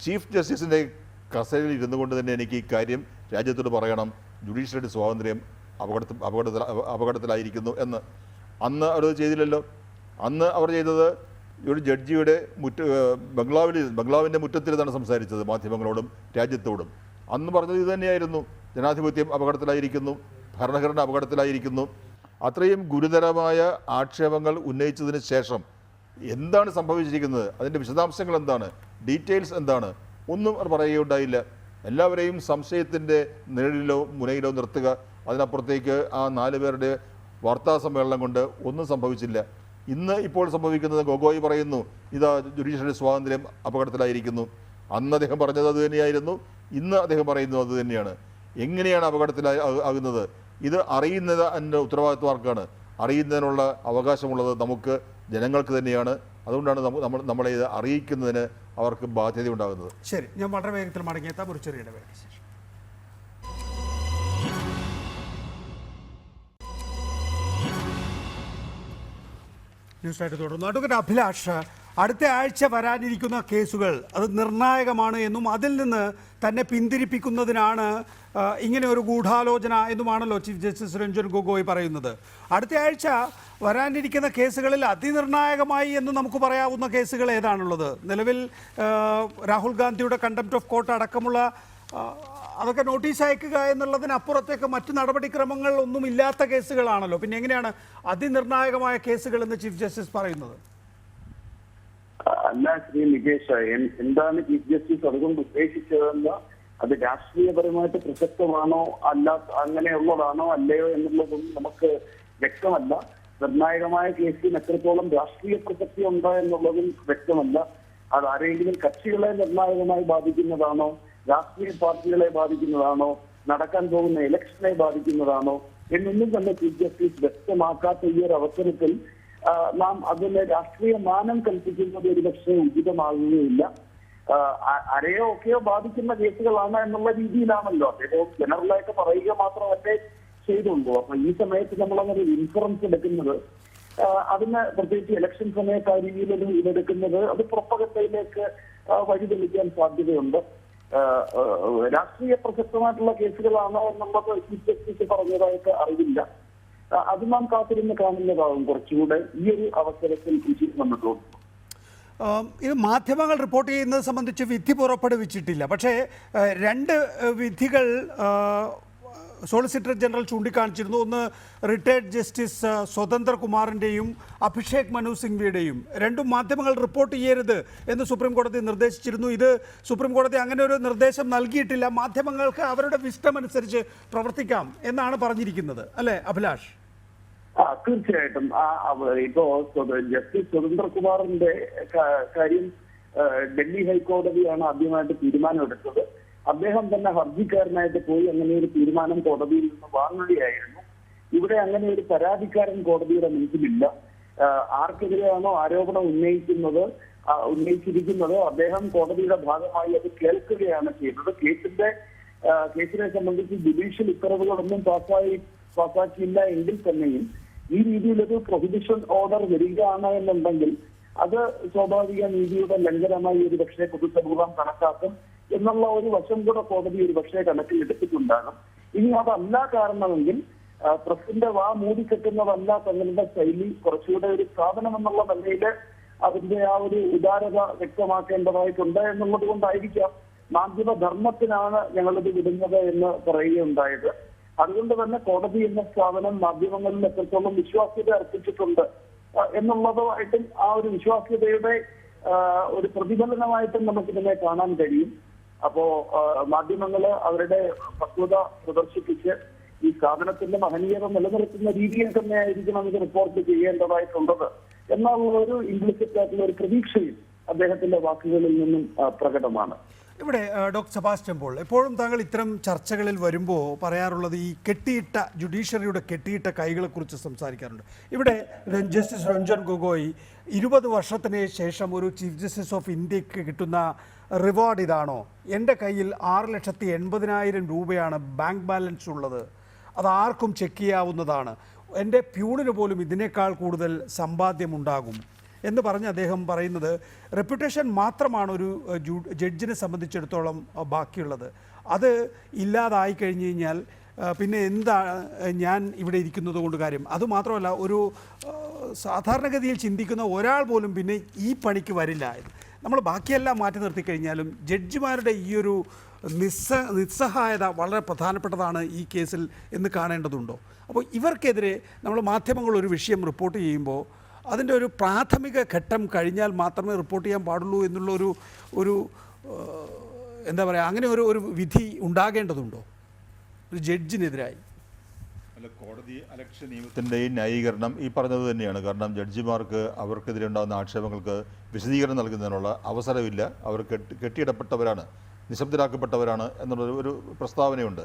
ചീഫ് ജസ്റ്റിസിൻ്റെ കസേരയിൽ ഇരുന്നു കൊണ്ട് തന്നെ എനിക്ക് ഈ കാര്യം രാജ്യത്തോട് പറയണം, ജുഡീഷ്യറിയുടെ സ്വാതന്ത്ര്യം അപകടത്തിലായിരിക്കുന്നു എന്ന്. അന്ന് അവർ ചെയ്തില്ലല്ലോ. അന്ന് അവർ ചെയ്തത് ഒരു ജഡ്ജിയുടെ ബംഗ്ലാവിൻ്റെ മുറ്റത്തിരുന്നാണ് സംസാരിച്ചത് മാധ്യമങ്ങളോടും രാജ്യത്തോടും. അന്ന് പറഞ്ഞത് ഇത് തന്നെയായിരുന്നു, ജനാധിപത്യം അപകടത്തിലായിരിക്കുന്നു, ഭരണഘടന അപകടത്തിലായിരിക്കുന്നു. അത്രയും ഗുരുതരമായ ആക്ഷേപങ്ങൾ ഉന്നയിച്ചതിന് ശേഷം എന്താണ് സംഭവിച്ചിരിക്കുന്നത്, അതിൻ്റെ വിശദാംശങ്ങൾ എന്താണ്, ഡീറ്റെയിൽസ് എന്താണ്, ഒന്നും അവർ പറയുകയുണ്ടായില്ല. എല്ലാവരെയും സംശയത്തിൻ്റെ നിഴലിലോ മുനയിലോ നിർത്തുക. അതിനപ്പുറത്തേക്ക് ആ 4 പേരുടെ വാർത്താ സമ്മേളനം കൊണ്ട് ഒന്നും സംഭവിച്ചില്ല. ഇപ്പോൾ സംഭവിക്കുന്നത് ഗൊഗോയ് പറയുന്നു ഇതാ ജുഡീഷ്യറി സ്വാതന്ത്ര്യം അപകടത്തിലായിരിക്കുന്നു. അന്ന് അദ്ദേഹം പറഞ്ഞത് അത് തന്നെയായിരുന്നു, ഇന്ന് അദ്ദേഹം പറയുന്നു അത് തന്നെയാണ്. എങ്ങനെയാണ് അപകടത്തിലാകുന്നത്? ഇത് അറിയുന്നത് അതിൻ്റെ ഉത്തരവാദിത്വമാർക്കാണ്. അറിയുന്നതിനുള്ള അവകാശമുള്ളത് നമുക്ക് ജനങ്ങൾക്ക് തന്നെയാണ്. അതുകൊണ്ടാണ് നമ്മളെ ഇത് അറിയിക്കുന്നതിന് അവർക്ക് ബാധ്യത ഉണ്ടാകുന്നത്. ശരി, ഞാൻ വളരെ വേഗത്തിൽ മടങ്ങിയെത്താം ഒരു ചെറിയ ഇടവേളയ്ക്ക് ശേഷം. ന്യൂസായിട്ട് തുടർന്നു. അഡ്വക്കേറ്റ് അഭിലാഷ്, അടുത്ത ആഴ്ച വരാനിരിക്കുന്ന കേസുകൾ അത് നിർണായകമാണ് എന്നും അതിൽ നിന്ന് തന്നെ പിന്തിരിപ്പിക്കുന്നതിനാണ് ഇങ്ങനെ ഒരു ഗൂഢാലോചന എന്നുമാണല്ലോ ചീഫ് ജസ്റ്റിസ് രഞ്ജൻ ഗൊഗോയ് പറയുന്നത്. അടുത്ത ആഴ്ച വരാനിരിക്കുന്ന കേസുകളിൽ അതിനിർണായകമായി എന്ന് നമുക്ക് പറയാവുന്ന കേസുകൾ ഏതാണുള്ളത്? നിലവിൽ രാഹുൽ ഗാന്ധിയുടെ കണ്ടംപ്റ്റ് ഓഫ് കോർട്ട് അടക്കമുള്ള അതൊക്കെ നോട്ടീസ് അയക്കുക എന്നുള്ളതിനപ്പുറത്തേക്ക് മറ്റു നടപടിക്രമങ്ങൾ ഒന്നും ഇല്ലാത്ത കേസുകളാണല്ലോ. പിന്നെ എങ്ങനെയാണ് അതിനിർണായകമായ കേസുകൾ എന്ന് ചീഫ് ജസ്റ്റിസ് പറയുന്നത്? അല്ല ശ്രീ നികേഷ്, എന്താണ് ചീഫ് ജസ്റ്റിസ് അതുകൊണ്ട് ഉദ്ദേശിച്ചതെന്ന് അത് രാഷ്ട്രീയപരമായിട്ട് പ്രസക്തമാണോ അങ്ങനെയുള്ളതാണോ അല്ലയോ എന്നുള്ളതൊന്നും നമുക്ക് വ്യക്തമല്ല. നിർണായകമായ കേസിന് എത്രത്തോളം രാഷ്ട്രീയ പ്രസക്തി ഉണ്ടോ എന്നുള്ളതും വ്യക്തമല്ല. അത് ആരെങ്കിലും കക്ഷികളെ നിർണായകമായി ബാധിക്കുന്നതാണോ, രാഷ്ട്രീയ പാർട്ടികളെ ബാധിക്കുന്നതാണോ, നടക്കാൻ പോകുന്ന ഇലക്ഷനെ ബാധിക്കുന്നതാണോ എന്നൊന്നും തന്നെ ചീഫ് ജസ്റ്റിസ് വ്യക്തമാക്കാത്ത ഈ ഒരു അവസരത്തിൽ നാം അതിന് രാഷ്ട്രീയ മാനം കൽപ്പിക്കുന്നത് ഒരുപക്ഷെ ഉചിതമാകുകയില്ല. ആരെയോ ഒക്കെയോ ബാധിക്കുന്ന കേസുകളാണ് എന്നുള്ള രീതിയിലാണല്ലോ അദ്ദേഹം ജനറലായിട്ട് പറയുക മാത്രമല്ലേ ചെയ്തുള്ളൂ. അപ്പൊ ഈ സമയത്ത് നമ്മളങ്ങനെ ഇൻഫറൻസ് എടുക്കുന്നത്, അതിന് പ്രത്യേകിച്ച് ഇലക്ഷൻ സമയത്ത് ആ രീതിയിലൊരു ഇതെടുക്കുന്നത് അത് പ്രൊപ്പഗണ്ടയിലേക്ക് വഴിതെളിക്കാൻ സാധ്യതയുണ്ട്. രാഷ്ട്രീയ പ്രസക്തമായിട്ടുള്ള കേസുകളാണോ എന്നുള്ളത് ചീഫ് ജസ്റ്റിസ് പറഞ്ഞതായിട്ട് അറിവില്ല. അത് നാം കാത്തിരുന്ന് കാണുന്നതാകും കുറച്ചുകൂടെ ഈ ഒരു അവസരത്തിൽ വന്നു തോന്നുന്നു. ഇത് മാധ്യമങ്ങൾ റിപ്പോർട്ട് ചെയ്യുന്നത് സംബന്ധിച്ച് വിധി പുറപ്പെടുവിച്ചിട്ടില്ല. പക്ഷേ 2 വിധികൾ സോളിസിറ്റർ ജനറൽ ചൂണ്ടിക്കാണിച്ചിരുന്നു. ഒന്ന് റിട്ടയർഡ് ജസ്റ്റിസ് സ്വതന്ത്ര കുമാറിൻ്റെയും അഭിഷേക് മനു സിംഗ്വിയുടെയും. 2 മാധ്യമങ്ങൾ റിപ്പോർട്ട് ചെയ്യരുത് എന്ന് സുപ്രീം കോടതി നിർദ്ദേശിച്ചിരുന്നു. ഇത് സുപ്രീം കോടതി അങ്ങനെ ഒരു നിർദ്ദേശം നൽകിയിട്ടില്ല. മാധ്യമങ്ങൾക്ക് അവരുടെ വിഷ്ടം അനുസരിച്ച് പ്രവർത്തിക്കാം എന്നാണ് പറഞ്ഞിരിക്കുന്നത്, അല്ലേ അഭിലാഷ്? തീർച്ചയായിട്ടും ഇപ്പോ ജസ്റ്റിസ് സുരേന്ദ്രകുമാറിന്റെ കാര്യം ഡൽഹി ഹൈക്കോടതിയാണ് ആദ്യമായിട്ട് തീരുമാനമെടുത്തത്. അദ്ദേഹം തന്നെ ഹർജിക്കാരനായിട്ട് പോയി അങ്ങനെ ഒരു തീരുമാനം കോടതിയിൽ നിന്ന് വാങ്ങുകയായിരുന്നു. ഇവിടെ അങ്ങനെ ഒരു പരാതിക്കാരൻ കോടതിയുടെ മുൻപിലില്ല. ആർക്കെതിരെയാണോ ആരോപണം ഉന്നയിച്ചിരിക്കുന്നത് അദ്ദേഹം കോടതിയുടെ ഭാഗമായി അത് കേൾക്കുകയാണ് ചെയ്തത്. കേസിനെ സംബന്ധിച്ച് ജുഡീഷ്യൽ ഉത്തരവുകളൊന്നും പാസ്സാക്കിയില്ല എങ്കിൽ തന്നെയും ഈ രീതിയിലൊരു പ്രൊഹിബിഷൻ ഓർഡർ വരികയാണ് എന്നുണ്ടെങ്കിൽ അത് സ്വാഭാവിക നീതിയുടെ ലംഘനമായി ഒരു പക്ഷേ പൊതുസമൂഹം കണക്കാക്കും എന്നുള്ള ഒരു വശം കൂടെ കോടതി ഒരു പക്ഷേ കണക്കിലെടുത്തിട്ടുണ്ടാകും. ഇനി അതല്ല കാരണമെങ്കിൽ പ്രസിന്റെ വാ മൂടിക്കെട്ടുന്നതല്ല തങ്ങളുടെ ശൈലി, കുറച്ചുകൂടെ ഒരു സ്ഥാപനം എന്നുള്ള നിലയിൽ അതിന്റെ ആ ഒരു ഉദാരത വ്യക്തമാക്കേണ്ടതായിട്ടുണ്ട് എന്നുള്ളത് കൊണ്ടായിരിക്കാം മാധ്യമധർമ്മത്തിനാണ് ഞങ്ങളിത് വിടുന്നത് എന്ന് പറയുകയുണ്ടായത്. അതുകൊണ്ട് തന്നെ കോടതി എന്ന സ്ഥാപനം മാധ്യമങ്ങളിൽ എത്രത്തോളം വിശ്വാസ്യത അർപ്പിച്ചിട്ടുണ്ട് എന്നുള്ളതുമായിട്ടും ആ ഒരു വിശ്വാസ്യതയുടെ ഒരു പ്രതിഫലനമായിട്ടും നമുക്കിതിനെ കാണാൻ കഴിയും. അപ്പോ മാധ്യമങ്ങള് അവരുടെ പക്വത പ്രദർശിപ്പിച്ച് ഈ സ്ഥാപനത്തിന്റെ മഹനീയത നിലനിർത്തുന്ന രീതിയിൽ തന്നെയായിരിക്കണം ഇത് റിപ്പോർട്ട് ചെയ്യേണ്ടതായിട്ടുള്ളത് എന്നുള്ള ഒരു ഇംപ്ലിസിറ്റ് ആയിട്ടുള്ള ഒരു പ്രതീക്ഷയും അദ്ദേഹത്തിന്റെ വാക്കുകളിൽ നിന്നും പ്രകടമാണ്. ഇവിടെ ഡോക്ടർ സെബാസ്റ്റ്യൻ പോൾ, എപ്പോഴും താങ്കൾ ഇത്തരം ചർച്ചകളിൽ വരുമ്പോൾ പറയാറുള്ളത് ഈ ജുഡീഷ്യറിയുടെ കെട്ടിയിട്ട കൈകളെക്കുറിച്ച് സംസാരിക്കാറുണ്ട്. ഇവിടെ ജസ്റ്റിസ് രഞ്ജൻ ഗൊഗോയ് 20 വർഷത്തിന് ശേഷം ഒരു ചീഫ് ജസ്റ്റിസ് ഓഫ് ഇന്ത്യക്ക് കിട്ടുന്ന റിവാർഡ് ഇതാണോ? എൻ്റെ കയ്യിൽ 6,80,000 രൂപയാണ് ബാങ്ക് ബാലൻസ് ഉള്ളത്, അത് ആർക്കും ചെക്ക് ചെയ്യാവുന്നതാണ്, എൻ്റെ പ്യൂണിന് പോലും ഇതിനേക്കാൾ കൂടുതൽ സമ്പാദ്യമുണ്ടാകും എന്ന് പറഞ്ഞ് അദ്ദേഹം പറയുന്നത് റെപ്യൂട്ടേഷൻ മാത്രമാണ് ഒരു ജഡ്ജിനെ സംബന്ധിച്ചിടത്തോളം ബാക്കിയുള്ളത്. അത് ഇല്ലാതായി കഴിഞ്ഞ് കഴിഞ്ഞാൽ പിന്നെ എന്താണ് ഞാൻ ഇവിടെ ഇരിക്കുന്നത് കൊണ്ട് കാര്യം? അതുമാത്രമല്ല, ഒരു സാധാരണഗതിയിൽ ചിന്തിക്കുന്ന ഒരാൾ പോലും പിന്നെ ഈ പണിക്ക് വരില്ല. നമ്മൾ ബാക്കിയെല്ലാം മാറ്റി നിർത്തിക്കഴിഞ്ഞാലും ജഡ്ജിമാരുടെ ഈ ഒരു നിസ്സഹായത വളരെ പ്രധാനപ്പെട്ടതാണ് ഈ കേസിൽ എന്ന് കാണേണ്ടതുണ്ടോ? അപ്പോൾ ഇവർക്കെതിരെ നമ്മൾ മാധ്യമങ്ങൾ ഒരു വിഷയം റിപ്പോർട്ട് ചെയ്യുമ്പോൾ അതിൻ്റെ ഒരു പ്രാഥമിക ഘട്ടം കഴിഞ്ഞാൽ മാത്രമേ റിപ്പോർട്ട് ചെയ്യാൻ പാടുള്ളൂ എന്നുള്ള ഒരു എന്താ പറയുക, അങ്ങനെ ഒരു വിധി ഉണ്ടാകേണ്ടതുണ്ടോ ഒരു ജഡ്ജിനെതിരായി? അല്ല, കോടതി അലക്ഷ്യ നിയമത്തിൻ്റെയും ന്യായീകരണം ഈ പറഞ്ഞത് തന്നെയാണ്. കാരണം ജഡ്ജിമാർക്ക് അവർക്കെതിരെ ഉണ്ടാകുന്ന ആക്ഷേപങ്ങൾക്ക് വിശദീകരണം നൽകുന്നതിനുള്ള അവസരമില്ല. അവർ കെട്ടിയിടപ്പെട്ടവരാണ്, നിശബ്ദരാക്കപ്പെട്ടവരാണ് എന്നുള്ള ഒരു പ്രസ്താവനയുണ്ട്.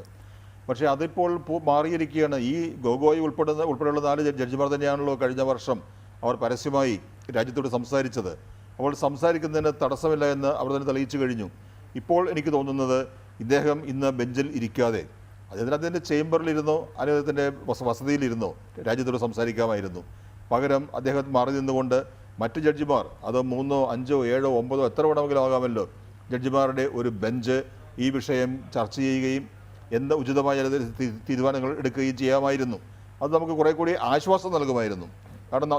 പക്ഷേ അതിപ്പോൾ മാറിയിരിക്കുകയാണ്. ഈ ഗൊഗോയ് ഉൾപ്പെടെയുള്ള 4 ജഡ്ജിമാർ തന്നെയാണല്ലോ കഴിഞ്ഞ വർഷം അവർ പരസ്യമായി രാജ്യത്തോട് സംസാരിച്ചത്. അപ്പോൾ സംസാരിക്കുന്നതിന് തടസ്സമില്ല എന്ന് അവർ തന്നെ തെളിയിച്ചു കഴിഞ്ഞു. ഇപ്പോൾ എനിക്ക് തോന്നുന്നത് ഇദ്ദേഹം ഇന്ന് ബെഞ്ചിൽ ഇരിക്കാതെ അദ്ദേഹത്തിൻ്റെ ചേംബറിലിരുന്നോ അദ്ദേഹത്തിൻ്റെ വസതിയിലിരുന്നോ രാജ്യത്തോട് സംസാരിക്കാമായിരുന്നു. പകരം അദ്ദേഹം മാറി നിന്നുകൊണ്ട് മറ്റ് ജഡ്ജിമാർ, അത് 3, 5, 7, 9 എത്ര വേണമെങ്കിലും ആകാമല്ലോ, ജഡ്ജിമാരുടെ ഒരു ബെഞ്ച് ഈ വിഷയം ചർച്ച ചെയ്യുകയും ഉചിതമായ തീരുമാനങ്ങൾ എടുക്കുകയും ചെയ്യാമായിരുന്നു. അത് നമുക്ക് കുറേ കൂടി ആശ്വാസം നൽകുമായിരുന്നു. കാരണം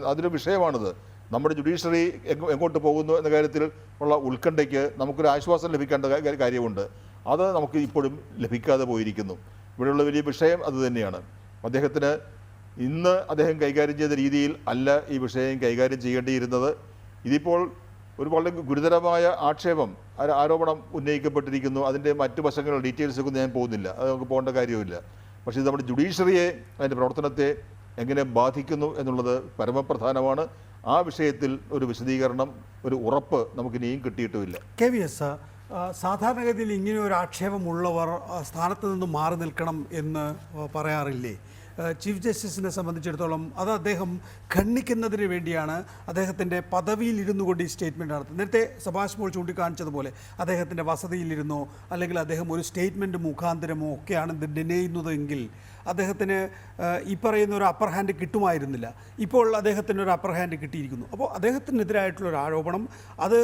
അതൊരു വിഷയമാണിത്. നമ്മുടെ ജുഡീഷ്യറി എങ്ങോട്ട് പോകുന്നു എന്ന കാര്യത്തിൽ ഉള്ള ഉത്കണ്ഠയ്ക്ക് നമുക്കൊരു ആശ്വാസം ലഭിക്കേണ്ട കാര്യമുണ്ട്. അത് നമുക്ക് ഇപ്പോഴും ലഭിക്കാതെ പോയിരിക്കുന്നു. ഇവിടെയുള്ള വലിയ വിഷയം അത് തന്നെയാണ്. ഇന്ന് അദ്ദേഹം കൈകാര്യം ചെയ്ത രീതിയിൽ അല്ല ഈ വിഷയം കൈകാര്യം ചെയ്യേണ്ടിയിരുന്നത്. ഇതിപ്പോൾ ഒരു വളരെ ഗുരുതരമായ ആരോപണം ഉന്നയിക്കപ്പെട്ടിരിക്കുന്നു. അതിൻ്റെ മറ്റു വശങ്ങൾ ഡീറ്റെയിൽസൊക്കെ ഞാൻ പോകുന്നില്ല, അത് നമുക്ക് പോകേണ്ട കാര്യമില്ല. പക്ഷേ ഇത് നമ്മുടെ ജുഡീഷ്യറിയെ, അതിൻ്റെ പ്രവർത്തനത്തെ എങ്ങനെ ബാധിക്കുന്നു എന്നുള്ളത് പരമപ്രധാനമാണ്. ആ വിഷയത്തിൽ ഒരു വിശദീകരണം, ഒരു ഉറപ്പ് നമുക്കിനിയും കിട്ടിയിട്ടുമില്ല. KVS, സാധാരണഗതിയിൽ ഇങ്ങനെ ഒരു ആക്ഷേപമുള്ളവർ സ്ഥാനത്ത് നിന്ന് മാറി നിൽക്കണം എന്ന് പറയാറില്ലേ? ചീഫ് ജസ്റ്റിസിനെ സംബന്ധിച്ചിടത്തോളം അത് അദ്ദേഹം ഖണ്ഡിക്കുന്നതിന് വേണ്ടിയാണ് അദ്ദേഹത്തിൻ്റെ പദവിയിൽ ഇരുന്നു കൊണ്ട് ഈ സ്റ്റേറ്റ്മെൻറ്റ് നടത്തുന്നത്. നേരത്തെ സെബാസ്റ്റ്യൻ പോൾ ചൂണ്ടിക്കാണിച്ചതുപോലെ അദ്ദേഹത്തിൻ്റെ വസതിയിലിരുന്നോ അല്ലെങ്കിൽ അദ്ദേഹം ഒരു സ്റ്റേറ്റ്മെൻറ്റ് മുഖാന്തരമോ ഒക്കെയാണ് ഇത് ഡിനയുന്നതെങ്കിൽ അദ്ദേഹത്തിന് ഈ പറയുന്ന ഒരു അപ്പർ ഹാൻഡ് കിട്ടുമായിരുന്നില്ല. ഇപ്പോൾ അദ്ദേഹത്തിന് ഒരു അപ്പർ ഹാൻഡ് കിട്ടിയിരിക്കുന്നു. അപ്പോൾ അദ്ദേഹത്തിനെതിരായിട്ടുള്ളൊരു ആരോപണം, അത്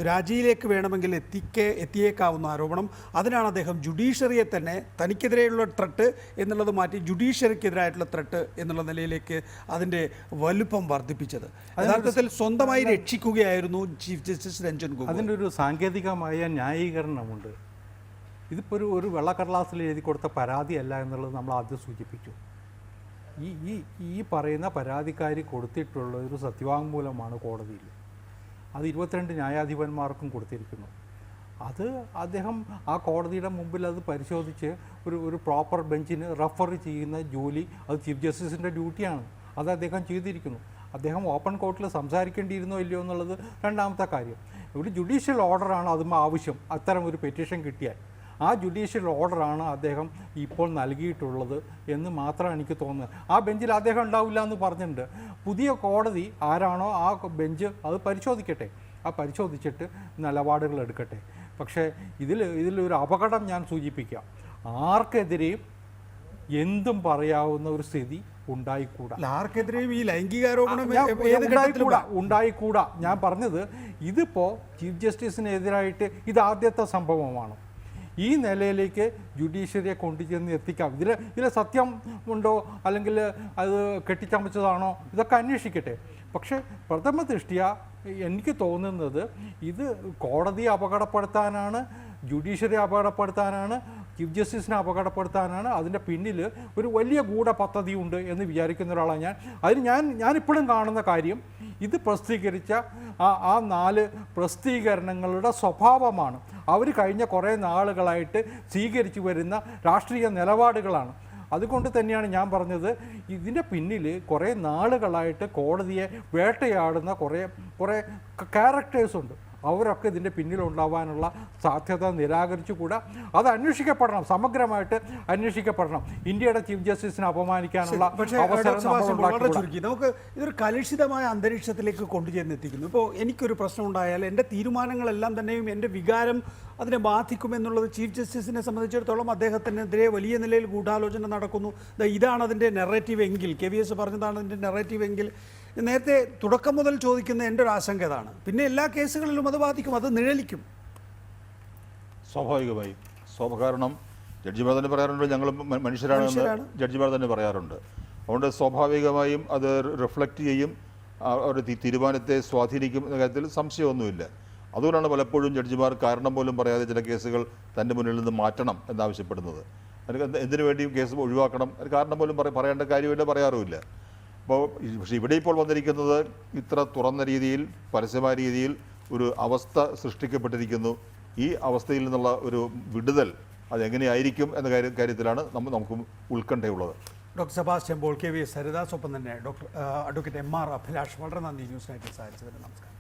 രാജിയിലേക്ക് വേണമെങ്കിൽ എത്തിയേക്കാവുന്ന ആരോപണം. അതിനാണ് അദ്ദേഹം ജുഡീഷ്യറിയെ തന്നെ തനിക്കെതിരെയുള്ള ത്രെട്ട് എന്നുള്ളത് മാറ്റി ജുഡീഷ്യറിക്കെതിരായിട്ടുള്ള ത്രെട്ട് എന്നുള്ള നിലയിലേക്ക് അതിൻ്റെ വലുപ്പം വർദ്ധിപ്പിച്ചത്. യഥാർത്ഥത്തിൽ സ്വന്തമായി രക്ഷിക്കുകയായിരുന്നു ചീഫ് ജസ്റ്റിസ് രഞ്ജൻ ഗൊഗോയ്. അതിൻ്റെ ഒരു സാങ്കേതികമായ ന്യായീകരണമുണ്ട്. ഇതിപ്പോൾ ഒരു വെള്ളക്കടലാസിൽ എഴുതി കൊടുത്ത പരാതിയല്ല എന്നുള്ളത് നമ്മൾ ആദ്യം സൂചിപ്പിച്ചു. ഈ പറയുന്ന പരാതിക്കാരി കൊടുത്തിട്ടുള്ള ഒരു സത്യവാങ്മൂലമാണ് കോടതിയിൽ. അത് 22 ന്യായാധിപന്മാർക്കും കൊടുത്തിരിക്കുന്നു. അത് അദ്ദേഹം ആ കോടതിയുടെ മുമ്പിൽ അത് പരിശോധിച്ച് ഒരു പ്രോപ്പർ ബെഞ്ചിന് റെഫർ ചെയ്യുന്ന ജോലി അത് ചീഫ് ജസ്റ്റിസിൻ്റെ ഡ്യൂട്ടിയാണ്. അത് അദ്ദേഹം ചെയ്തിരിക്കുന്നു. അദ്ദേഹം ഓപ്പൺ കോർട്ടിൽ സംസാരിക്കേണ്ടിയിരുന്നോ ഇല്ലയോ എന്നുള്ളത് രണ്ടാമത്തെ കാര്യം. ഒരു ജുഡീഷ്യൽ ഓർഡറാണ് അതും ആവശ്യം. അത്തരം ഒരു പെറ്റീഷൻ കിട്ടിയാൽ ആ ജുഡീഷ്യൽ ഓർഡറാണ് അദ്ദേഹം ഇപ്പോൾ നൽകിയിട്ടുള്ളത് എന്ന് മാത്രമാണ് എനിക്ക് തോന്നുന്നത്. ആ ബെഞ്ചിൽ അദ്ദേഹം ഉണ്ടാവില്ല എന്ന് പറഞ്ഞിട്ടുണ്ട്. പുതിയ കോടതി ആരാണോ ആ ബെഞ്ച് അത് പരിശോധിക്കട്ടെ, ആ പരിശോധിച്ചിട്ട് നിലപാടുകൾ എടുക്കട്ടെ. പക്ഷേ ഇതിലൊരു അപകടം ഞാൻ സൂചിപ്പിക്കാം. ആർക്കെതിരെയും എന്തും പറയാവുന്ന ഒരു സ്ഥിതി ഉണ്ടായിക്കൂടാ. ആർക്കെതിരെയും ഈ ലൈംഗികാരോപണം ഉണ്ടായിക്കൂടാ. ഞാൻ പറഞ്ഞത് ഇതിപ്പോൾ ചീഫ് ജസ്റ്റിസിനെതിരായിട്ട് ഇത് ആദ്യത്തെ സംഭവമാണ്. ഈ നിലയിലേക്ക് ജുഡീഷ്യറിയെ കൊണ്ടുചെന്ന് എത്തിക്കാം. ഇതിലെ സത്യം ഉണ്ടോ അല്ലെങ്കിൽ അത് കെട്ടിച്ചമച്ചതാണോ ഇതൊക്കെ അന്വേഷിക്കട്ടെ. പക്ഷേ പ്രഥമ ദൃഷ്ട്യാ എനിക്ക് തോന്നുന്നത് ഇത് കോടതിയെ അപകടപ്പെടുത്താനാണ്, ജുഡീഷ്യറിയെ അപകടപ്പെടുത്താനാണ്, ചീഫ് ജസ്റ്റിസിനെ അപകടപ്പെടുത്താനാണ്. അതിൻ്റെ പിന്നിൽ ഒരു വലിയ ഗൂഢപദ്ധതിയുണ്ട് എന്ന് വിചാരിക്കുന്ന ഒരാളാണ് ഞാൻ. അതിന് ഞാനിപ്പോഴും കാണുന്ന കാര്യം ഇത് പ്രസിദ്ധീകരിച്ച ആ 4 പ്രസിദ്ധീകരണങ്ങളുടെ സ്വഭാവമാണ്. അവർ കഴിഞ്ഞ കുറേ നാളുകളായിട്ട് സ്വീകരിച്ചു വരുന്ന രാഷ്ട്രീയ നിലപാടുകളാണ്. അതുകൊണ്ട് തന്നെയാണ് ഞാൻ പറഞ്ഞത് ഇതിൻ്റെ പിന്നിൽ കുറേ നാളുകളായിട്ട് കോടതിയെ വേട്ടയാടുന്ന കുറേ ക്യാരക്ടേഴ്സുണ്ട്. അവരൊക്കെ ഇതിൻ്റെ പിന്നിലുണ്ടാവാനുള്ള സാധ്യത നിരാകരിച്ചുകൂടാ. അത് അന്വേഷിക്കപ്പെടണം, സമഗ്രമായിട്ട് അന്വേഷിക്കപ്പെടണം. ഇന്ത്യയുടെ ചീഫ് ജസ്റ്റിസിനെ അപമാനിക്കാനുള്ള അവസരം വളരെ ചുരുക്കി നമുക്ക് ഇതൊരു കലുഷിതമായ അന്തരീക്ഷത്തിലേക്ക് കൊണ്ടുചെന്നെത്തിക്കുന്നു. ഇപ്പോൾ എനിക്കൊരു പ്രശ്നം ഉണ്ടായാൽ എൻ്റെ തീരുമാനങ്ങളെല്ലാം തന്നെയും എൻ്റെ വികാരം അതിനെ ബാധിക്കുമെന്നുള്ളത് ചീഫ് ജസ്റ്റിസിനെ സംബന്ധിച്ചിടത്തോളം അദ്ദേഹത്തിനെതിരെ വലിയ നിലയിൽ ഗൂഢാലോചന നടക്കുന്നു. ഇതാണ് അതിൻ്റെ നെറേറ്റീവ് എങ്കിൽ, KVS പറഞ്ഞതാണ് അതിൻ്റെ നെറേറ്റീവ് എങ്കിൽ, നേരത്തെ തുടക്കം മുതൽ ചോദിക്കുന്ന എൻ്റെ ഒരു ആശങ്ക ഇതാണ്. പിന്നെ എല്ലാ കേസുകളിലും അത് ബാധിക്കും, അത് നിഴലിക്കും സ്വാഭാവികമായും. കാരണം ജഡ്ജിമാർ തന്നെ പറയാറുണ്ട് ഞങ്ങൾ മനുഷ്യരാണെന്ന് ജഡ്ജിമാർ തന്നെ പറയാറുണ്ട്. അതുകൊണ്ട് സ്വാഭാവികമായും അത് റിഫ്ലക്റ്റ് ചെയ്യും, അവരുടെ തീരുമാനത്തെ സ്വാധീനിക്കും എന്ന കാര്യത്തിൽ സംശയമൊന്നുമില്ല. അതുകൊണ്ടാണ് പലപ്പോഴും ജഡ്ജിമാർ കാരണം പോലും പറയാതെ ചില കേസുകൾ തൻ്റെ മുന്നിൽ നിന്ന് മാറ്റണം എന്നാവശ്യപ്പെടുന്നത്. എന്തിനു വേണ്ടിയും കേസ് ഒഴിവാക്കണം, കാരണം പോലും പറയേണ്ട കാര്യമില്ല, പറയാറുമില്ല. പക്ഷേ ഇവിടെ ഇപ്പോൾ വന്നിരിക്കുന്നത് ഇത്ര തുറന്ന രീതിയിൽ, പരസ്യമായ രീതിയിൽ ഒരു അവസ്ഥ സൃഷ്ടിക്കപ്പെട്ടിരിക്കുന്നു. ഈ അവസ്ഥയിൽ നിന്നുള്ള ഒരു വിടുതൽ അതെങ്ങനെയായിരിക്കും എന്ന കാര്യത്തിലാണ് നമുക്ക് ഉത്കണ്ഠയുള്ളത്. Doctor Sebastian Paul, KVS Haridas, ഒപ്പം തന്നെ അഡ്വക്കേറ്റ് MR അഭിലാഷ്, വളരെ നന്ദി ന്യൂസ് നൈറ്റിൽ സഹായിച്ചതിന്. നമസ്കാരം.